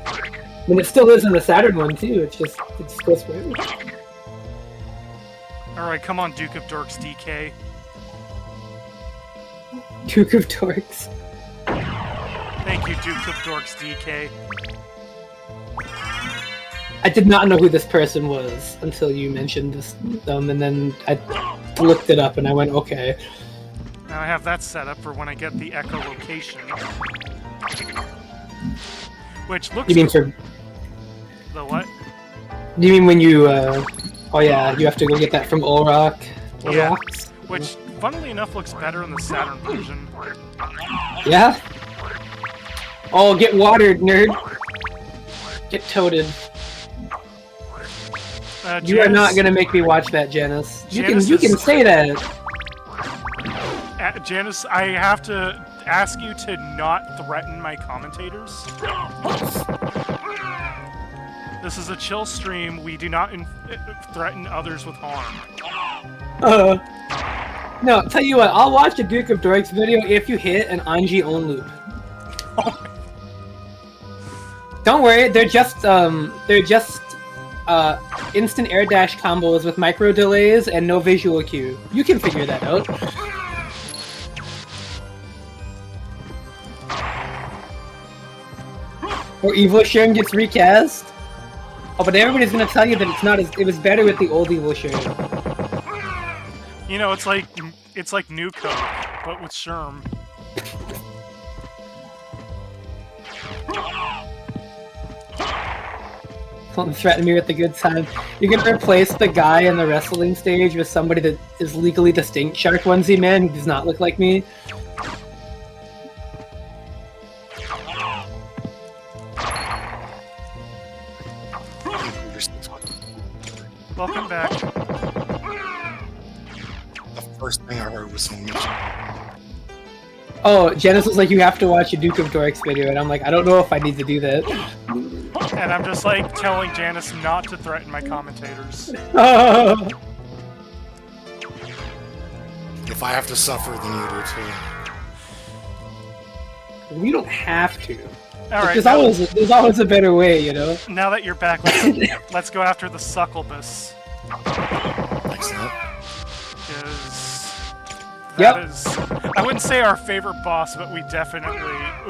I mean, it still is in the Saturn one too. It just goes forever. All right, come on, Duke of Dorks DK. Duke of Dorks. Thank you, Duke of Dorks DK. I did not know who this person was until you mentioned them, and then I looked it up and I went, okay. Now I have that set up for when I get the echolocation. Which looks... You mean for... The what? Do you mean when you, oh yeah, you have to go get that from Olrock? Yeah. Which, funnily enough, looks better in the Saturn version. Yeah? Oh, get watered, nerd! Get toted. You are not gonna make me watch that, Janice. You can say that. Janice, I have to ask you to not threaten my commentators. This is a chill stream. We do not threaten others with harm. No, tell you what, I'll watch the Duke of Dorks video if you hit an Anji own loop. Don't worry, they're just instant air dash combos with micro delays and no visual cue. You can figure that out. Or Evil Sharon gets recast. Oh, but everybody's gonna tell you that it's not as it was better with the old Evil Sharon. You know, it's like New Coke, but with Sherm. Don't threaten me with the good time. You're gonna replace the guy in the wrestling stage with somebody that is legally distinct Shark Onesie man who does not look like me. Welcome back. The first thing I heard was someone mention. Oh, Janice was like, you have to watch a Duke of Dorks video, and I'm like, I don't know if I need to do that. And I'm just like telling Janice not to threaten my commentators. If I have to suffer, then you do too. We don't have to. All right, there's always a better way, you know? Now that you're back, let's go after the Succubus. Excellent. That is, I wouldn't say our favorite boss, but it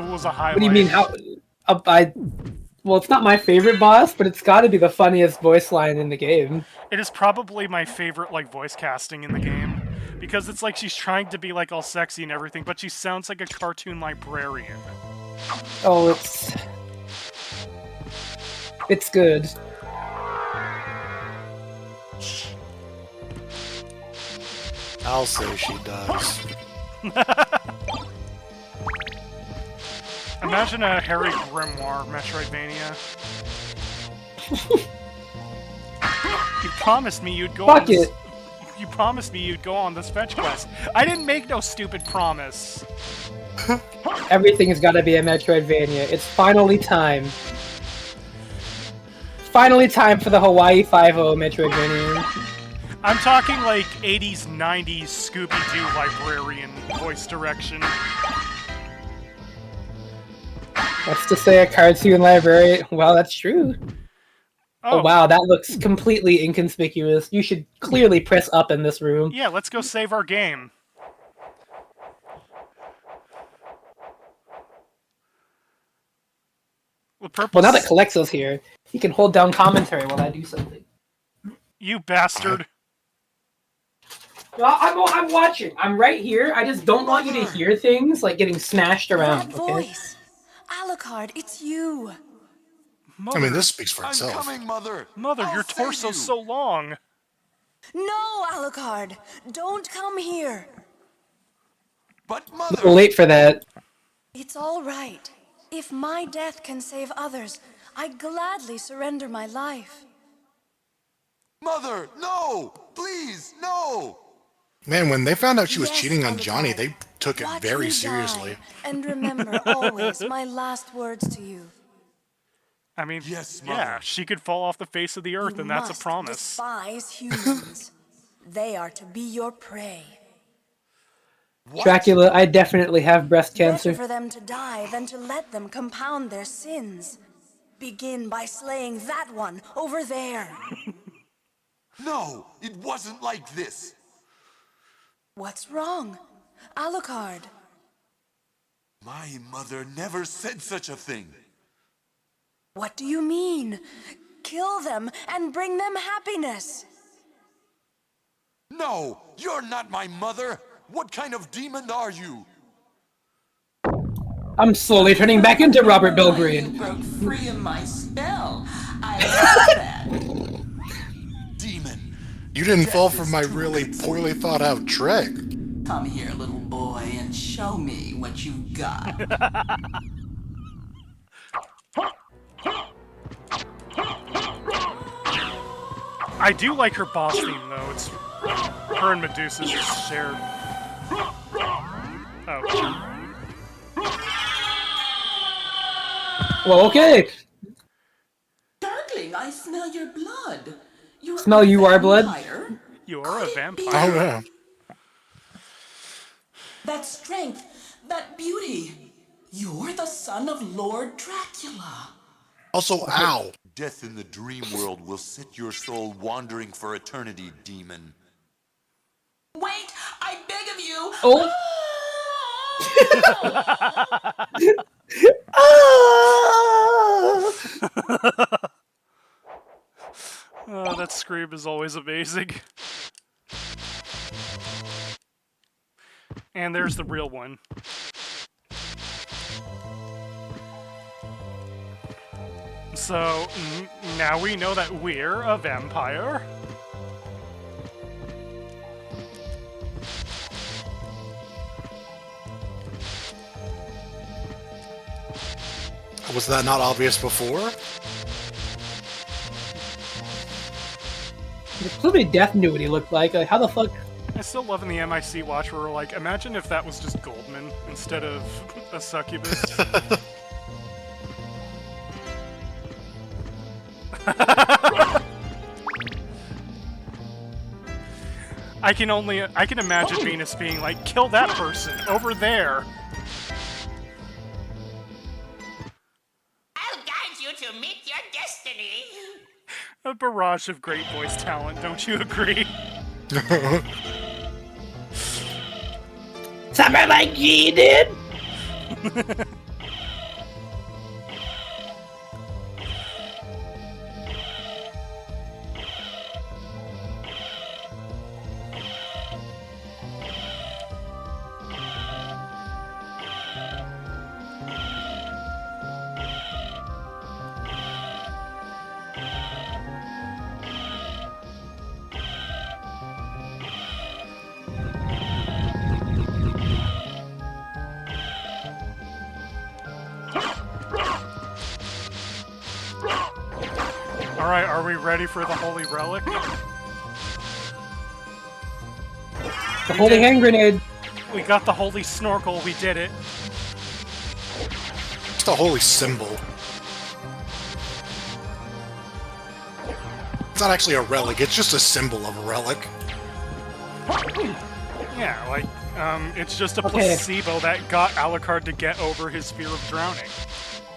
was a highlight. What do you mean, well, it's not my favorite boss, but it's gotta be the funniest voice line in the game. It is probably my favorite, voice casting in the game. Because it's like she's trying to be, all sexy and everything, but she sounds like a cartoon librarian. Oh, it's good. I'll say she does. Imagine a Harry Grimoire Metroidvania. You promised me you'd go on this... You promised me you'd go on this fetch quest. I didn't make no stupid promise. Everything has got to be a Metroidvania. It's finally time. Finally time for the Hawaii Five-0 Metroidvania. I'm talking 80s, 90s Scooby-Doo librarian voice direction. What's to say a cartoon librarian? Well, that's true. Oh wow, that looks completely inconspicuous. You should clearly press up in this room. Yeah, let's go save our game. Well, now that Kelexo's here, he can hold down commentary while I do something. You bastard. Well, I'm watching. I'm right here. I just don't want you to hear things getting smashed around. That voice. Alucard, it's you. Mother, I mean, this speaks for itself. I'm coming, Mother. Mother, your torso's so long. No, Alucard, don't come here. But A Mother. little late for that. It's all right. If my death can save others, I'd gladly surrender my life. Mother, no! Please, no! Man, when they found out she was Yes, cheating on Alucard. Johnny, they took it Watch very me seriously. die, and remember always my last words to you. I mean, Yes, yeah, Mother. she could fall off the face of the earth, You and that's a must promise. despise humans. They are to be your prey. What? Dracula, I definitely have breast cancer. Better for them to die than to let them compound their sins. Begin by slaying that one over there. No, it wasn't like this. What's wrong? Alucard. My mother never said such a thing. What do you mean? Kill them and bring them happiness. No, you're not my mother. What kind of demon are you? I'm slowly turning back into Robert Belgrade. You broke free of my spell. I love that. Demon. You didn't fall for my really poorly thought out trick. Come here, little boy, and show me what you got. I do like her boss theme, though. It's her and Medusa's just shared. Oh. Well, okay. Darkling, I smell your blood. You're Smell you are blood? vampire? You're a vampire. Oh yeah. That strength, that beauty. You're the son of Lord Dracula. Also, ow. Death in the dream world will set your soul wandering for eternity, demon. Wait, I beg of you. Oh. Oh, that scream is always amazing. And there's the real one. So, now we know that we're a vampire. Was that not obvious before? Clearly Death knew what he looked like. Like, how the fuck? I still love in the MIC watch where we're like, imagine if that was just Goldman instead of a succubus. I can imagine Venus being like, kill that person over there. I'll guide you to meet your destiny. A barrage of great voice talent, don't you agree? Something like you did. Alright, are we ready for the Holy Relic? The holy hand grenade. We got the Holy Snorkel, we did it. It's the holy symbol. It's not actually a relic, it's just a symbol of a relic. Yeah, like, it's just a Okay. placebo that got Alucard to get over his fear of drowning.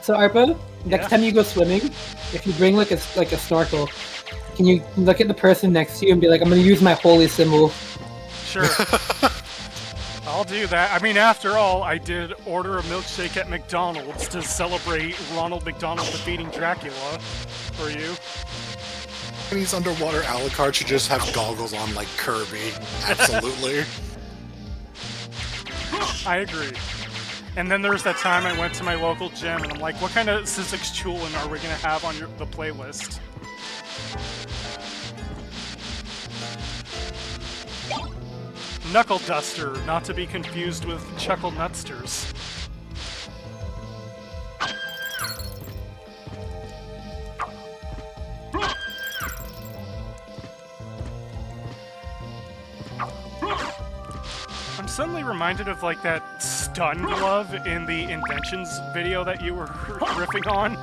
So Arpa, next Yeah? time you go swimming, if you bring like a snorkel, can you look at the person next to you and be like, I'm gonna use my holy symbol? Sure. I'll do that. I mean, after all, I did order a milkshake at McDonald's to celebrate Ronald McDonald defeating Dracula for you. And he's underwater, Alucard should just have goggles on like Kirby. Absolutely. I agree. And then there's that time I went to my local gym and I'm like, what kind of Sizzix Chulin are we gonna have on the playlist? Knuckle Duster, not to be confused with Chuckle Nutsters. I'm suddenly reminded of like that stun glove in the Inventions video that you were riffing on.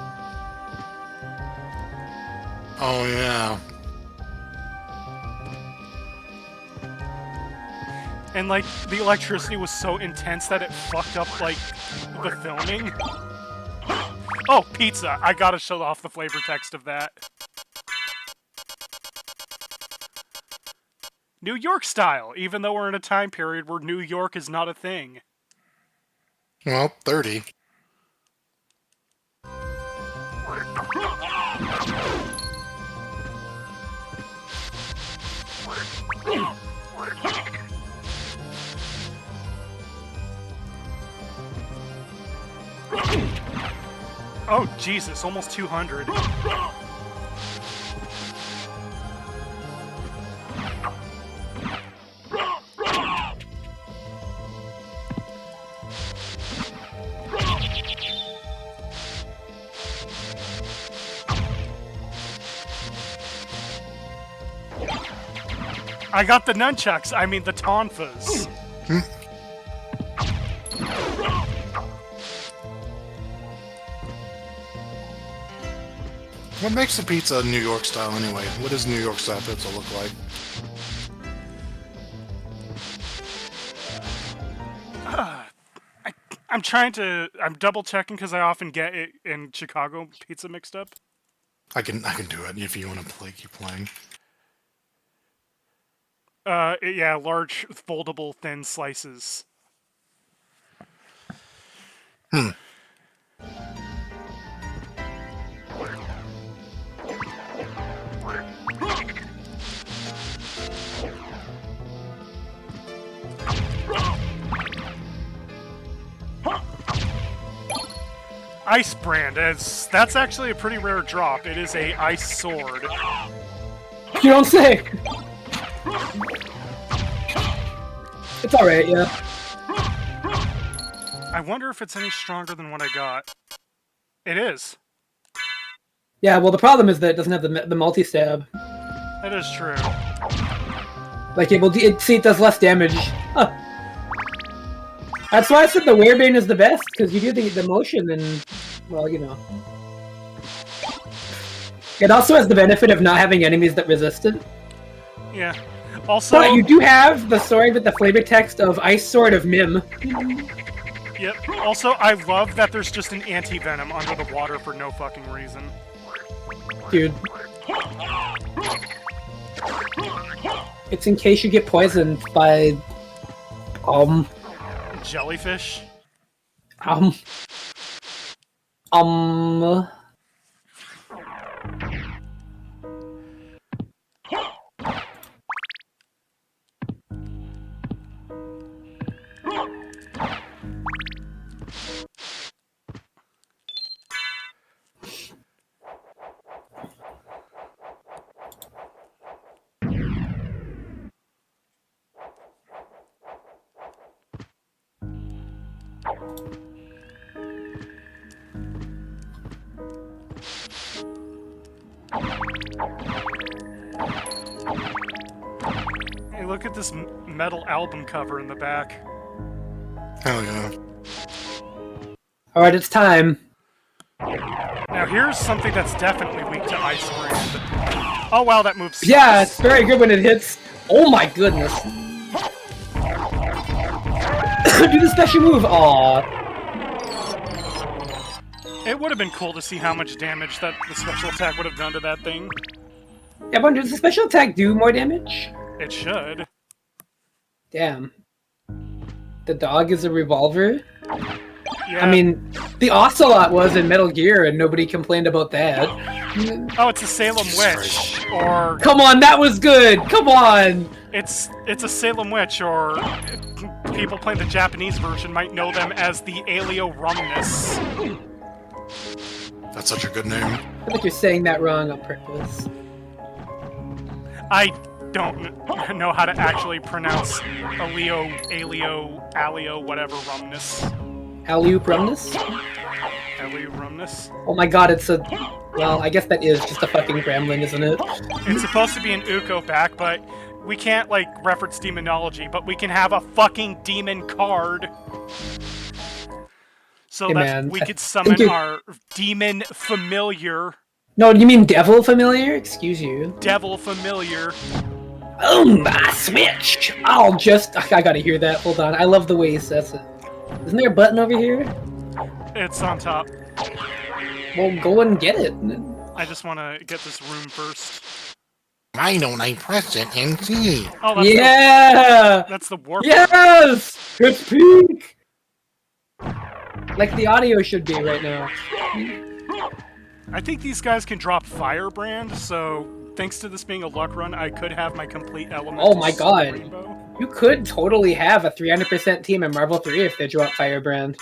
Oh yeah. And like the electricity was so intense that it fucked up like the filming. Oh, pizza! I gotta show off the flavor text of that. New York style, even though we're in a time period where New York is not a thing. Well, 30. Oh, Jesus, almost 200. I got the nunchucks, I mean the tonfas. What makes the pizza New York style anyway? What does New York style pizza look like? I'm double checking because I often get it in Chicago pizza mixed up. I can do it if you want to keep playing. Yeah, large, foldable, thin slices. Ice brand, that's actually a pretty rare drop. It is a ice sword. You don't say. It's alright, yeah. I wonder if it's any stronger than what I got. It is. Yeah, well, the problem is that it doesn't have the multi-stab. That is true. Like, it does less damage. Huh. That's why I said the Werebane is the best, because you do the motion and, well, you know. It also has the benefit of not having enemies that resist it. Yeah. Also, but you do have the sword with the flavor text of Ice Sword of Mim. Yep. Also, I love that there's just an anti-venom under the water for no fucking reason. Dude. It's in case you get poisoned by... Jellyfish? Hey, look at this metal album cover in the back. Hell yeah. Alright, it's time. Now here's something that's definitely weak to Ice Brand. Oh wow, that moves. Yeah, it's very good when it hits. Oh my goodness. Do the special move. Aww. It would have been cool to see how much damage that the special attack would have done to that thing. Yeah, but does the special attack do more damage? It should. Damn. The dog is a revolver? Yeah. I mean, the Ocelot was in Metal Gear and nobody complained about that. Oh, it's a Salem Witch, or... Come on, that was good! Come on! It's a Salem Witch, or people playing the Japanese version might know them as the Alio Rumnus. That's such a good name. I feel like you're saying that wrong on purpose. I don't know how to actually pronounce Alio, whatever, Rumnus. Alley-oop Rumnus? Alio Rumnus? Oh my god, it's a... Well, I guess that is just a fucking gremlin, isn't it? It's supposed to be an Uko back, but we can't, like, reference demonology, but we can have a fucking demon card. So hey, that man, we could summon our demon familiar. No, you mean devil familiar? Excuse you. Devil familiar. A switch! I'll just... I gotta hear that, hold on. I love the way he says it. Isn't there a button over here? It's on top. Well, go and get it. I just want to get this room first. Why don't I press it and see? Oh, that's that's the warp. Yes! It's pink! Like the audio should be right now. I think these guys can drop Firebrand, so thanks to this being a luck run, I could have my complete element. Oh my god. Rainbow. You could totally have a 300% team in Marvel 3 if they drop Firebrand.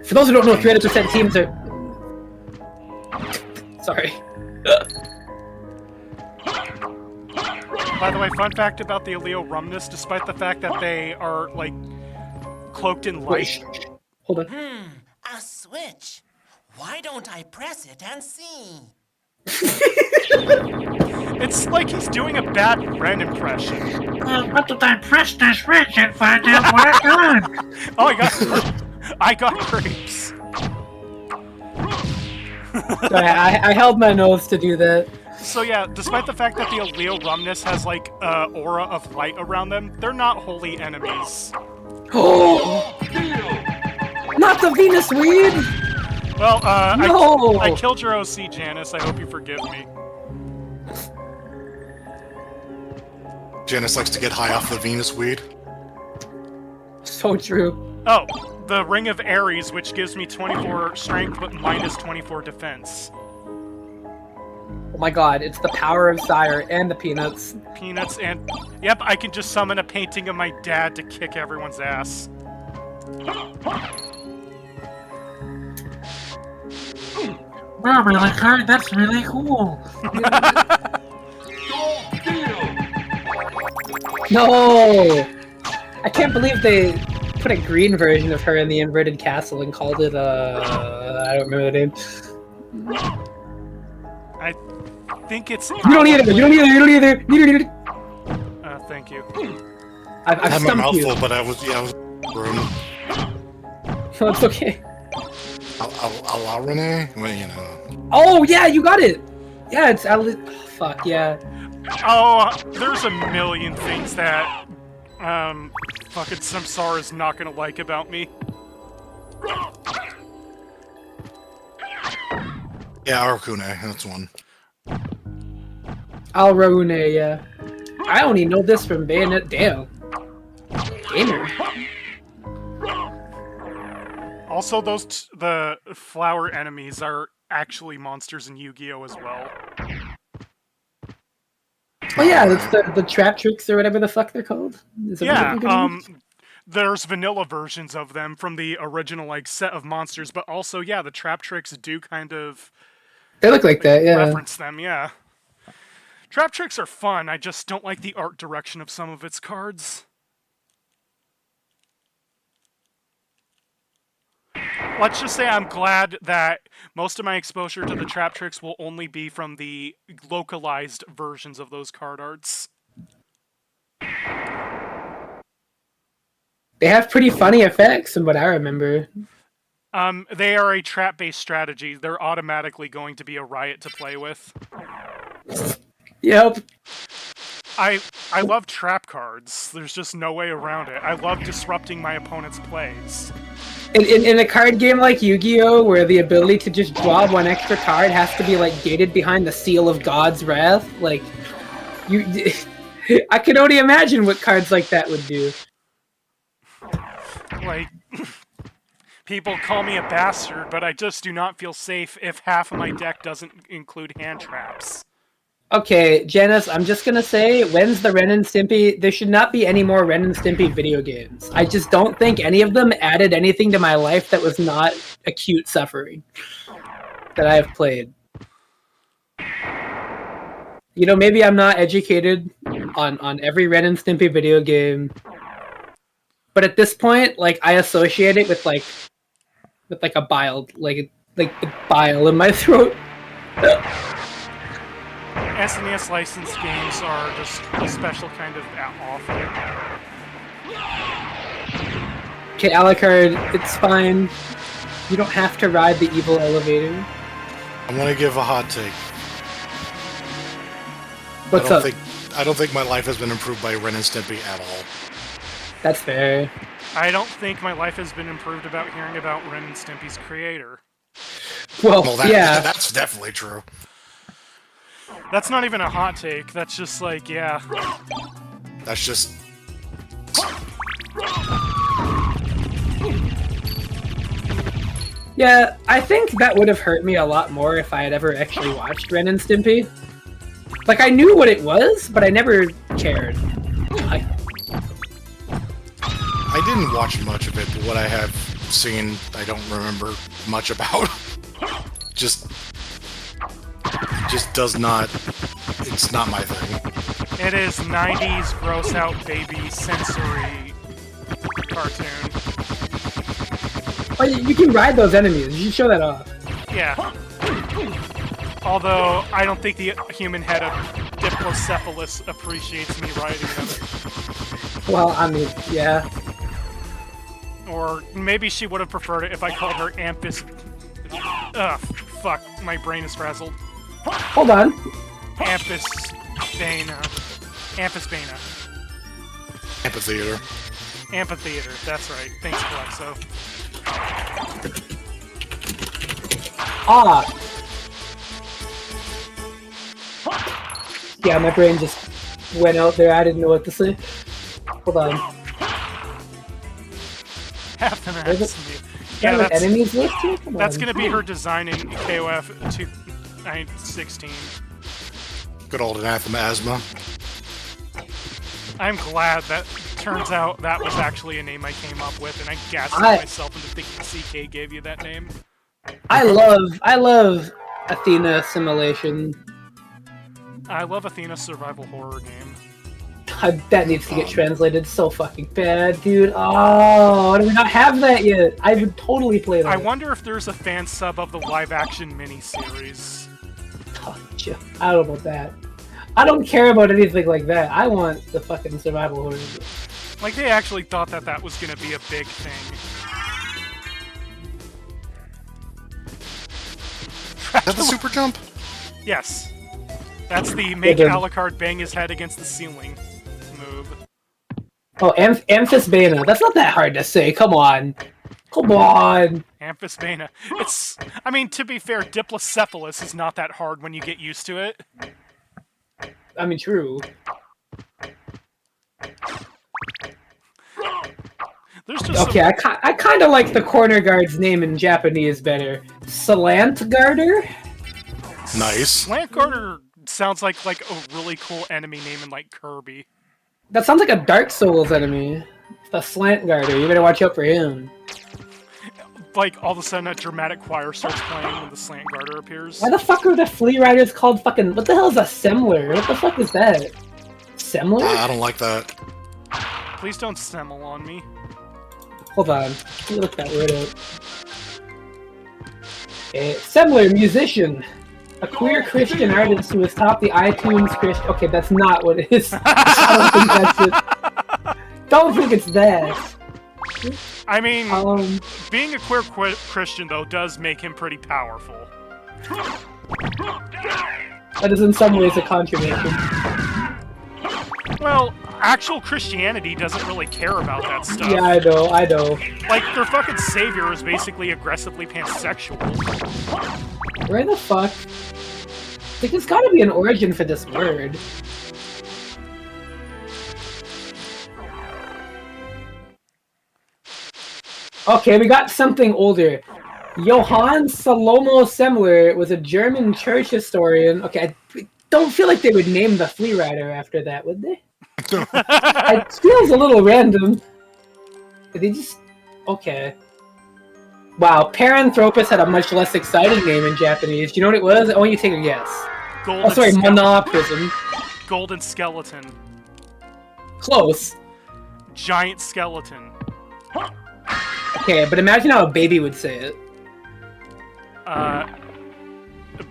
For those who don't know, 300% teams are... Sorry. By the way, fun fact about the Aleo Rumnus, despite the fact that they are, like, cloaked in light... Hold on. A switch. Why don't I press it and see? It's like he's doing a bad Ren impression. Why don't I press this switch and find out what I've done? Oh, I got grapes. Sorry, I held my nose to do that. So yeah, despite the fact that the Aleo Rumnus has like aura of light around them, they're not holy enemies. Oh! Not the Venus Weed! Well, no! I killed your OC, Janice. I hope you forgive me. Janice likes to get high off the Venus weed. So true. Oh, the Ring of Ares, which gives me 24 strength but minus 24 defense. Oh my god, it's the power of Sire and the Peanuts. Peanuts and... Yep, I can just summon a painting of my dad to kick everyone's ass. Wow, really, card? That's really cool. No! I can't believe they put a green version of her in the inverted castle and called it, I don't remember the name. I think it's... You don't either! You don't either! You don't either! Neither, neither! Thank you. I've I had my stumped mouth you. full, but I was room. No, it's okay. Allow Renee? Well, you know. Oh, yeah, you got it! Yeah, it's... Oh, fuck, yeah. Oh, there's a million things that, fucking Samsara is not gonna like about me. Yeah, Arcune, that's one. Alraune, yeah. I only know this from Bayonet. Damn. Gamer. Also, the flower enemies are actually monsters in Yu-Gi-Oh! As well. Oh yeah, that's the trap tricks or whatever the fuck they're called. Is that Yeah, what they're called? there's vanilla versions of them from the original, like, set of monsters, but also, yeah, the trap tricks do kind of... They look like that, yeah. Reference them, yeah. Trap tricks are fun, I just don't like the art direction of some of its cards. Let's just say I'm glad that most of my exposure to the trap tricks will only be from the localized versions of those card arts. They have pretty funny effects from what I remember. They are a trap-based strategy. They're automatically going to be a riot to play with. Yep. I love trap cards. There's just no way around it. I love disrupting my opponent's plays. In a card game like Yu-Gi-Oh, where the ability to just draw one extra card has to be like gated behind the seal of God's wrath, like I can only imagine what cards like that would do. Like, people call me a bastard, but I just do not feel safe if half of my deck doesn't include hand traps. Okay, Janice, I'm just gonna say, when's the Ren and Stimpy? There should not be any more Ren and Stimpy video games. I just don't think any of them added anything to my life that was not acute suffering that I have played. You know, maybe I'm not educated on every Ren and Stimpy video game, but at this point, like, I associate it with a bile, like the bile in my throat. SNES licensed games are just a special kind of awful. Okay, Alucard, it's fine. You don't have to ride the evil elevator. I'm gonna give a hot take. What's up? I don't think my life has been improved by Ren and Stimpy at all. That's fair. I don't think my life has been improved about hearing about Ren and Stimpy's creator. Well, yeah. That's definitely true. That's not even a hot take, that's just like, yeah. That's just... Yeah, I think that would have hurt me a lot more if I had ever actually watched Ren and Stimpy. Like, I knew what it was, but I never cared. I didn't watch much of it, but what I have seen, I don't remember much about. just does not... It's not my thing. It is 90s gross-out baby sensory cartoon. Oh, you can ride those enemies. You should show that off. Yeah. Although, I don't think the human head of Diplocephalus appreciates me riding them. Well, I mean, yeah. Or maybe she would have preferred it if I called her Amphis... Ugh, fuck, my brain is frazzled. Hold on. Amphisbaena. Amphisbaena. Amphitheater. Amphitheater, that's right. Thanks, Kelexo. Ah! Yeah, my brain just went out there. I didn't know what to say. Hold on. Half an ass. Yeah, that's, enemies list here? That's gonna be her design in KOF 2016. Good old anathema asthma. I'm glad that turns out that was actually a name I came up with, and I gaslit myself into thinking CK gave you that name. I love Athena Assimilation. I love Athena's survival horror game. That needs to get translated so fucking bad, dude. Oh, why do we not have that yet? I would totally play that. I wonder if there's a fan sub of the live-action miniseries. Oh, I don't know about that. I don't care about anything like that. I want the fucking survival horror. Like, they actually thought that that was gonna be a big thing. Is that the super jump? Yes. That's the make Alucard bang his head against the ceiling move. Oh, Amphisbaena. That's not that hard to say. Come on. Come on. Amphisbaena. It's... I mean, to be fair, Diplocephalus is not that hard when you get used to it. I mean, true. There's just okay, I kind of like the corner guard's name in Japanese better. Slant Garter? Nice. Slant Garter sounds like a really cool enemy name in like Kirby. That sounds like a Dark Souls enemy. The Slant Garter. You better watch out for him. Like, all of a sudden a dramatic choir starts playing when the Slant Garter appears. Why the fuck are the Flea Riders called fucking... What the hell is a Semler? What the fuck is that? Semler? I don't like that. Please don't semmel on me. Hold on. Let me look that word up. Okay. Semler, musician. A queer Christian artist who has topped the iTunes Christian... Okay, that's not what it is. I don't think that's it. Don't think it's that. I mean, being a queer Christian, though, does make him pretty powerful. That is in some ways a contradiction. Well, actual Christianity doesn't really care about that stuff. Yeah, I know. Like, their fucking savior is basically aggressively pansexual. Where the fuck? Like, there's gotta be an origin for this word. Okay, we got something older. Johann Salomo Semler was a German church historian. Okay, I don't feel like they would name the Flea Rider after that, would they? It feels a little random. Did they just... Okay. Wow, Paranthropus had a much less exciting name in Japanese. Do you know what it was? I want you to take a guess. Golden Monoprism. Golden Skeleton. Close. Giant Skeleton. Okay, but imagine how a baby would say it. A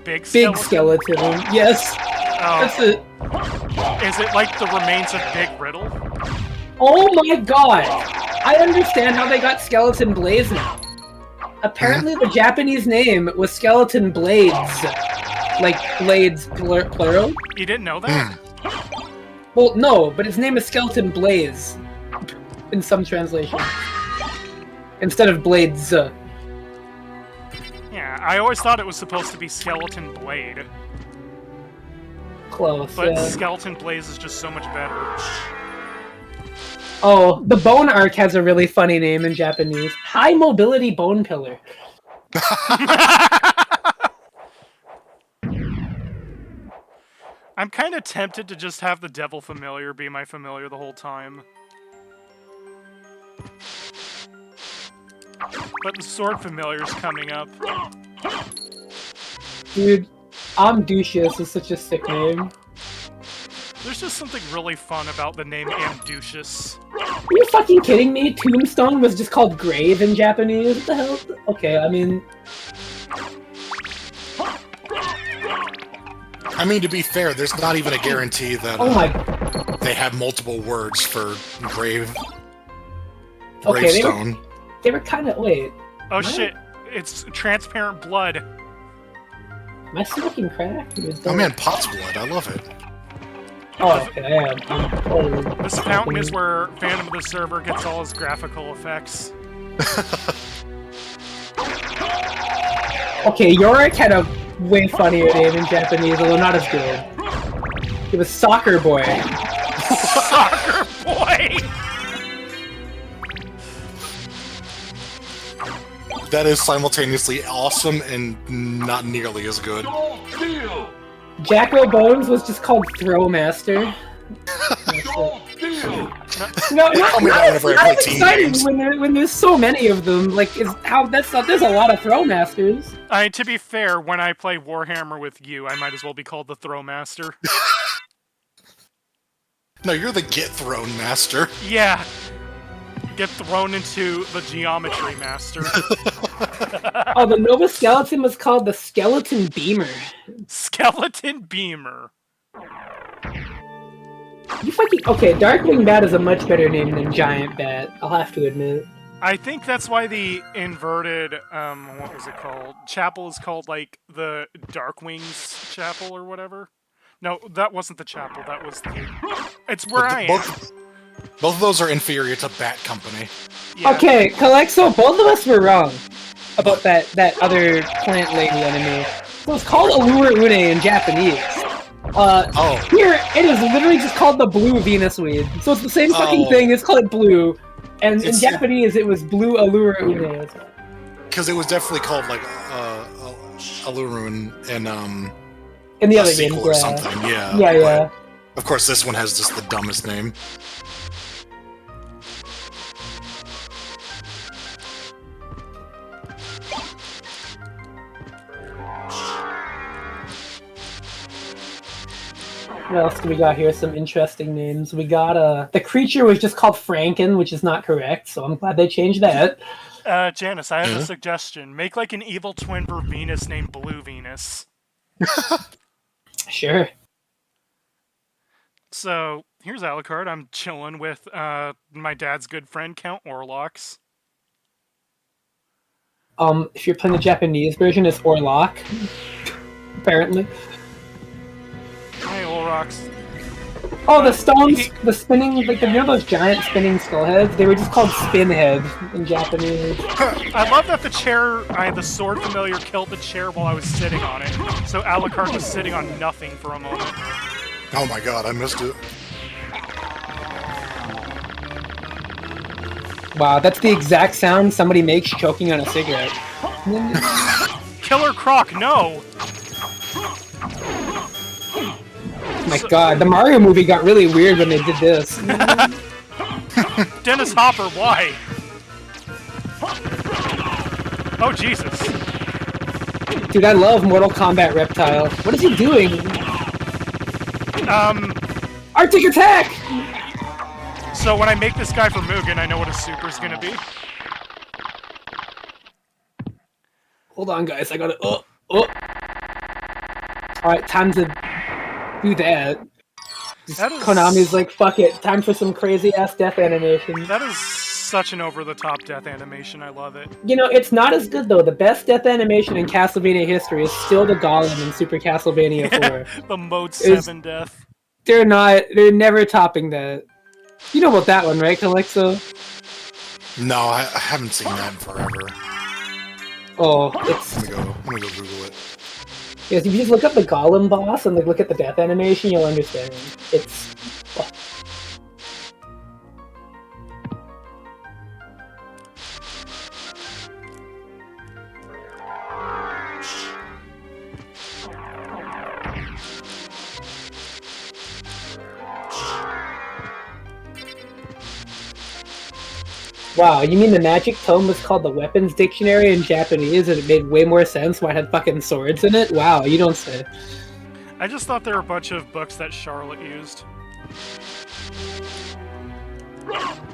big skeleton? Big skeleton, yes. That's it. Is it like the remains of Big Riddle? Oh my god! I understand how they got Skeleton Blaze now. Apparently the Japanese name was Skeleton Blades. Like, blades plural? You didn't know that? Well, no, but his name is Skeleton Blaze. In some translations. Instead of Blades. Yeah, I always thought it was supposed to be Skeleton Blade. Close, But yeah. Skeleton Blaze is just so much better. Oh, the Bone Arc has a really funny name in Japanese. High Mobility Bone Pillar. I'm kind of tempted to just have the devil familiar be my familiar the whole time. But the sword familiar's coming up. Dude, Amducius is such a sick name. There's just something really fun about the name Amducius. Are you fucking kidding me? Tombstone was just called grave in Japanese? What the hell? Okay, I mean... to be fair, there's not even a guarantee that they have multiple words for gravestone. They were kind of... Wait. Oh shit, it's transparent blood. Am I smoking crack? Oh man, pot's blood, I love it. Oh, okay, I am. This fountain is where Phantom of the Server gets all his graphical effects. Okay, Yorick had a way funnier name in Japanese, although not as good. It was Soccer Boy. Soccer Boy! That is simultaneously awesome and not nearly as good. Jacko Bones was just called Throwmaster. No, I'm excited when there's so many of them. Like, there's a lot of Throwmasters. To be fair, when I play Warhammer with you, I might as well be called the Throwmaster. No, you're the Get Thrown Master. Yeah. Get thrown into the Geometry Master. Oh, the Nova Skeleton was called the Skeleton Beamer. Skeleton Beamer. You fucking... Okay, Darkwing Bat is a much better name than Giant Bat, I'll have to admit. I think that's why the inverted, what was it called? Chapel is called, like, the Darkwing's Chapel or whatever. No, that wasn't the chapel, that was the... It's where I am. Both of those are inferior to Bat Company. Yeah. Okay, Kelexo, both of us were wrong about that other plant lady enemy. So it's called Allure Une in Japanese. Here, it is literally just called the Blue Venus Weed. So it's the same fucking thing, it's called blue. And in Japanese, it was Blue Allure Une. Because it was definitely called, like, Allure Une in the other sequel games, or something, yeah. Yeah. Of course, this one has just the dumbest name. What else do we got here? Some interesting names. We got, the creature was just called Franken, which is not correct, so I'm glad they changed that. Janice, I have a suggestion. Make, like, an evil twin for Venus named Blue Venus. Sure. So, here's Alucard. I'm chilling with, my dad's good friend, Count Orlox. If you're playing the Japanese version, it's Orlok. Apparently. Hey, Orlox. Oh, the stones, the spinning, like, you know those giant spinning skull heads? They were just called Spinhead in Japanese. I love that the sword familiar killed the chair while I was sitting on it. So Alucard was sitting on nothing for a moment. Oh my god, I missed it. Wow, that's the exact sound somebody makes choking on a cigarette. Killer Croc, no! My god, the Mario movie got really weird when they did this. Dennis Hopper, why? Oh, Jesus. Dude, I love Mortal Kombat Reptile. What is he doing? Arctic Attack! So when I make this guy for Mugen, I know what his super's gonna be. Hold on, guys, I gotta... Alright, time to do that. Konami's like, fuck it, time for some crazy-ass death animation. That is such an over-the-top death animation, I love it. You know, it's not as good, though. The best death animation in Castlevania history is still the Golem in Super Castlevania 4. The Mode 7 death. They're never topping that. You know about that one, right, Kelexo? No, I haven't seen that in forever. Oh, it's... Let me go Google it. Yes, if you just look up the Golem boss and like look at the death animation, you'll understand. It's... Oh. Wow, you mean the magic tome was called the Weapons Dictionary in Japanese and it made way more sense why it had fucking swords in it? Wow, you don't say. I just thought there were a bunch of books that Charlotte used.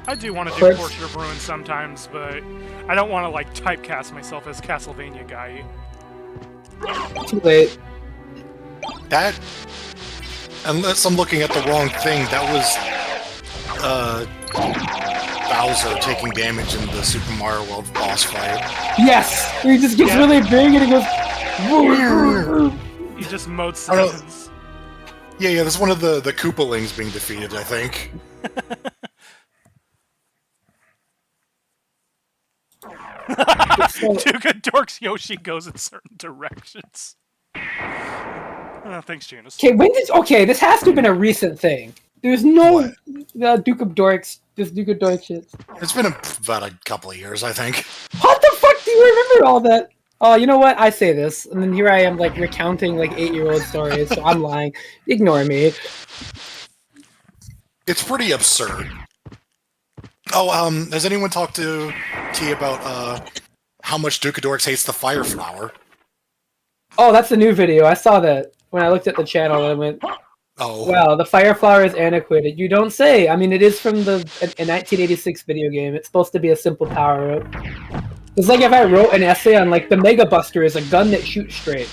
I do want to do Portrait of Ruin sometimes, but I don't want to, like, typecast myself as Castlevania guy. Too late. That... Unless I'm looking at the wrong thing, that was... Bowser taking damage in the Super Mario World boss fight. Yes! He just gets really big and he goes... He just mowed citizens. Yeah, that's one of the Koopalings being defeated, I think. Duga Dork's Yoshi goes in certain directions. Thanks, Janus. Okay, this has to have been a recent thing. There's no Duke of Dorks, just Duke of Dork shit. It's been about a couple of years, I think. What the fuck do you remember all that? Oh, you know what? I say this, and then here I am, like, recounting, like, 8-year-old stories, so I'm lying. Ignore me. It's pretty absurd. Oh, has anyone talked to T about, how much Duke of Dorks hates the Fire Flower? Oh, that's the new video. I saw that when I looked at the channel, and I went... Oh. Wow, the Fire Flower is antiquated. You don't say. I mean, it is from a 1986 video game. It's supposed to be a simple power-up. It's like if I wrote an essay on, like, the Mega Buster is a gun that shoots straight.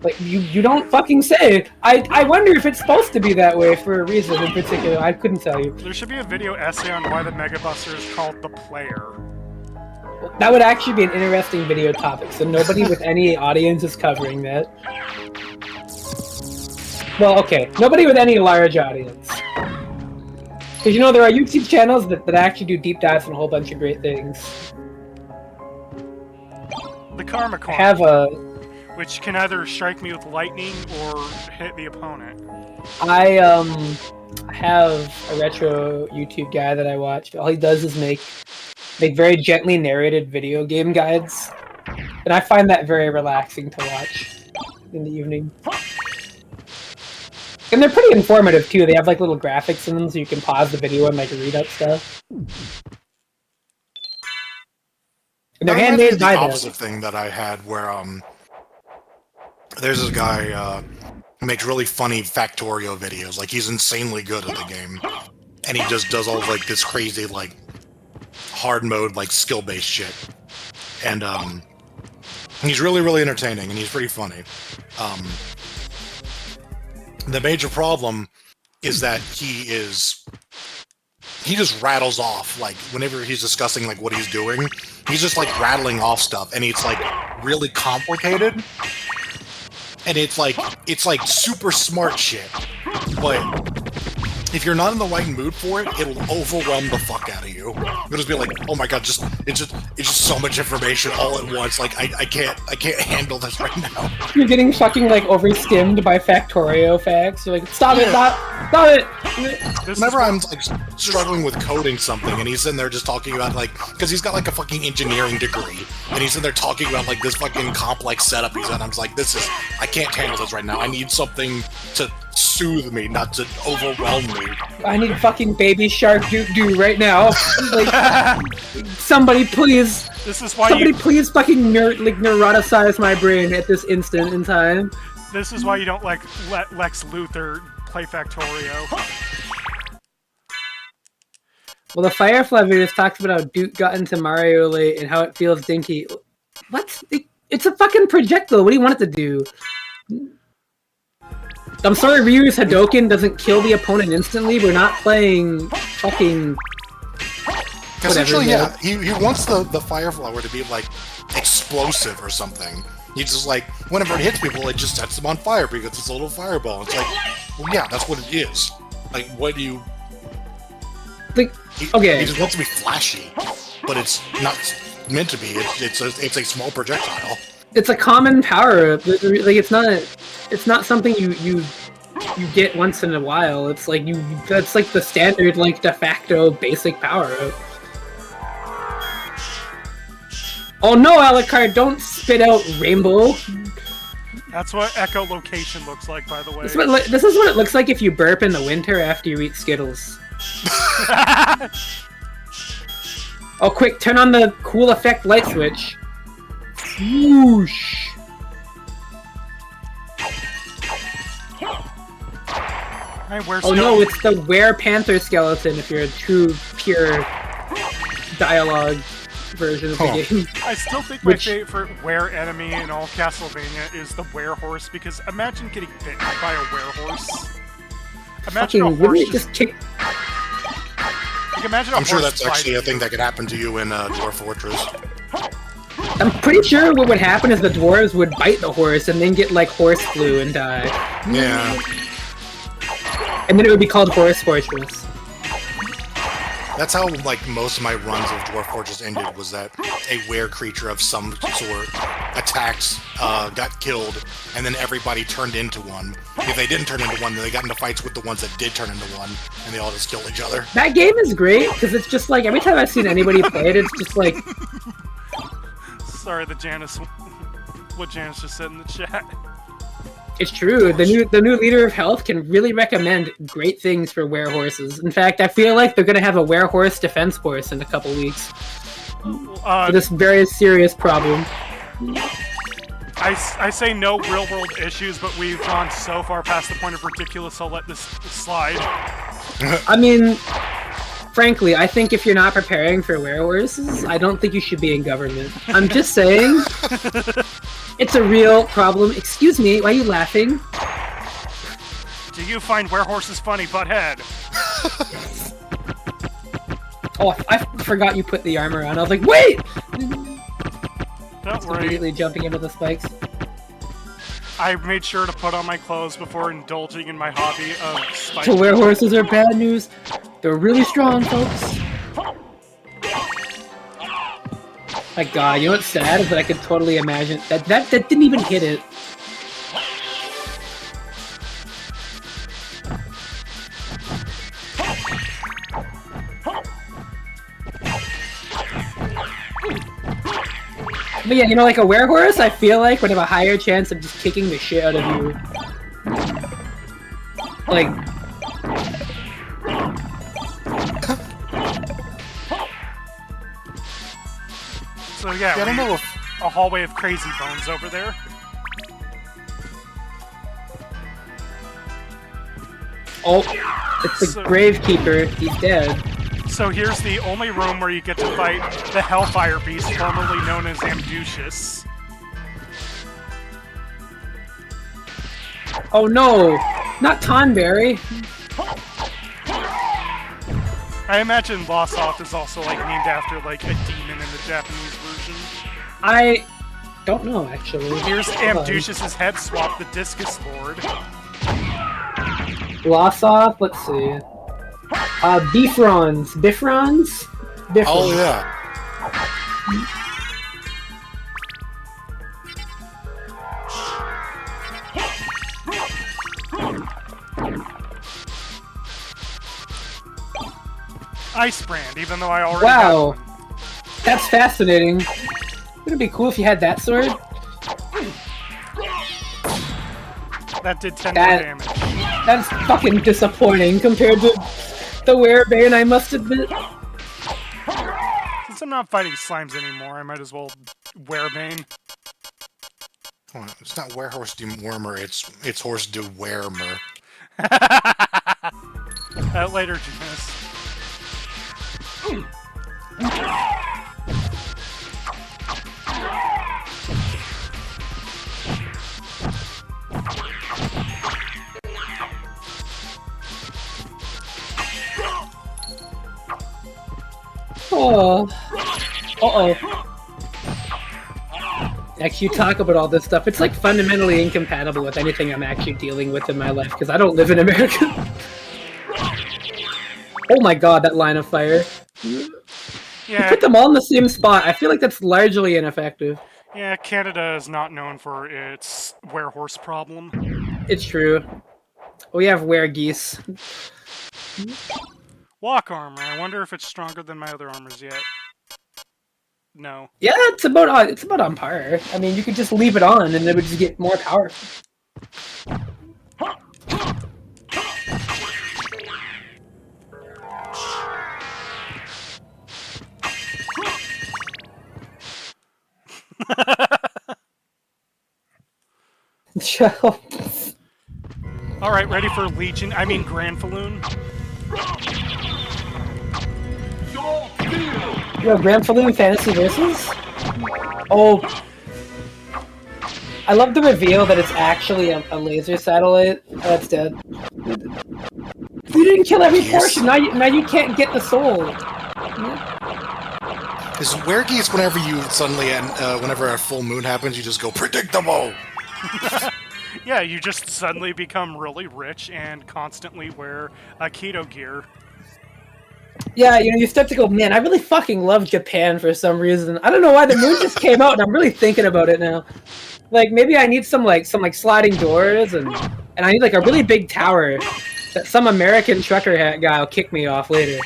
Like, you don't fucking say. I wonder if it's supposed to be that way for a reason in particular. I couldn't tell you. There should be a video essay on why the Mega Buster is called the Player. That would actually be an interesting video topic, so nobody with any audience is covering that. Well, okay, nobody with any large audience. Because, you know, there are YouTube channels that actually do deep dives on a whole bunch of great things. The Karma Coin. Have a... Which can either strike me with lightning or hit the opponent. I have a retro YouTube guy that I watch. All he does is make very gently narrated video game guides. And I find that very relaxing to watch in the evening. And they're pretty informative too. They have like little graphics in them so you can pause the video and like read up stuff. And they're handmade by them. The opposite thing that I had where there's this guy who makes really funny Factorio videos. Like, he's insanely good at the game. And he just does all like this crazy like hard mode like skill based shit. And he's really, really entertaining and he's pretty funny. The major problem is that he just rattles off, like, whenever he's discussing, like, what he's doing, he's just, like, rattling off stuff, and it's, like, really complicated, and it's, like, super smart shit, but if you're not in the right mood for it, it'll overwhelm the fuck out of you. It'll just be like, oh my god, it's just so much information all at once. Like, I can't handle this right now. You're getting fucking like overskimmed by Factorio facts. You're like, stop it, stop it. Whenever I'm like struggling with coding something, and he's in there just talking about like, because he's got like a fucking engineering degree, and he's in there talking about like this fucking complex setup he's in. I'm just like, I can't handle this right now. I need something to soothe me, not to overwhelm me. I need fucking Baby Shark doo-doo right now. Like, somebody please. This is why somebody please fucking neuroticize my brain at this instant in time. This is why you don't like let Lex Luthor play Factorio. Well, the Firefly video talks about how Duke got into Mario late and how it feels dinky. What? It's a fucking projectile. What do you want it to do? I'm sorry, Ryu's Hadoken doesn't kill the opponent instantly. We're not playing fucking... Essentially, yeah. He wants the Fire Flower to be, like, explosive or something. He's just like, whenever it hits people, it just sets them on fire because it's a little fireball. It's like, well, yeah, that's what it is. Like, what do you... Like, okay. He just wants to be flashy, but it's not meant to be. It's a small projectile. It's a common power-up. Like, it's not something you get once in a while. It's like that's like the standard, like, de facto basic power-up. Oh no, Alucard, don't spit out rainbow. That's what echolocation looks like, by the way. This is what it looks like if you burp in the winter after you eat Skittles. Oh, quick, turn on the cool effect light switch. Whoosh. Oh no, it's the were-panther skeleton if you're a true, pure dialogue version of the game. I still think my favorite were-enemy in all Castlevania is the were-horse, because imagine getting bitten by a were-horse. Imagine a horse just kick... I'm sure that's actually a thing that could happen to you in Dwarf Fortress. I'm pretty sure what would happen is the dwarves would bite the horse and then get like horse flu and die. Yeah. And then it would be called Horse Fortress. That's how like most of my runs of Dwarf Fortress ended, was that a were creature of some sort attacked, got killed, and then everybody turned into one. If they didn't turn into one, then they got into fights with the ones that did turn into one, and they all just killed each other. That game is great, because it's just like, every time I've seen anybody play it, it's just like... Sorry, what Janice just said in the chat. It's true, the new leader of health can really recommend great things for were-horses. In fact, I feel like they're gonna have a were-horse defense force in a couple weeks. For this very serious problem. I say no real-world issues, but we've gone so far past the point of ridiculous, I'll let this slide. I mean, frankly, I think if you're not preparing for were-horses, I don't think you should be in government. I'm just saying, it's a real problem. Excuse me, why are you laughing? Do you find were-horses funny, butthead? Oh, I forgot you put the armor on. I was like, wait! Don't worry. Immediately jumping into the spikes. I made sure to put on my clothes before indulging in my hobby of spikes. So were-horses are bad news. They're really strong, folks. My god, you know what's sad is that I could totally imagine that didn't even hit it. But yeah, you know, like a were-horse, I feel like would have a higher chance of just kicking the shit out of you. Like... So yeah, I don't know if a hallway of crazy bones over there. Oh, it's the Gravekeeper. He's dead. So here's the only room where you get to fight the Hellfire Beast, formerly known as Ambushus. Oh no! Not Tonberry! I imagine Lossoff is also like named after like a demon in the Japanese version. I don't know, actually. Here's Ambushus' head swap, the Discus Lord. Lossoff, let's see. Bifrons. Bifrons? Bifrons. Oh, yeah. Ice Brand, even though I already Wow. have one. That's fascinating. Wouldn't it be cool if you had that sword? That did 10 more damage. That's fucking disappointing compared to the Werebane, I must admit. Since I'm not fighting slimes anymore, I might as well Werebane. Oh, it's not Werehorse Dewormer, it's Horse Dewermer. Later, Janice. Oh. Uh-oh. Actually, you talk about all this stuff. It's like fundamentally incompatible with anything I'm actually dealing with in my life, because I don't live in America. Oh my god, that line of fire. Yeah. You put them all in the same spot. I feel like that's largely ineffective. Yeah, Canada is not known for its werehorse problem. It's true. We have were-geese. Walk armor. I wonder if it's stronger than my other armors yet. No. Yeah, it's about on par. I mean, you could just leave it on and it would just get more powerful. Alright, ready for Legion? I mean Grand Falloon? Yo, Grand Falloon Fantasy Versus? Oh. I love the reveal that it's actually a laser satellite. Oh, that's dead. You didn't kill every portion, now you can't get the soul. Is Wergeese whenever you suddenly, whenever a full moon happens, you just go, predictable! Yeah, you just suddenly become really rich and constantly wear a keto gear. Yeah, you know, you start to go, man, I really fucking love Japan for some reason. I don't know why the moon just came out, and I'm really thinking about it now. Like, maybe I need some sliding doors, and I need, like, a really big tower that some American trucker hat guy will kick me off later.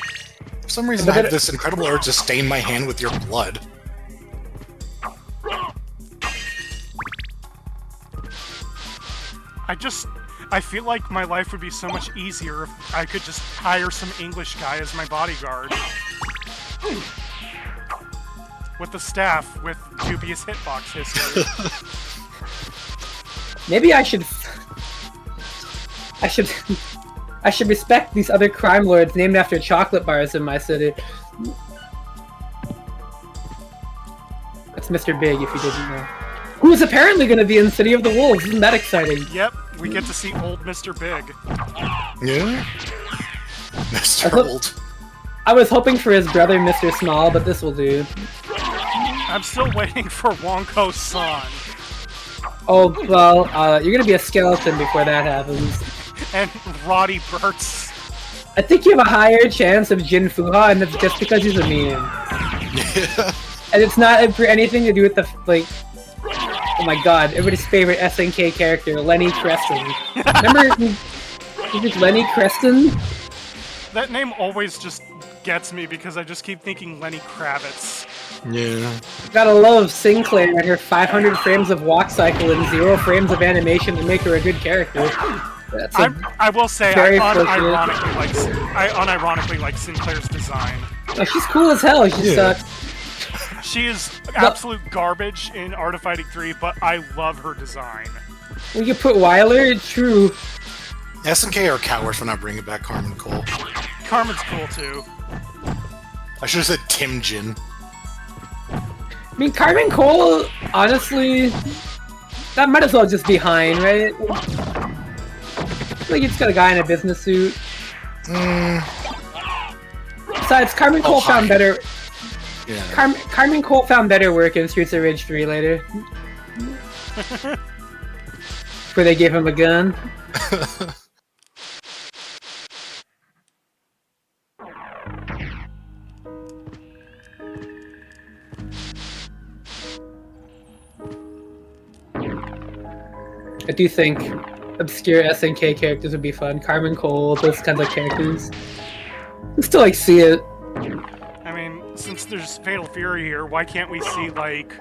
For some reason, I have this incredible urge to stain my hand with your blood. I feel like my life would be so much easier if I could just hire some English guy as my bodyguard. With the staff with dubious hitbox history. Maybe I should respect these other crime lords named after chocolate bars in my city. That's Mr. Big, if you didn't know. Who's apparently going to be in City of the Wolves. Isn't that exciting? Yep, we get to see old Mr. Big. Yeah? Mr. Old. I was hoping for his brother, Mr. Small, but this will do. I'm still waiting for Wonko's son. Oh, well, you're going to be a skeleton before that happens. And Roddy Burt's. I think you have a higher chance of Jin Fuha, and that's just because he's a meme. Yeah. And it's not for anything to do with the, like... Oh my god, everybody's favorite SNK character, Lenny Creston. Remember Lenny Creston? That name always just gets me because I just keep thinking Lenny Kravitz. Yeah. Gotta love Sinclair and her 500 frames of walk cycle and 0 frames of animation to make her a good character. I will say I unironically like Sinclair's design. Oh, she's cool as hell, she sucks. She is absolute garbage in Art of Fighting 3, but I love her design. We could put Weiler, true. SNK are cowards for not bringing back Carmen Cole. Carmen's cool too. I should have said Tim Jin. I mean, Carmen Cole, honestly, that might as well just be Hein, right? Like, you just got a guy in a business suit. Besides, Carmen Cole found better... Yeah. Carmen Cole found better work in Streets of Rage 3 later. Where they gave him a gun. I do think obscure SNK characters would be fun. Carmen Cole, those kinds of characters. I still like see it. I mean, since there's Fatal Fury here, why can't we see, like,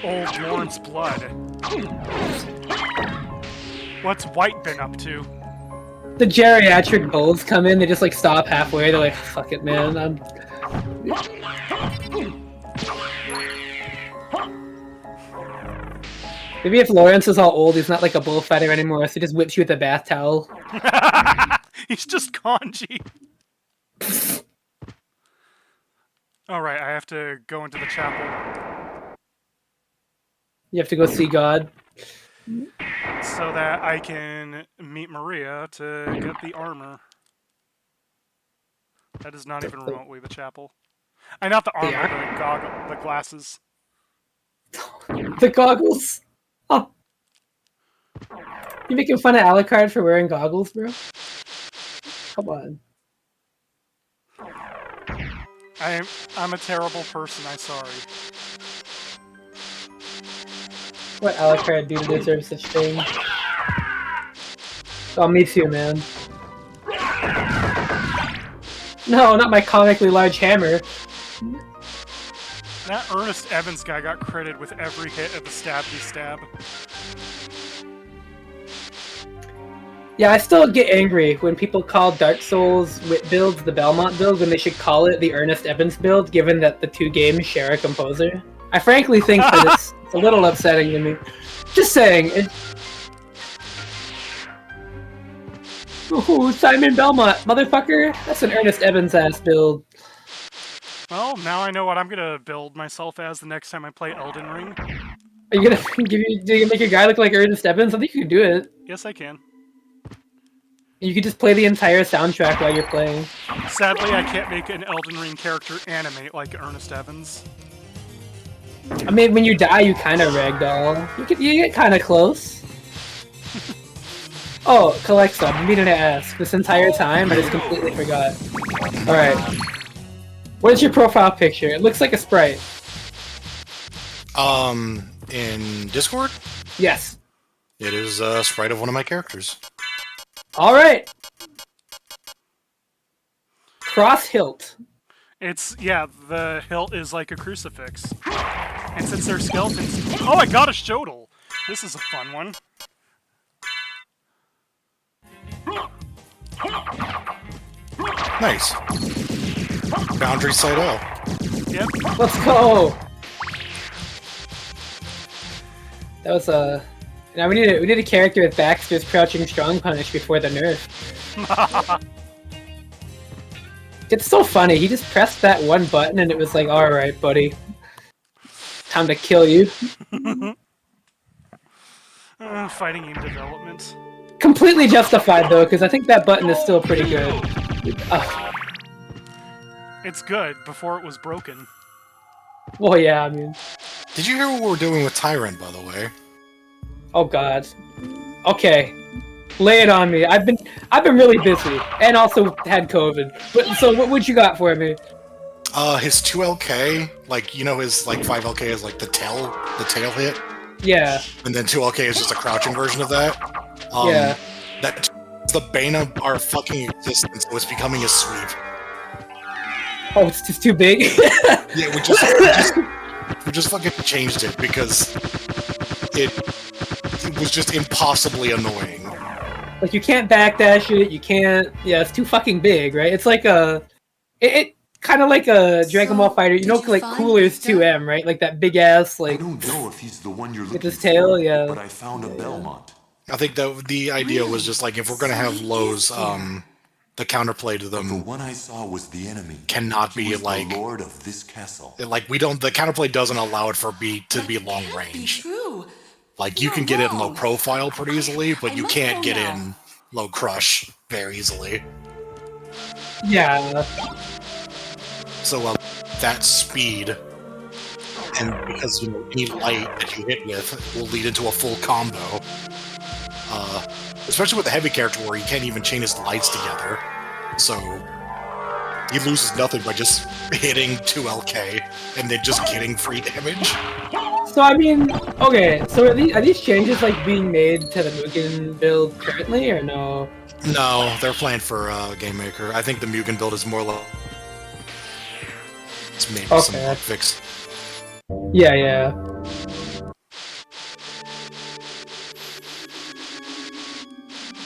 old Lawrence Blood? What's White been up to? The geriatric bulls come in, they just, like, stop halfway, they're like, fuck it, man, Maybe if Lawrence is all old, he's not like a bullfighter anymore, so he just whips you with a bath towel. He's just Kanji. Alright, I have to go into the chapel. You have to go see God? So that I can meet Maria to get the armor. That is not even remotely the chapel. Not the armor, the glasses. The goggles? Oh. You making fun of Alucard for wearing goggles, bro? Come on. I'm a terrible person, I'm sorry. What Alucard do to deserve such things? Oh, me too, man. No, not my comically large hammer. That Ernest Evans guy got credited with every hit of the stab-de-stab. Yeah, I still get angry when people call Dark Souls builds the Belmont build when they should call it the Ernest Evans build, given that the two games share a composer. I frankly think that It's a little upsetting to me. Just saying. Ooh, Simon Belmont, motherfucker. That's an Ernest Evans-ass build. Well, now I know what I'm gonna build myself as the next time I play Elden Ring. Are you gonna make your guy look like Ernest Evans? I think you can do it. Yes, I can. You could just play the entire soundtrack while you're playing. Sadly, I can't make an Elden Ring character animate like Ernest Evans. I mean, when you die, you kind of ragdoll. You get kind of close. Oh, Kelexo, I've been meaning to ask this entire time, I just completely forgot. Alright. What is your profile picture? It looks like a sprite. In Discord? Yes. It is a sprite of one of my characters. Alright! Cross hilt. Yeah, the hilt is like a crucifix. And since they're skeletons... Oh, I got a Shodel! This is a fun one. Nice. Boundary side L. Yep. Let's go! That was a... Now we need a character with Baxter's crouching strong punish before the nerf. It's so funny, he just pressed that one button and it was like, alright buddy. Time to kill you. Fighting game development. Completely justified though, because I think that button is still pretty good. It's good, before it was broken. Well yeah, I mean... Did you hear what we're doing with Tyrant, by the way? Oh god. Okay. Lay it on me. I've been really busy. And also had COVID. But so what you got for me? His 2LK, like, you know his, like, 5LK is, like, the tail hit? Yeah. And then 2LK is just a crouching version of that? Yeah. That's the bane of our fucking existence, so it's becoming a sweep. Oh, it's just too big? Yeah, we just fucking changed it, because it was just impossibly annoying. Like, you can't backdash it, you can't... Yeah, it's too fucking big, right? It's like a... It kind of like a Dragon Ball Fighter, you know, like Cooler's 2M, right? Like that big-ass, like... I don't know if he's the one you're looking with his tail, for, yeah. but I found a Belmont. I think the idea was just, like, if we're gonna have lows, the counterplay to them... The one I saw was the enemy. Cannot be, like... the lord of this castle. Like, the counterplay doesn't allow it to be long range. Like, you can get it in low profile pretty easily, but you can't get in low crush very easily. Yeah. So, that speed, and because, you know, any light that you hit with will lead into a full combo. Especially with the heavy character where he can't even chain his lights together. So, he loses nothing by just hitting 2LK and then just getting free damage. So, I mean, okay, so are these changes, like, being made to the Mugen build currently, or no? No, they're planned for Game Maker. I think the Mugen build is more like... It's maybe some bug fix. Yeah, yeah.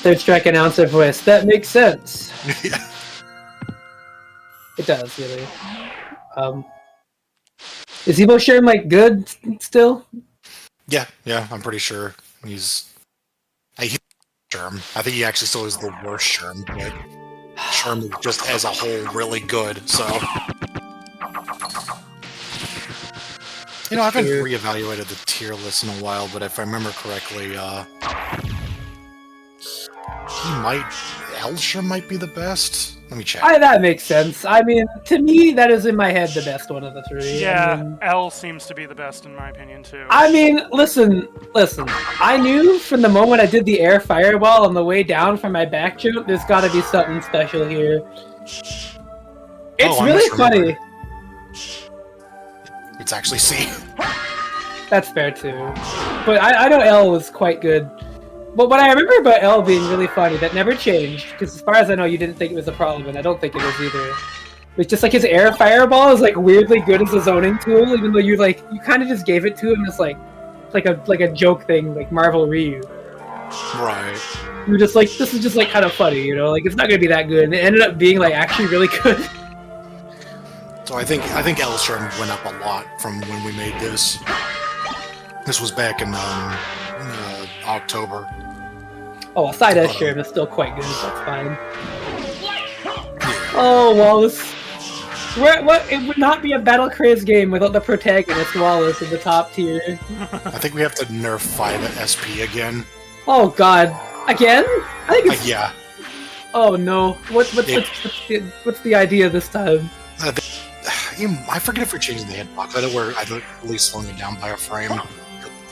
Third Strike announcer voice. That makes sense. Yeah. It does, really. Is Evo Sherm, like, good still? Yeah, I'm pretty sure. I hate Sherm. I think he actually still is the worst Sherm, but Sherm is just as a whole really good, so... You know, I haven't reevaluated the tier list in a while, but if I remember correctly, Elsher might be the best? Let me check. That makes sense. I mean, to me, that is in my head the best one of the three. Yeah, I mean, L seems to be the best in my opinion, too. I mean, listen. I knew from the moment I did the air fireball on the way down from my back jump, there's gotta be something special here. It's really funny. It's actually C. That's fair, too. But I know L was quite good. But what I remember about L being really funny, that never changed, because as far as I know, you didn't think it was a problem, and I don't think it is either. It's just like his air fireball is like weirdly good as a zoning tool, even though you kind of just gave it to him as like a joke thing, like Marvel Ryu. Right. You were just like, this is just like kind of funny, you know, like it's not gonna be that good, and it ended up being like actually really good. So I think Elsher went up a lot from when we made this. This was back in October. Oh, a side S share is still quite good. That's fine. Oh, Wallace. What? It would not be a Battle Craze game without the protagonist, Wallace, in the top tier. I think we have to nerf 5 SP again. Oh God, again? I think it's... Yeah. Oh no. What's the idea this time? I forget if we're changing the hitbox. I know we're at least slowing it down by a frame.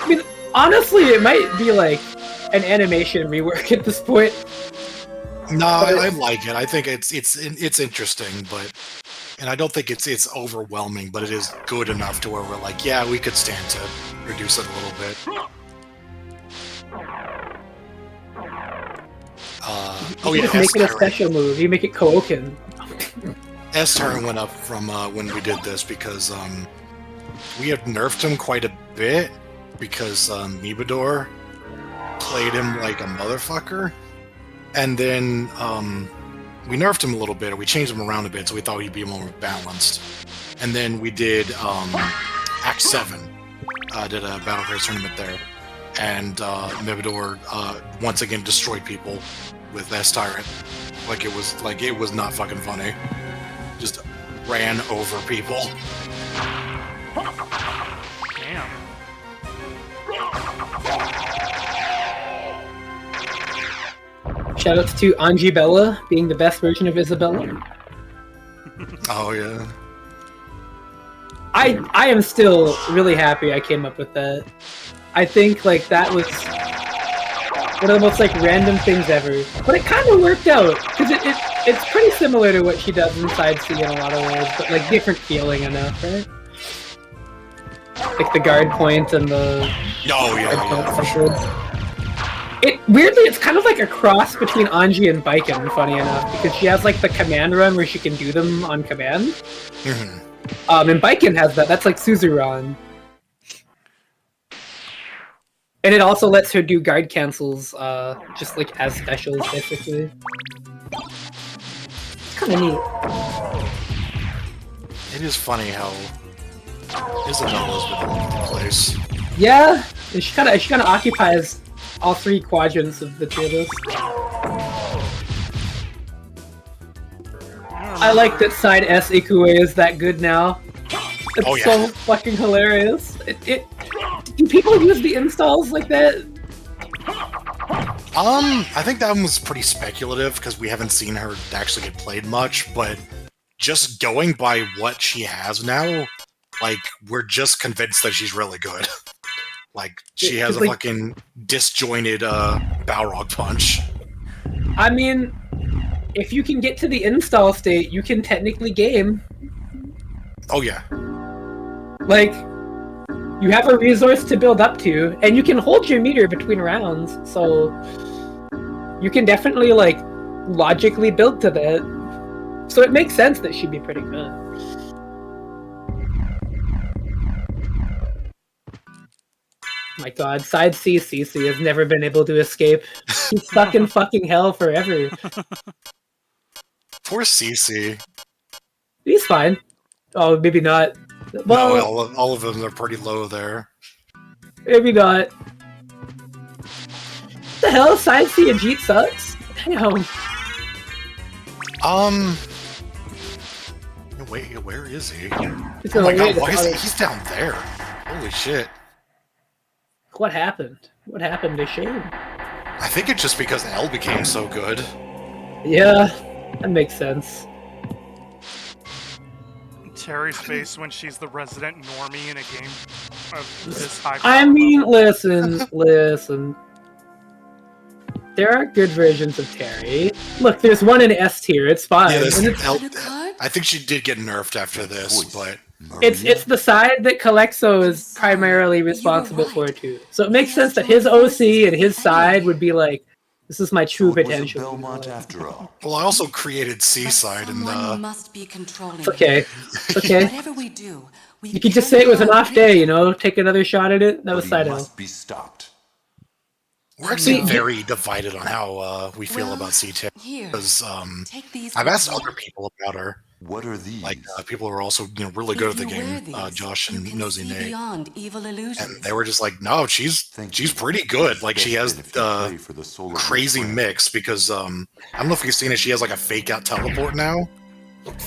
I mean, honestly, it might be like an animation rework at this point. No, I like it. I think it's interesting, and I don't think it's overwhelming, but it is good enough to where we're like, yeah, we could stand to reduce it a little bit. You just make it a special move. You make it Kouken. S-turn went up from when we did this because we have nerfed him quite a bit because Mibador played him like a motherfucker, and then we nerfed him a little bit, or we changed him around a bit, so we thought he'd be more balanced. And then we did Act 7, did a Battle Craze tournament there, and Mibador once again destroyed people with S-Tyrant. Like it was not fucking funny. Just ran over people. Damn. Shoutouts to Angie Bella being the best version of Isabella. Oh yeah. I am still really happy I came up with that. I think like that was one of the most like random things ever, but it kind of worked out because it's pretty similar to what she does inside C in a lot of ways, but like different feeling enough, right? Like the guard point and the for sure. Weirdly, it's kind of like a cross between Angie and Baiken, funny enough, because she has like the command run where she can do them on command. Mm-hmm. And Baiken has that. That's like Suzuran. And it also lets her do guard cancels, just like as specials, basically. It's kind of neat. It is funny how Isabella's been all over the place. Yeah, and she kind of occupies all 3 quadrants of the tier list. I like that side S Ikue is that good now. It's so fucking hilarious. Do people use the installs like that? I think that one was pretty speculative because we haven't seen her actually get played much, but just going by what she has now, like, we're just convinced that she's really good. Like, she has a fucking disjointed Balrog punch. I mean, if you can get to the install state, you can technically game. Oh yeah. Like, you have a resource to build up to, and you can hold your meter between rounds, so you can definitely, like, logically build to that. So it makes sense that she'd be pretty good. My god, side C CC has never been able to escape. He's stuck in fucking hell forever. Poor CC. He's fine. Oh, maybe not. Well, no, all of them are pretty low there. Maybe not. What the hell? Side C Ajit sucks? Damn. Wait, where is he? It's oh my god, why is he's down there? Holy shit. What happened? What happened to Shane? I think it's just because L became so good. Yeah, that makes sense. Terry's face when she's the resident normie in a game of this high. I mean, listen. There are good versions of Terry. Look, there's one in S tier. It's fine. Yeah, I think she did get nerfed after this, but it's the side that Kelexo is primarily responsible for too. So it makes sense that his OC and his side would be like, this is my true potential. After all. Well, I also created Seaside and must be controlling. Okay. Whatever we do, you could just say it was an off day, you know, take another shot at it. That was side L. Be stopped. We're actually very divided on how we feel about C-Tip because I've asked other people about her, What are these? Like people who are also really good at the If you wear game, these, Josh you and can Nosy see Nate, beyond evil illusions. and they were just like, no, she's pretty good. Like she has crazy mix because I don't know if you've seen it. She has like a fake out teleport now.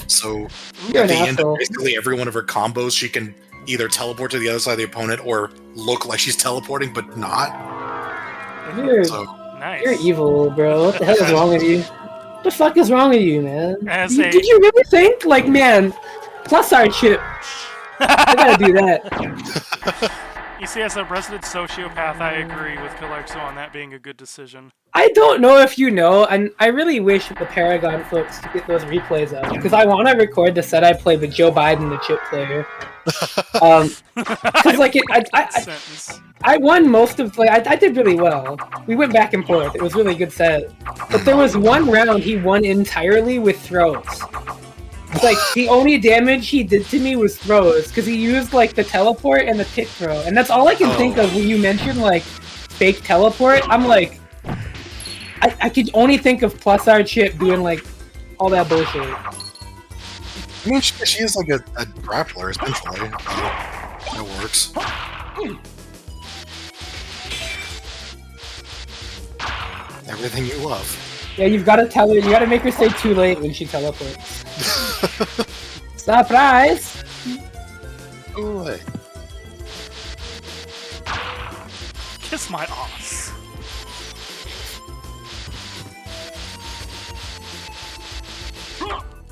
So You're at an the end of asshole. basically every one of her combos, she can either teleport to the other side of the opponent or look like she's teleporting but not. You're, Nice. you're evil, bro. What the hell is wrong with you? What the fuck is wrong with you, man? Did you really think? Like, man, plus our chip. I gotta do that. You see, as a resident sociopath, I agree with Kelexo on that being a good decision. I don't know if you know, and I really wish the Paragon folks to get those replays up, because I want to record the set I played with Joe Biden, the chip player. Because like I won most of I did really well. We went back and forth. It was a really good set. But there was one round he won entirely with throws. Like the only damage he did to me was throws, because he used like the teleport and the pick throw, and that's all I can think of when you mention like fake teleport. I'm like, I could only think of plus our chip doing like all that bullshit. I mean, she is like a grappler essentially. It works. Everything you love. Yeah, you've got to tell her. You got to make her say too late when she teleports. Surprise! Ooh, Kiss my ass.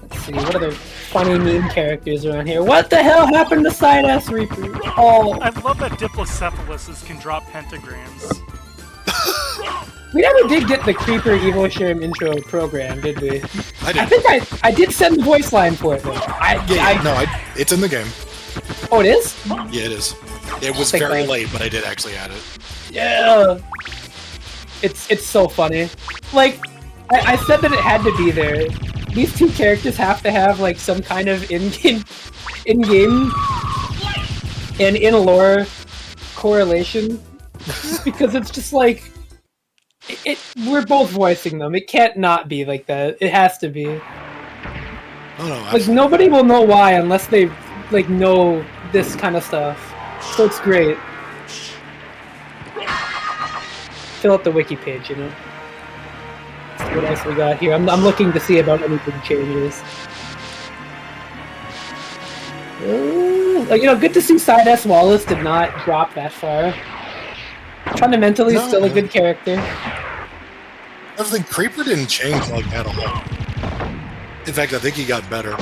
Let's see, what other funny meme characters around here? What the hell happened to Side S Reaper? Oh, I love that Diplocephaloses can drop pentagrams. we never did get the Creeper Evo Sherm intro program, did we? I think I did send the voice line for it though. It's in the game. Oh, it is? Yeah, it is. It was very late, but I did actually add it. Yeah. It's so funny. Like, I said that it had to be there. These two characters have to have like some kind of in-game and in-lore correlation, because it's just like we're both voicing them. It can't not be like that. It has to be. Oh no! Like nobody will know why unless they like know this kind of stuff. So it's great. Fill out the wiki page, you know. Let's see what else we got here. I'm looking to see about any big changes. Ooh, like, good to see Side S Wallace did not drop that far. Fundamentally, still a good character. I think Creeper didn't change like at all. In fact, I think he got better.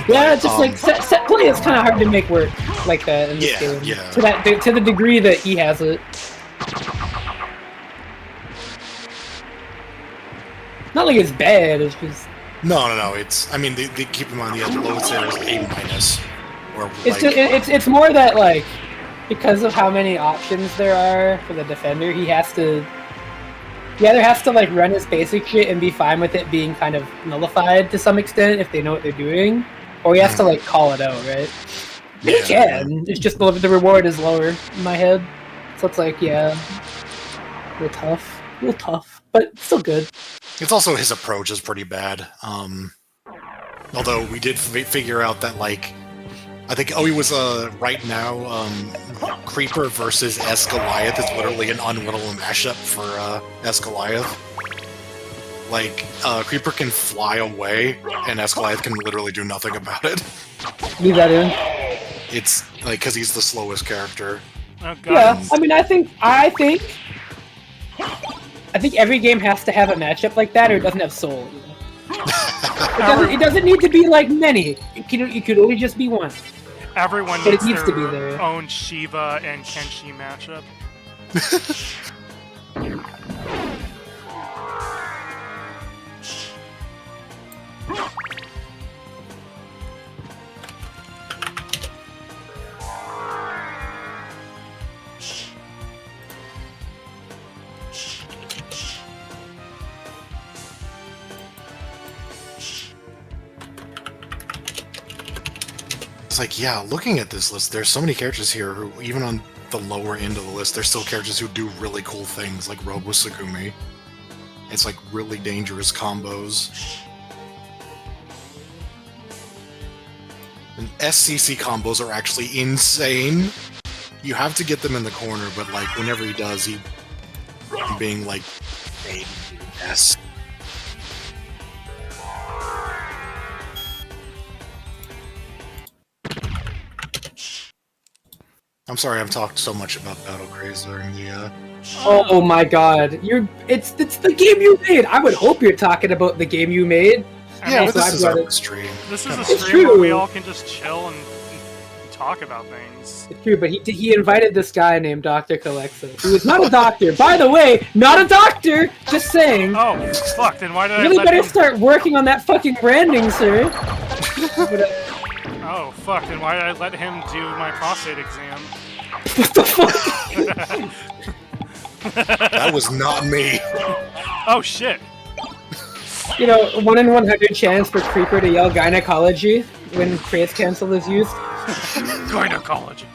Yeah, just like set play is kind of hard to make work like that in this game. Yeah. To the degree that he has it. Not like it's bad. It's just no. It's they keep him on the lowest there is A-. Or it's more that like because of how many options there are for the defender, he either has to like run his basic shit and be fine with it being kind of nullified to some extent if they know what they're doing, or he has to like call it out, right? He can. It's just the reward is lower in my head, so it's like a little tough, but still good. It's also his approach is pretty bad. Although we did figure out that like I think he was right now Creeper versus Escaliath is literally an unwinnable mashup for Escaliath. Like Creeper can fly away and Escaliath can literally do nothing about it. Leave that in. It's like because he's the slowest character. Oh, God. Yeah, I think every game has to have a matchup like that, or it doesn't have soul. It doesn't need to be like many. It could only just be one. Everyone but needs it needs their to be there. own Shiva and Kenshi matchup. It's like, yeah, looking at this list, there's so many characters here who, even on the lower end of the list, there's still characters who do really cool things, like Rogue with Sagumi. It's like really dangerous combos. And SCC combos are actually insane. You have to get them in the corner, but like whenever he does, he being like, yes. I'm sorry, I've talked so much about Battle Craze during the. Oh my God! It's the game you made. I would hope you're talking about the game you made. Yeah, but this is our stream. This is a stream where we all can just chill and talk about things. It's true, but he invited this guy named DrKelexo, who is not a doctor. By the way, not a doctor! Just saying. Oh, fuck, then why did really I let better him... start working on that fucking branding, sir. Oh, fuck, then why did I let him do my prostate exam? What the fuck? That was not me. Oh, shit. You know, 1 in 100 chance for Creeper to yell gynecology when Craze Cancel is used. Gynecology.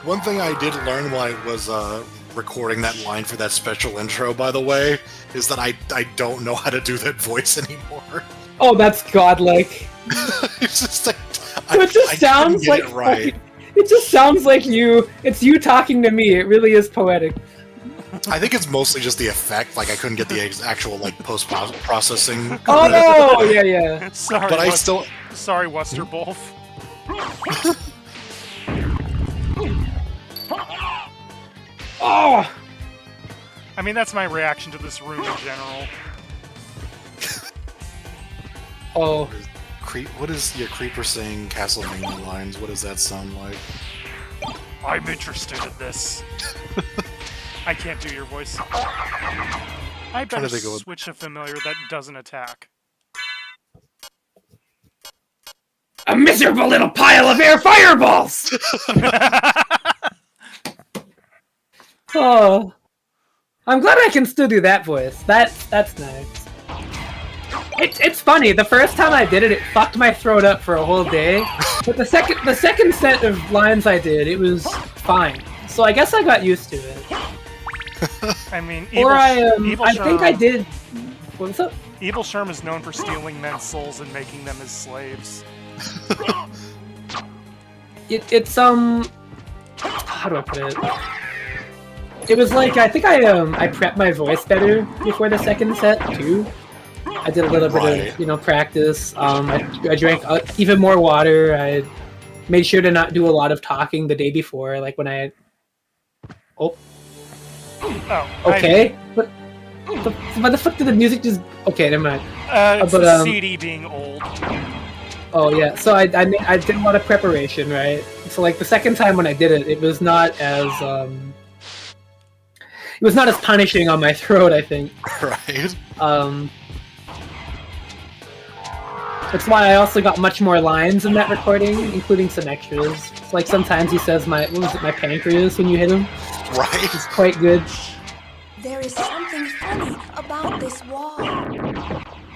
One thing I did learn when I was recording that line for that special intro, by the way, is that I don't know how to do that voice anymore. Oh, that's godlike. It's just like, it just sounds like it right. It just sounds like you. It's you talking to me. It really is poetic. I think it's mostly just the effect. Like I couldn't get the actual like post processing. Oh no! Yeah. Sorry, but I still. Sorry, Westerbolf. Oh! I mean, that's my reaction to this room in general. Oh. What is your Creeper saying Castlevania lines? What does that sound like? I'm interested in this. I can't do your voice. I better switch a familiar that doesn't attack. A miserable little pile of air fireballs! Oh. I'm glad I can still do that voice. That's nice. It's funny, the first time I did it, it fucked my throat up for a whole day. But the second set of lines I did, it was fine. So I guess I got used to it. I mean, I think I did. What's up? Evil Sherm is known for stealing men's souls and making them his slaves. It's how do I put it? It was like I think I prepped my voice better before the second set too. I did a little bit of practice. I drank even more water. I made sure to not do a lot of talking the day before, like when I. Oh. Okay. But the fuck did the music just? Okay, never mind. It's the CD being old. Oh yeah, so I did a lot of preparation, right? So like the second time when I did it, it was not as punishing on my throat, I think. Right. That's why I also got much more lines in that recording, including some extras. It's like sometimes he says my pancreas when you hit him. Right. It's quite good. There is something funny about this wall.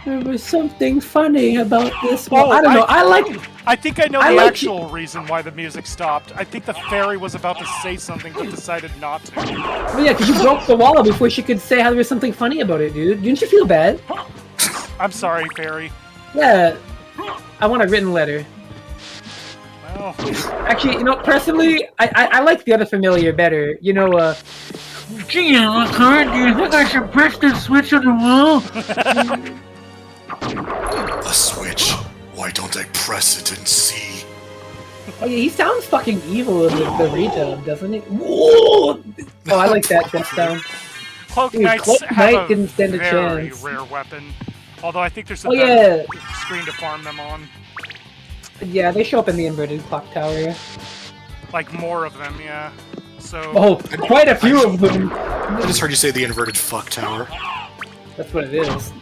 There was something funny about this wall. I don't know. I think I know the actual reason why the music stopped. I think the fairy was about to say something but decided not to. Well, yeah, because you broke the wall before she could say how there was something funny about it, dude. Didn't you feel bad? I'm sorry, fairy. Yeah. I want a written letter. Well... Actually, personally, I like the other familiar better. Gee, Alucard, do you think I should press the switch on the wall? A switch? Why don't I press it and see? Oh yeah, he sounds fucking evil in the redub, doesn't he? Whoa! Oh, I like that sound. Cloak Knights have a very rare weapon. Although I think there's a better screen to farm them on. Yeah, they show up in the inverted clock tower. Like more of them, yeah. So. Oh, quite a few of them. I just heard you say the inverted fuck tower. That's what it is.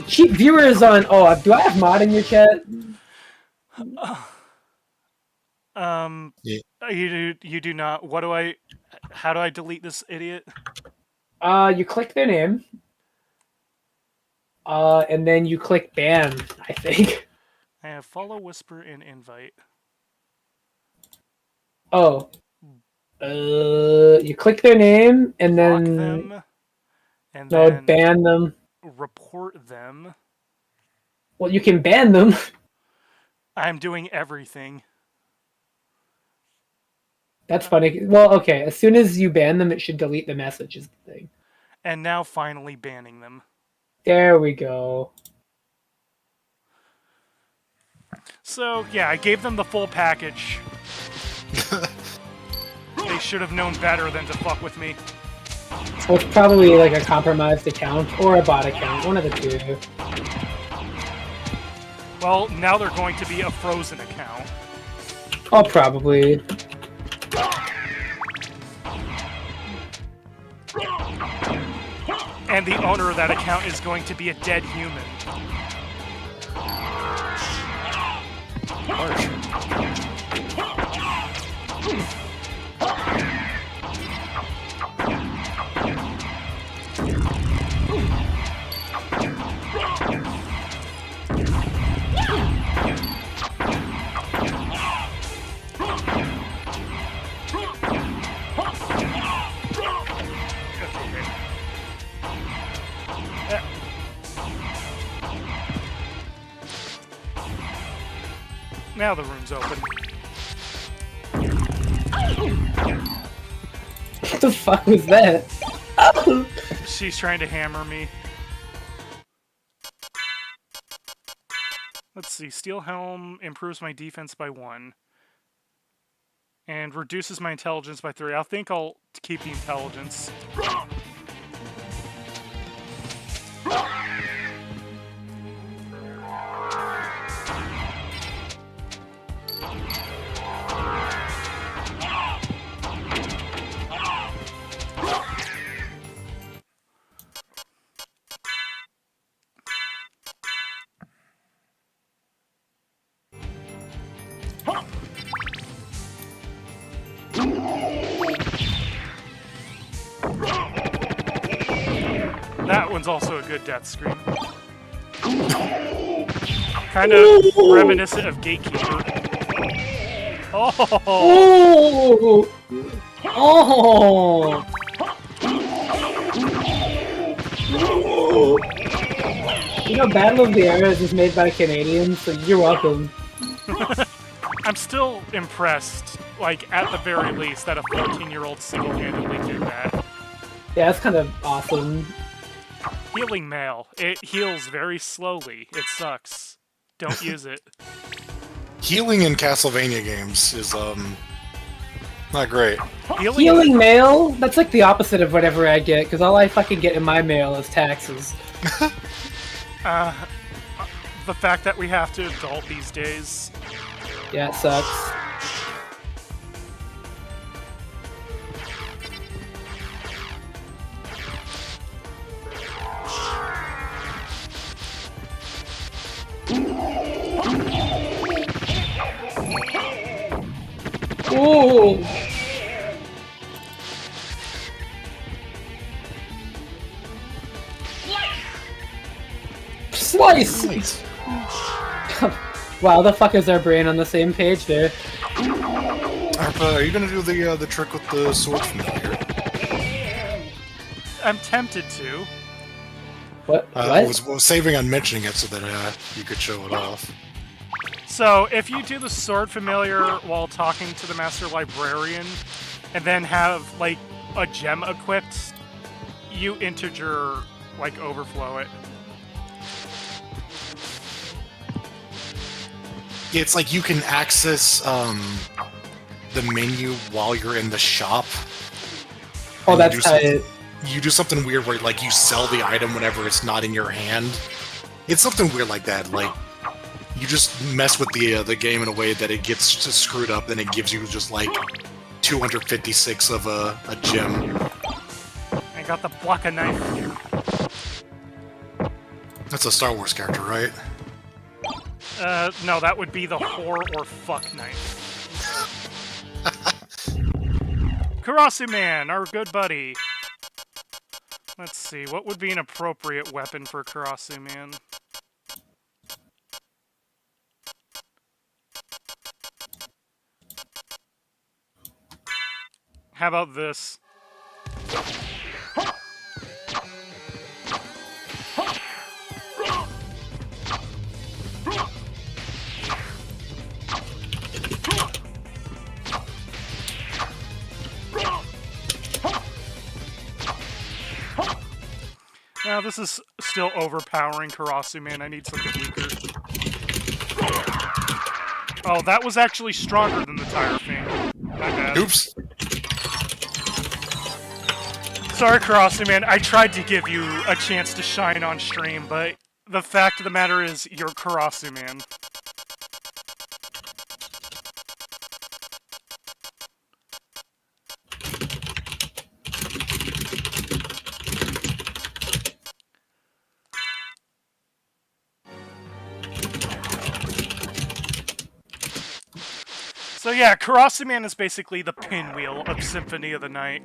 Cheap viewers on. Oh, do I have mod in your chat? Yeah. You do not. How do I delete this idiot? You click their name. And then you click ban, I think. I have follow, whisper, and invite. Oh. You click their name, and then... them, And No, then ban them. report them. Well, you can ban them. I'm doing everything. That's funny. Well, okay. As soon as you ban them, it should delete the message. Is the thing. And now finally banning them. There we go. So, yeah, I gave them the full package. They should have known better than to fuck with me. So it's probably like a compromised account or a bot account. One of the two. Well, now they're going to be a frozen account. Oh, probably. And the owner of that account is going to be a dead human. Now the room's open. What the fuck was that? She's trying to hammer me. Let's see. Steel Helm improves my defense by 1. And reduces my intelligence by 3. I think I'll keep the intelligence. That one's also a good death scream. Kind of reminiscent of Gatekeeper. Oh! Oh! You know, Battle of the Eras is made by Canadians, so you're welcome. I'm still impressed, like, at the very least, that a 14-year-old single-handedly did that. Yeah, that's kind of awesome. Healing Mail. It heals very slowly. It sucks. Don't use it. Healing in Castlevania games is, not great. Healing mail? That's like the opposite of whatever I get, because all I fucking get in my mail is taxes. The fact that we have to adult these days. Yeah, it sucks. Ooh! Slice! Wow, the fuck is our brain on the same page there? Arpa, are you gonna do the trick with the sword familiar? I'm tempted to. What? I was saving on mentioning it so that you could show it off. So, if you do the sword familiar while talking to the master librarian, and then have, like, a gem equipped, you integer, like, overflow it. It's like you can access the menu while you're in the shop. Oh, that's tight. You do something weird where, like, you sell the item whenever it's not in your hand. It's something weird like that. Like, you just mess with the game in a way that it gets screwed up, and it gives you just like 256 of a gem. I got the block of knife. That's a Star Wars character, right? No, that would be the whore or fuck knife. Karasu Man, our good buddy. Let's see, what would be an appropriate weapon for Karasu Man? How about this? Now this is still overpowering Karasu, man. I need something weaker. Oh, that was actually stronger than the tire thing. My bad. Oops. Sorry, Karasu, man. I tried to give you a chance to shine on stream, but the fact of the matter is, you're Karasu, man. So yeah, Karasu Man is basically the pinwheel of Symphony of the Night.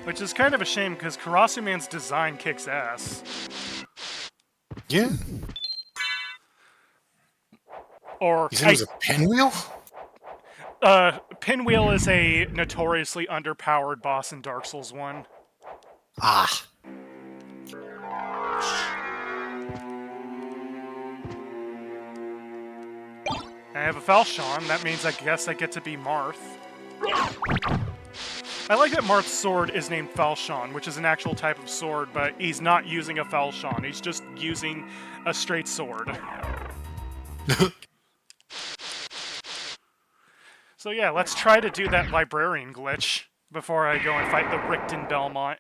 Which is kind of a shame, because Karasu Man's design kicks ass. Yeah. Or You said it was a pinwheel? Pinwheel is a notoriously underpowered boss in Dark Souls 1. Ah. I have a Falchion, that means I guess I get to be Marth. I like that Marth's sword is named Falchion, which is an actual type of sword, but he's not using a Falchion, he's just using a straight sword. So yeah, let's try to do that librarian glitch before I go and fight the Richten Belmont.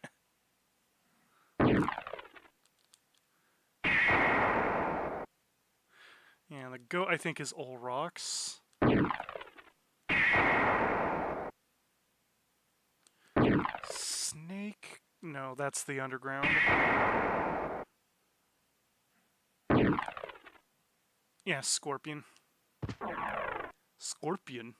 Yeah, the goat I think is Olrox. Snake? No, that's the underground. Yeah, Scorpion. Scorpion.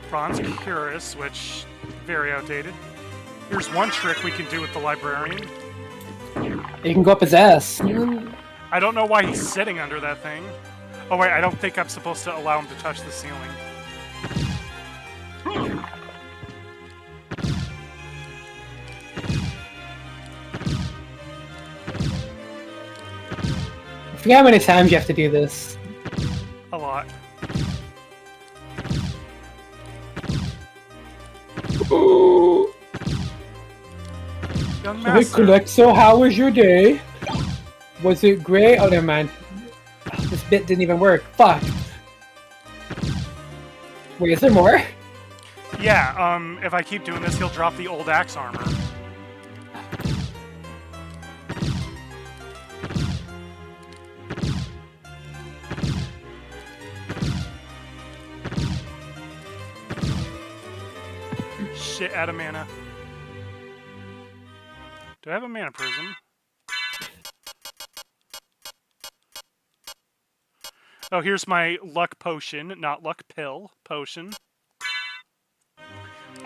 Bronze Curious, which, very outdated. Here's one trick we can do with the librarian. You can go up his ass. I don't know why he's sitting under that thing. Oh wait, I don't think I'm supposed to allow him to touch the ceiling. I forget how many times you have to do this. A lot. Young Hey, Master. Kelexo, how was your day? Was it great? Oh, never mind. This bit didn't even work. Fuck. Wait, is there more? Yeah, if I keep doing this, he'll drop the old axe armor. Shit, out of mana. Do I have a mana prism? Oh, here's my luck potion, not luck pill, potion.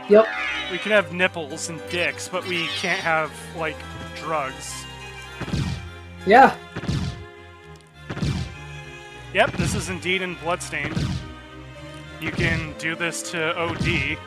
Yep. We can have nipples and dicks, but we can't have, like, drugs. Yeah. Yep, this is indeed in Bloodstained. You can do this to OD.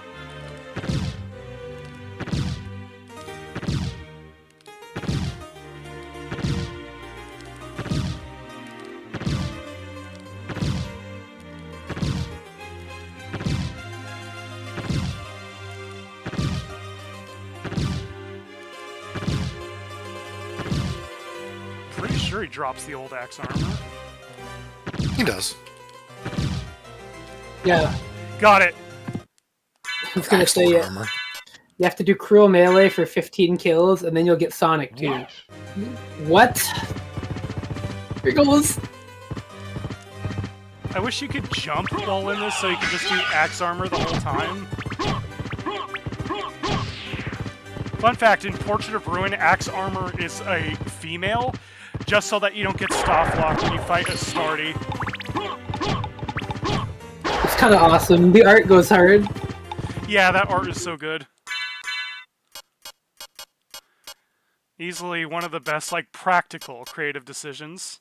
he drops the old axe armor. He does. Yeah. Got it. I was gonna say it. Armor. You have to do cruel melee for 15 kills, and then you'll get Sonic too. What? Here goes. I wish you could jump while in this so you could just do axe armor the whole time. Fun fact, in Portrait of Ruin, axe armor is a female, just so that you don't get staff locked when you fight Astardi. It's kind of awesome. The art goes hard. Yeah, that art is so good. Easily one of the best, like, practical creative decisions.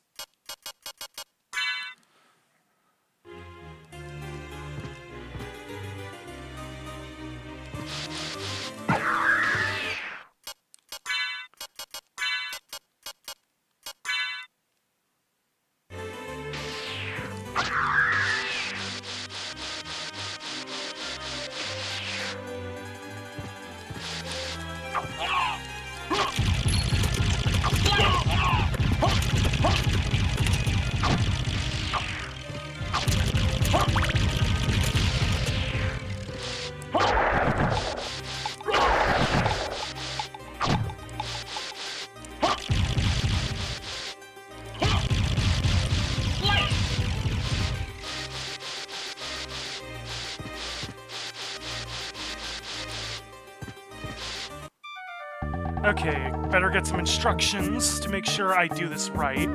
Okay, better get some instructions to make sure I do this right.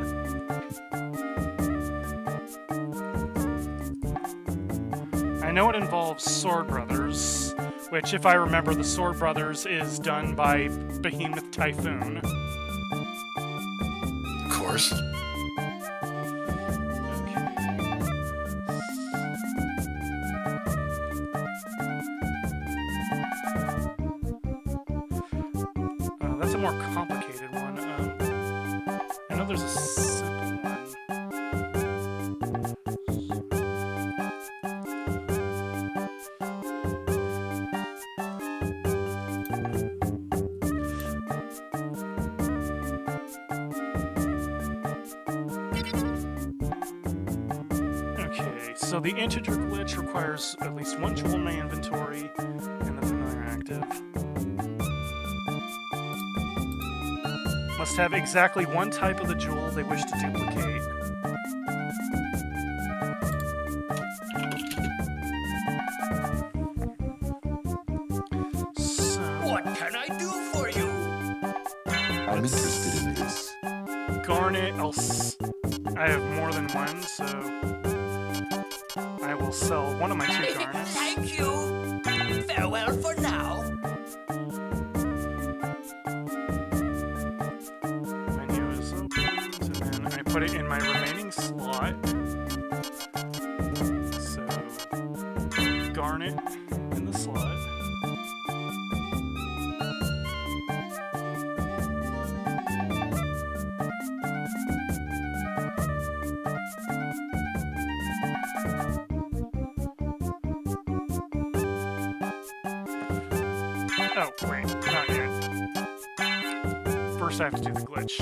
I know it involves Sword Brothers, which, if I remember, the Sword Brothers is done by Behemoth Typhoon. Of course. That's a more complicated one. I know there's a simple one. Okay, so the integer glitch requires at least one jewel in my inventory and the familiar active. Must have exactly one type of the jewel they wish to duplicate. So, What can I do for you? I'm interested in this. Garnet, I have more than one, so I will sell one of my two garnets. Thank you. Farewell for now. Menu is opened, and then I put it in my remaining slot. So, garnet in the slot. Oh, wait, not yet. First I have to do the glitch.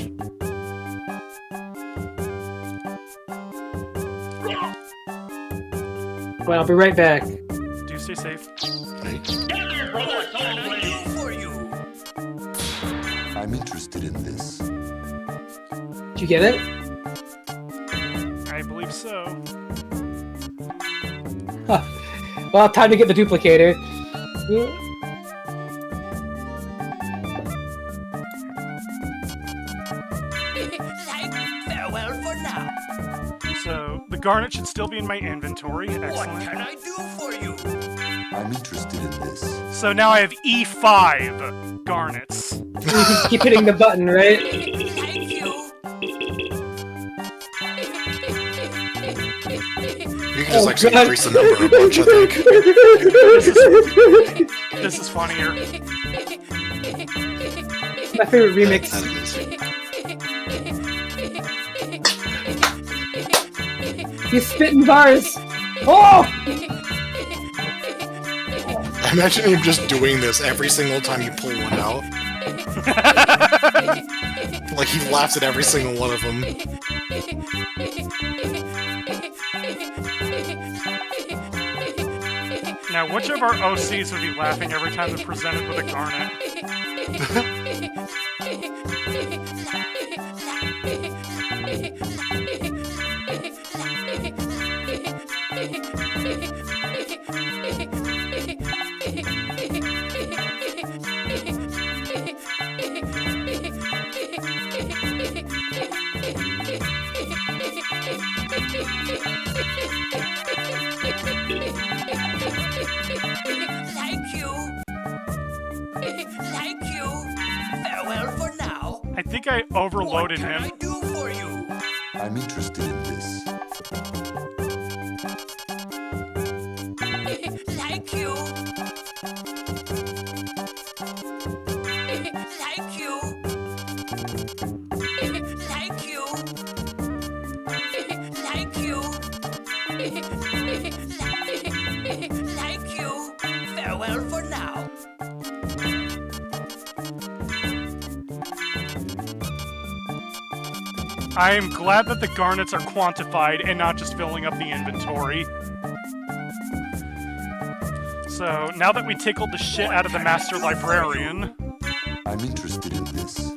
Well, I'll be right back. Do stay safe. What can I do for you? I'm interested in this. Did you get it? I believe so. Huh. Well, time to get the duplicator. Farewell for now. So, the garnet should still be in my inventory. What Excellent. can I do for you? I'm interested in this. So now I have E5 garnets. You can keep hitting the button, right? Thank you. You can just like increase the number a bunch, I think. This is funnier. My favorite remix. That is. He's spitting bars. Oh! I imagine him just doing this every single time you pull one out. Like he laughs at every single one of them. Now, which of our OCs would be laughing every time they're presented with a garnet? Thank you. Thank you. Farewell for now. I think I overloaded What can him. I do for you? I'm interested in this. Thank you. Thank you. Thank you. Thank you. Thank you. Farewell for now. I am glad that the garnets are quantified and not just filling up the inventory. So, now that we tickled the shit out of the Master Librarian... I'm interested in this.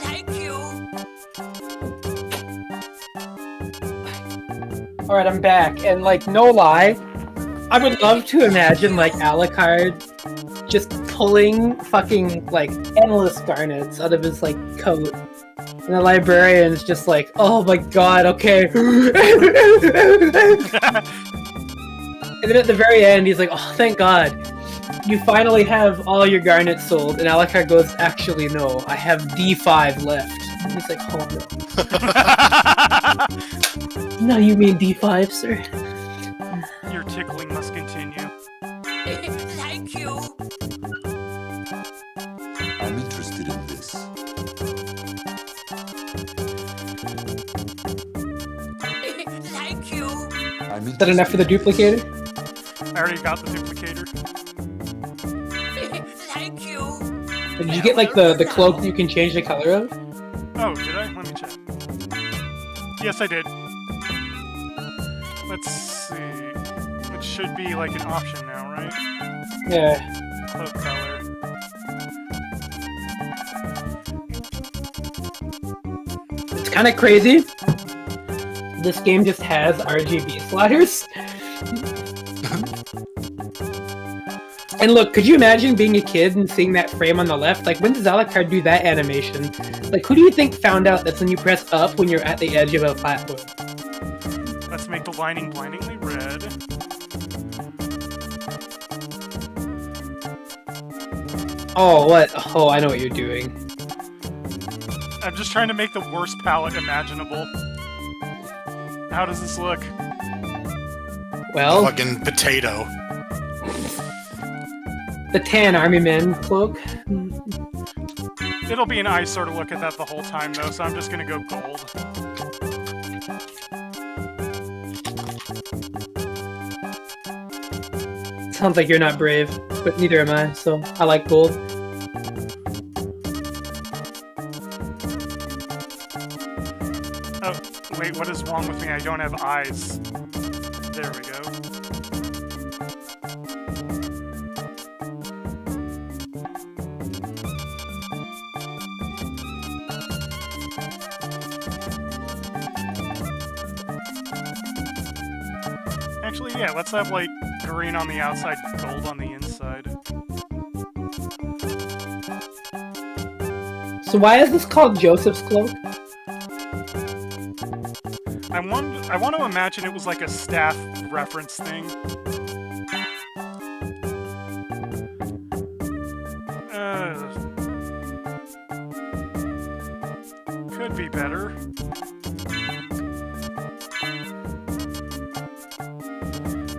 Thank you. Alright, I'm back, and like, no lie, I would love to imagine like Alucard just pulling fucking like endless garnets out of his like coat. And the librarian's just like, oh my god, okay. And then at the very end, he's like, oh, thank god. You finally have all your garnets sold. And Alucard goes, actually, no, I have D5 left. And he's like, oh no. No, you mean D5, sir? Your tickling must continue. Thank you. I'm interested in this. Thank you. Is that enough for the duplicator? I already got the duplicator. Thank you. And did you get like the cloak that you can change the color of? Oh, did I? Let me check. Yes, I did. Let's see. It should be like an option now, right? Yeah. Cloak color. It's kind of crazy. This game just has RGB sliders. And look, could you imagine being a kid and seeing that frame on the left? Like, when does Alucard do that animation? Like, who do you think found out that's when you press up when you're at the edge of a platform? Let's make the lining blindingly red. Oh, what? Oh, I know what you're doing. I'm just trying to make the worst palette imaginable. How does this look? Well, Fucking potato. the tan army man cloak. It'll be an eyesore to look at that the whole time, though, so I'm just gonna go gold. Sounds like you're not brave, but neither am I, so I like gold. Oh, wait, what is wrong with me? I don't have eyes. There we go. Actually, yeah, let's have, like, green on the outside, gold on the inside. So why is this called Joseph's cloak? I want to imagine it was like a staff reference thing. Could be better.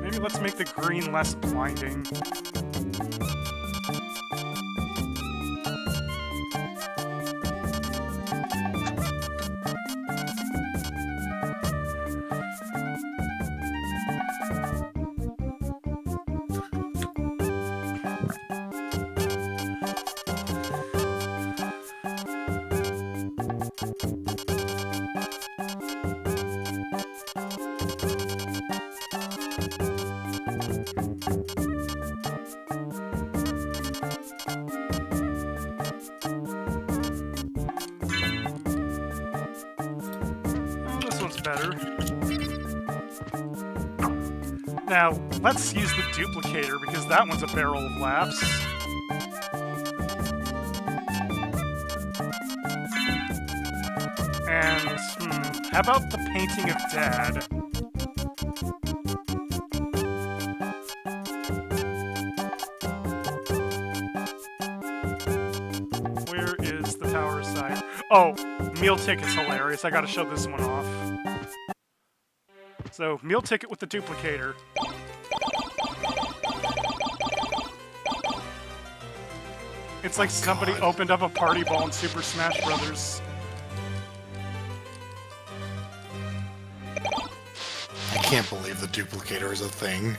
Maybe let's make the green less blinding. better. Now, let's use the duplicator, because that one's a barrel of laughs. And, how about the painting of Dad? Where is the power side? Oh, meal ticket's hilarious. I gotta show this one off. So, meal ticket with the duplicator. It's like somebody opened up a party ball in Super Smash Brothers. I can't believe the duplicator is a thing.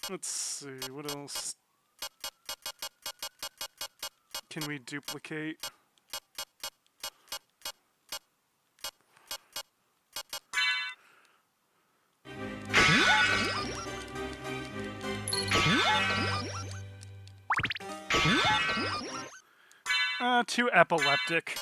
Let's see, what else can we duplicate? Too epileptic.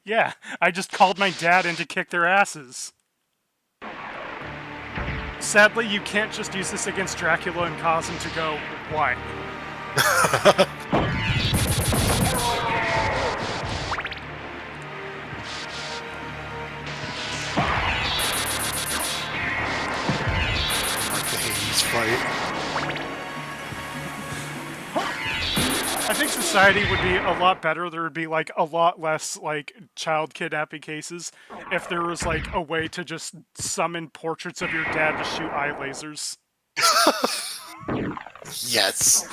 Yeah, I just called my dad in to kick their asses. Sadly, you can't just use this against Dracula and cause him to go, why? Like the Hades fight. I think society would be a lot better. There would be, like, a lot less, like, child kidnapping cases if there was, like, a way to just summon portraits of your dad to shoot eye lasers. Yes.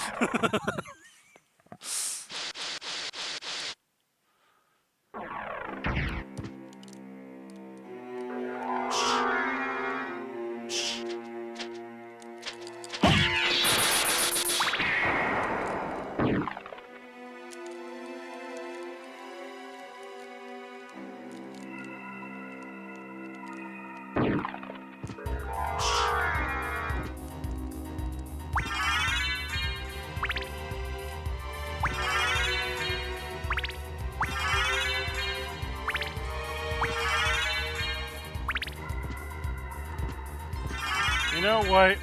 You know what,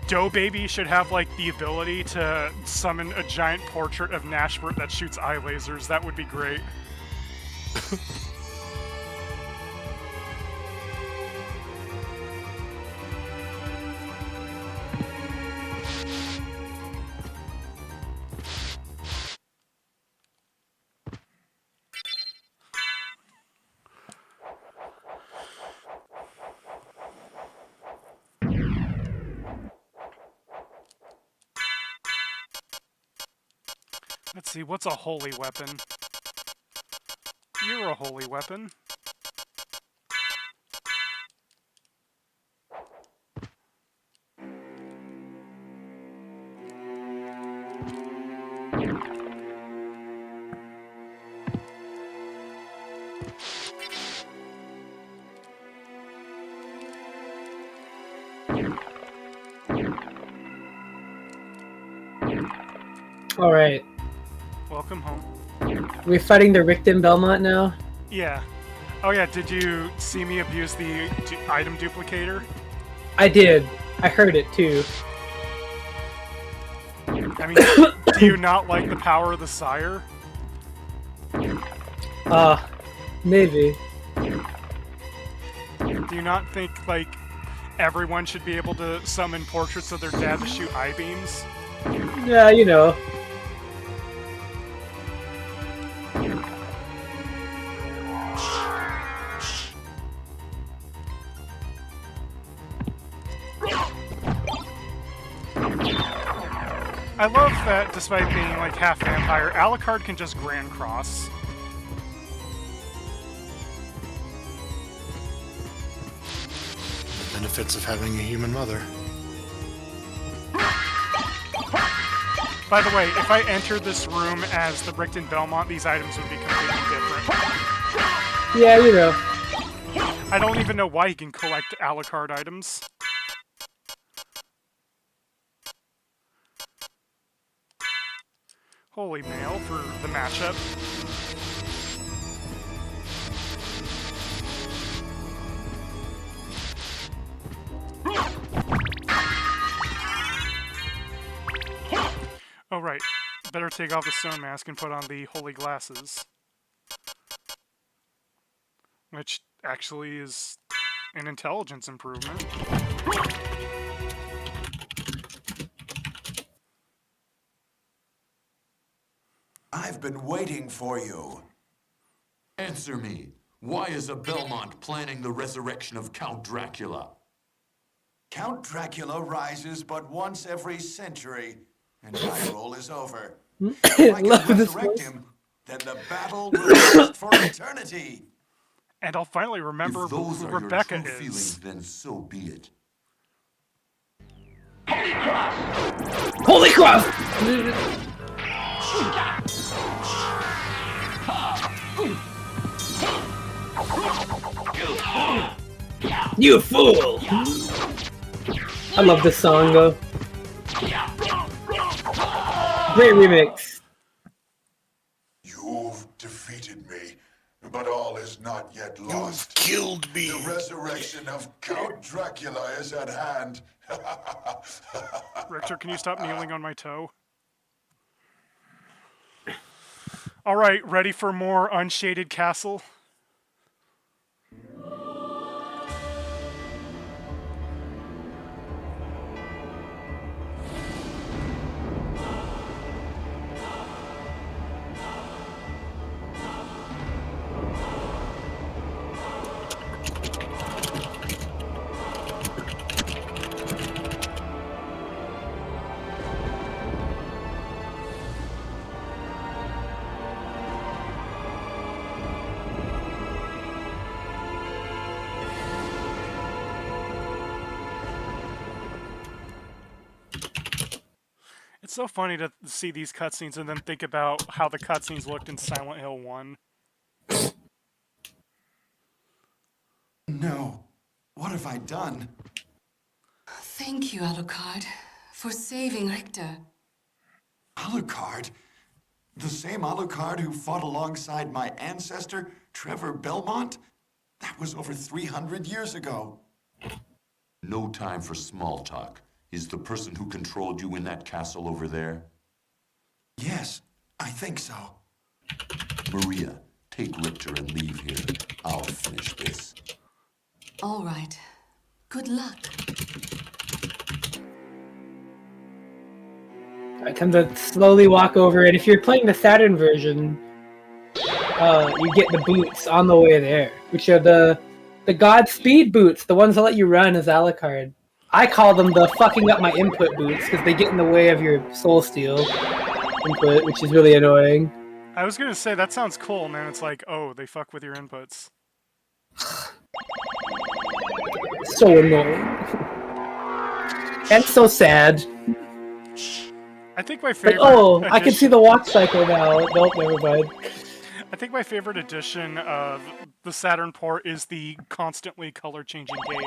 Dough Baby should have, like, the ability to summon a giant portrait of Nashbert that shoots eye lasers. That would be great. Let's see, what's a holy weapon? You're a holy weapon. Alright. Welcome home. We're fighting the Richten Belmont now? Yeah. Oh yeah, did you see me abuse the item duplicator? I did. I heard it too. I mean, do you not like the power of the Sire? Maybe. Do you not think, like, everyone should be able to summon portraits of their dad to shoot eye beams. Yeah, you know. I love that despite being like half vampire, Alucard can just Grand Cross. The benefits of having a human mother. By the way, if I entered this room as the Rickton Belmont, these items would be completely different. Yeah, you know. I don't even know why he can collect Alucard items. Holy mail for the matchup. Oh right, better take off the stone mask and put on the holy glasses. Which actually is an intelligence improvement. I've been waiting for you. Answer me. Why is a Belmont planning the resurrection of Count Dracula? Count Dracula rises but once every century, and my role is over. If I can resurrect him, then the battle will last for eternity. And I'll finally remember If those who are Rebecca your true is. feelings, then so be it. Holy Cross! You fool! I love this song though. Great remix. You've defeated me, but all is not yet lost. Killed me. The resurrection of Count Dracula is at hand. Richter, can you stop kneeling on my toe? Alright, ready for more Unshaded Castle? It's so funny to see these cutscenes and then think about how the cutscenes looked in Silent Hill 1. No. What have I done? Thank you, Alucard, for saving Richter. Alucard? The same Alucard who fought alongside my ancestor, Trevor Belmont? That was over 300 years ago. No time for small talk. Is the person who controlled you in that castle over there? Yes, I think so. Maria, take Richter and leave here. I'll finish this. All right. Good luck. I tend to slowly walk over it. If you're playing the Saturn version, you get the boots on the way there, which are the Godspeed boots, the ones that let you run as Alucard. I call them the fucking up my input boots because they get in the way of your soul steal input, which is really annoying. I was gonna say, that sounds cool, and then it's like, oh, they fuck with your inputs. So annoying. And so sad. I think my favorite I can see the watch cycle now. Nope, never mind. I think my favorite edition of the Saturn port is the constantly color-changing cape.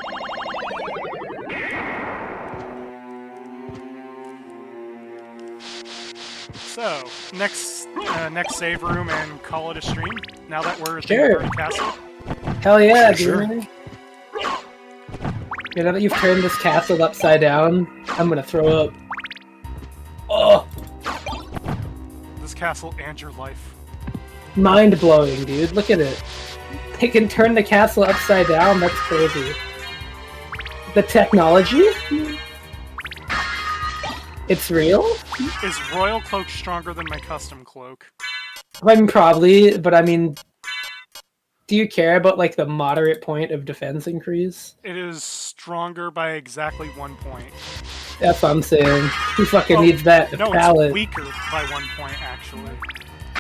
So, next save room and call it a stream, now that we're at the Liberty Castle. Hell yeah, Sure. dude. Yeah, now that you've turned this castle upside down, I'm gonna throw up. Oh! This castle and your life. Mind-blowing, dude. Look at it. They can turn the castle upside down, that's crazy. The technology? It's real? Is Royal Cloak stronger than my custom cloak? I mean, probably, but I mean, do you care about like the moderate point of defense increase? It is stronger by exactly 1 point. That's what I'm saying. Who fucking needs that? The no, pallet. it's weaker by 1 point, actually.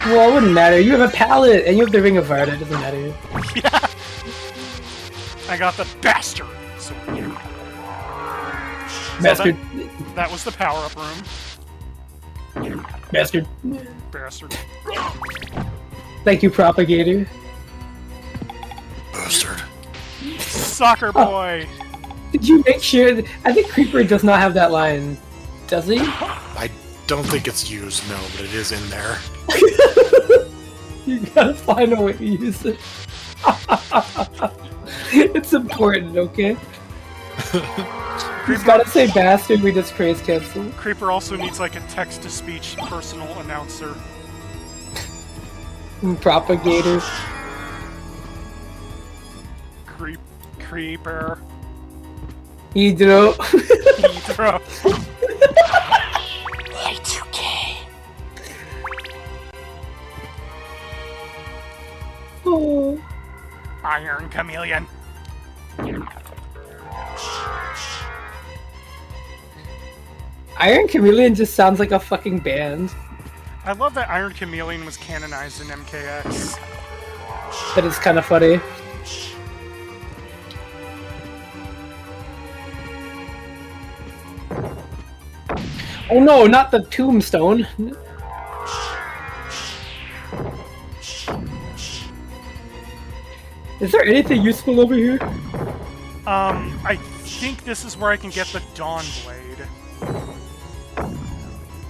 Well, it wouldn't matter. You have a pallet, and you have the Ring of Varda. It doesn't matter. Yeah! I got the bastard sword. Bastard. So that was the power-up room. Bastard. Bastard. Thank you, Propagator. Bastard. Soccer boy! Did you make sure I think Creeper does not have that line, does he? I don't think it's used, no, but it is in there. You gotta find a way to use it. It's important, okay? He's gotta say bastard, we just craze cancel. Creeper also needs like a text-to-speech personal announcer. Propagator. Creeper. Hydro. Hydro. Y2K. Oh. Iron Chameleon. Iron Chameleon just sounds like a fucking band. I love that Iron Chameleon was canonized in MKX. That is kind of funny. Oh no, not the tombstone. Is there anything useful over here? I think this is where I can get the Dawn Blade.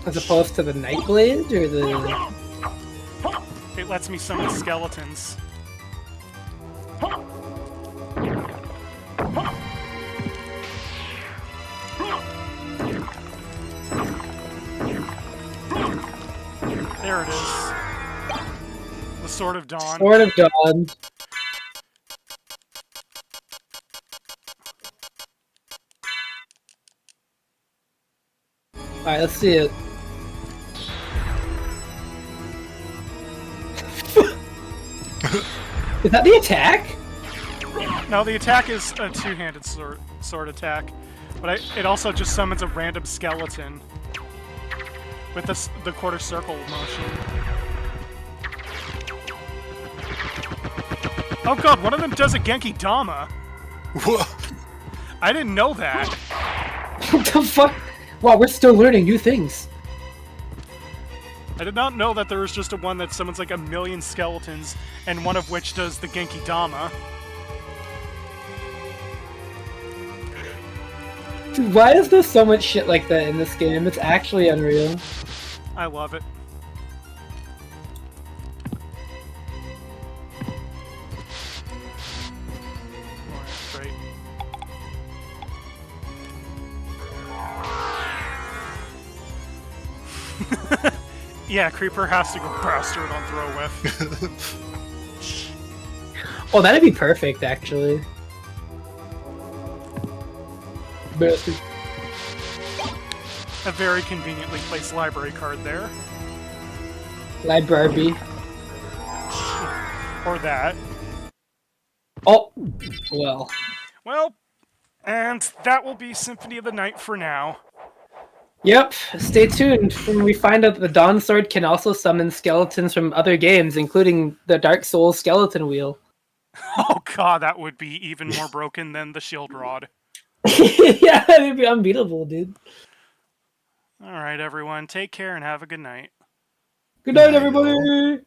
As opposed to the Nightblade, or the... It lets me summon skeletons. There it is. The Sword of Dawn. Sword of Dawn. Alright, let's see it. Is that the attack? No, the attack is a two-handed sword attack, but it also just summons a random skeleton with the quarter circle motion. Oh god, one of them does a Genki Dama. What? I didn't know that. What the fuck? Wow, we're still learning new things. I did not know that there was just a one that summons like 1,000,000 skeletons, and one of which does the Genki Dama. Dude, why is there so much shit like that in this game? It's actually unreal. I love it. Great. Yeah, Creeper has to go bastard on throw whiff. Oh, that'd be perfect, actually. Bastard. A very conveniently placed library card there. Library. Or that. Oh, well. Well, and that will be Symphony of the Night for now. Yep, stay tuned when we find out that the Dawn Sword can also summon skeletons from other games, including the Dark Souls skeleton wheel. Oh god, that would be even more broken than the shield rod. Yeah, it'd be unbeatable, dude. Alright, everyone, take care and have a good night. Good night, everybody!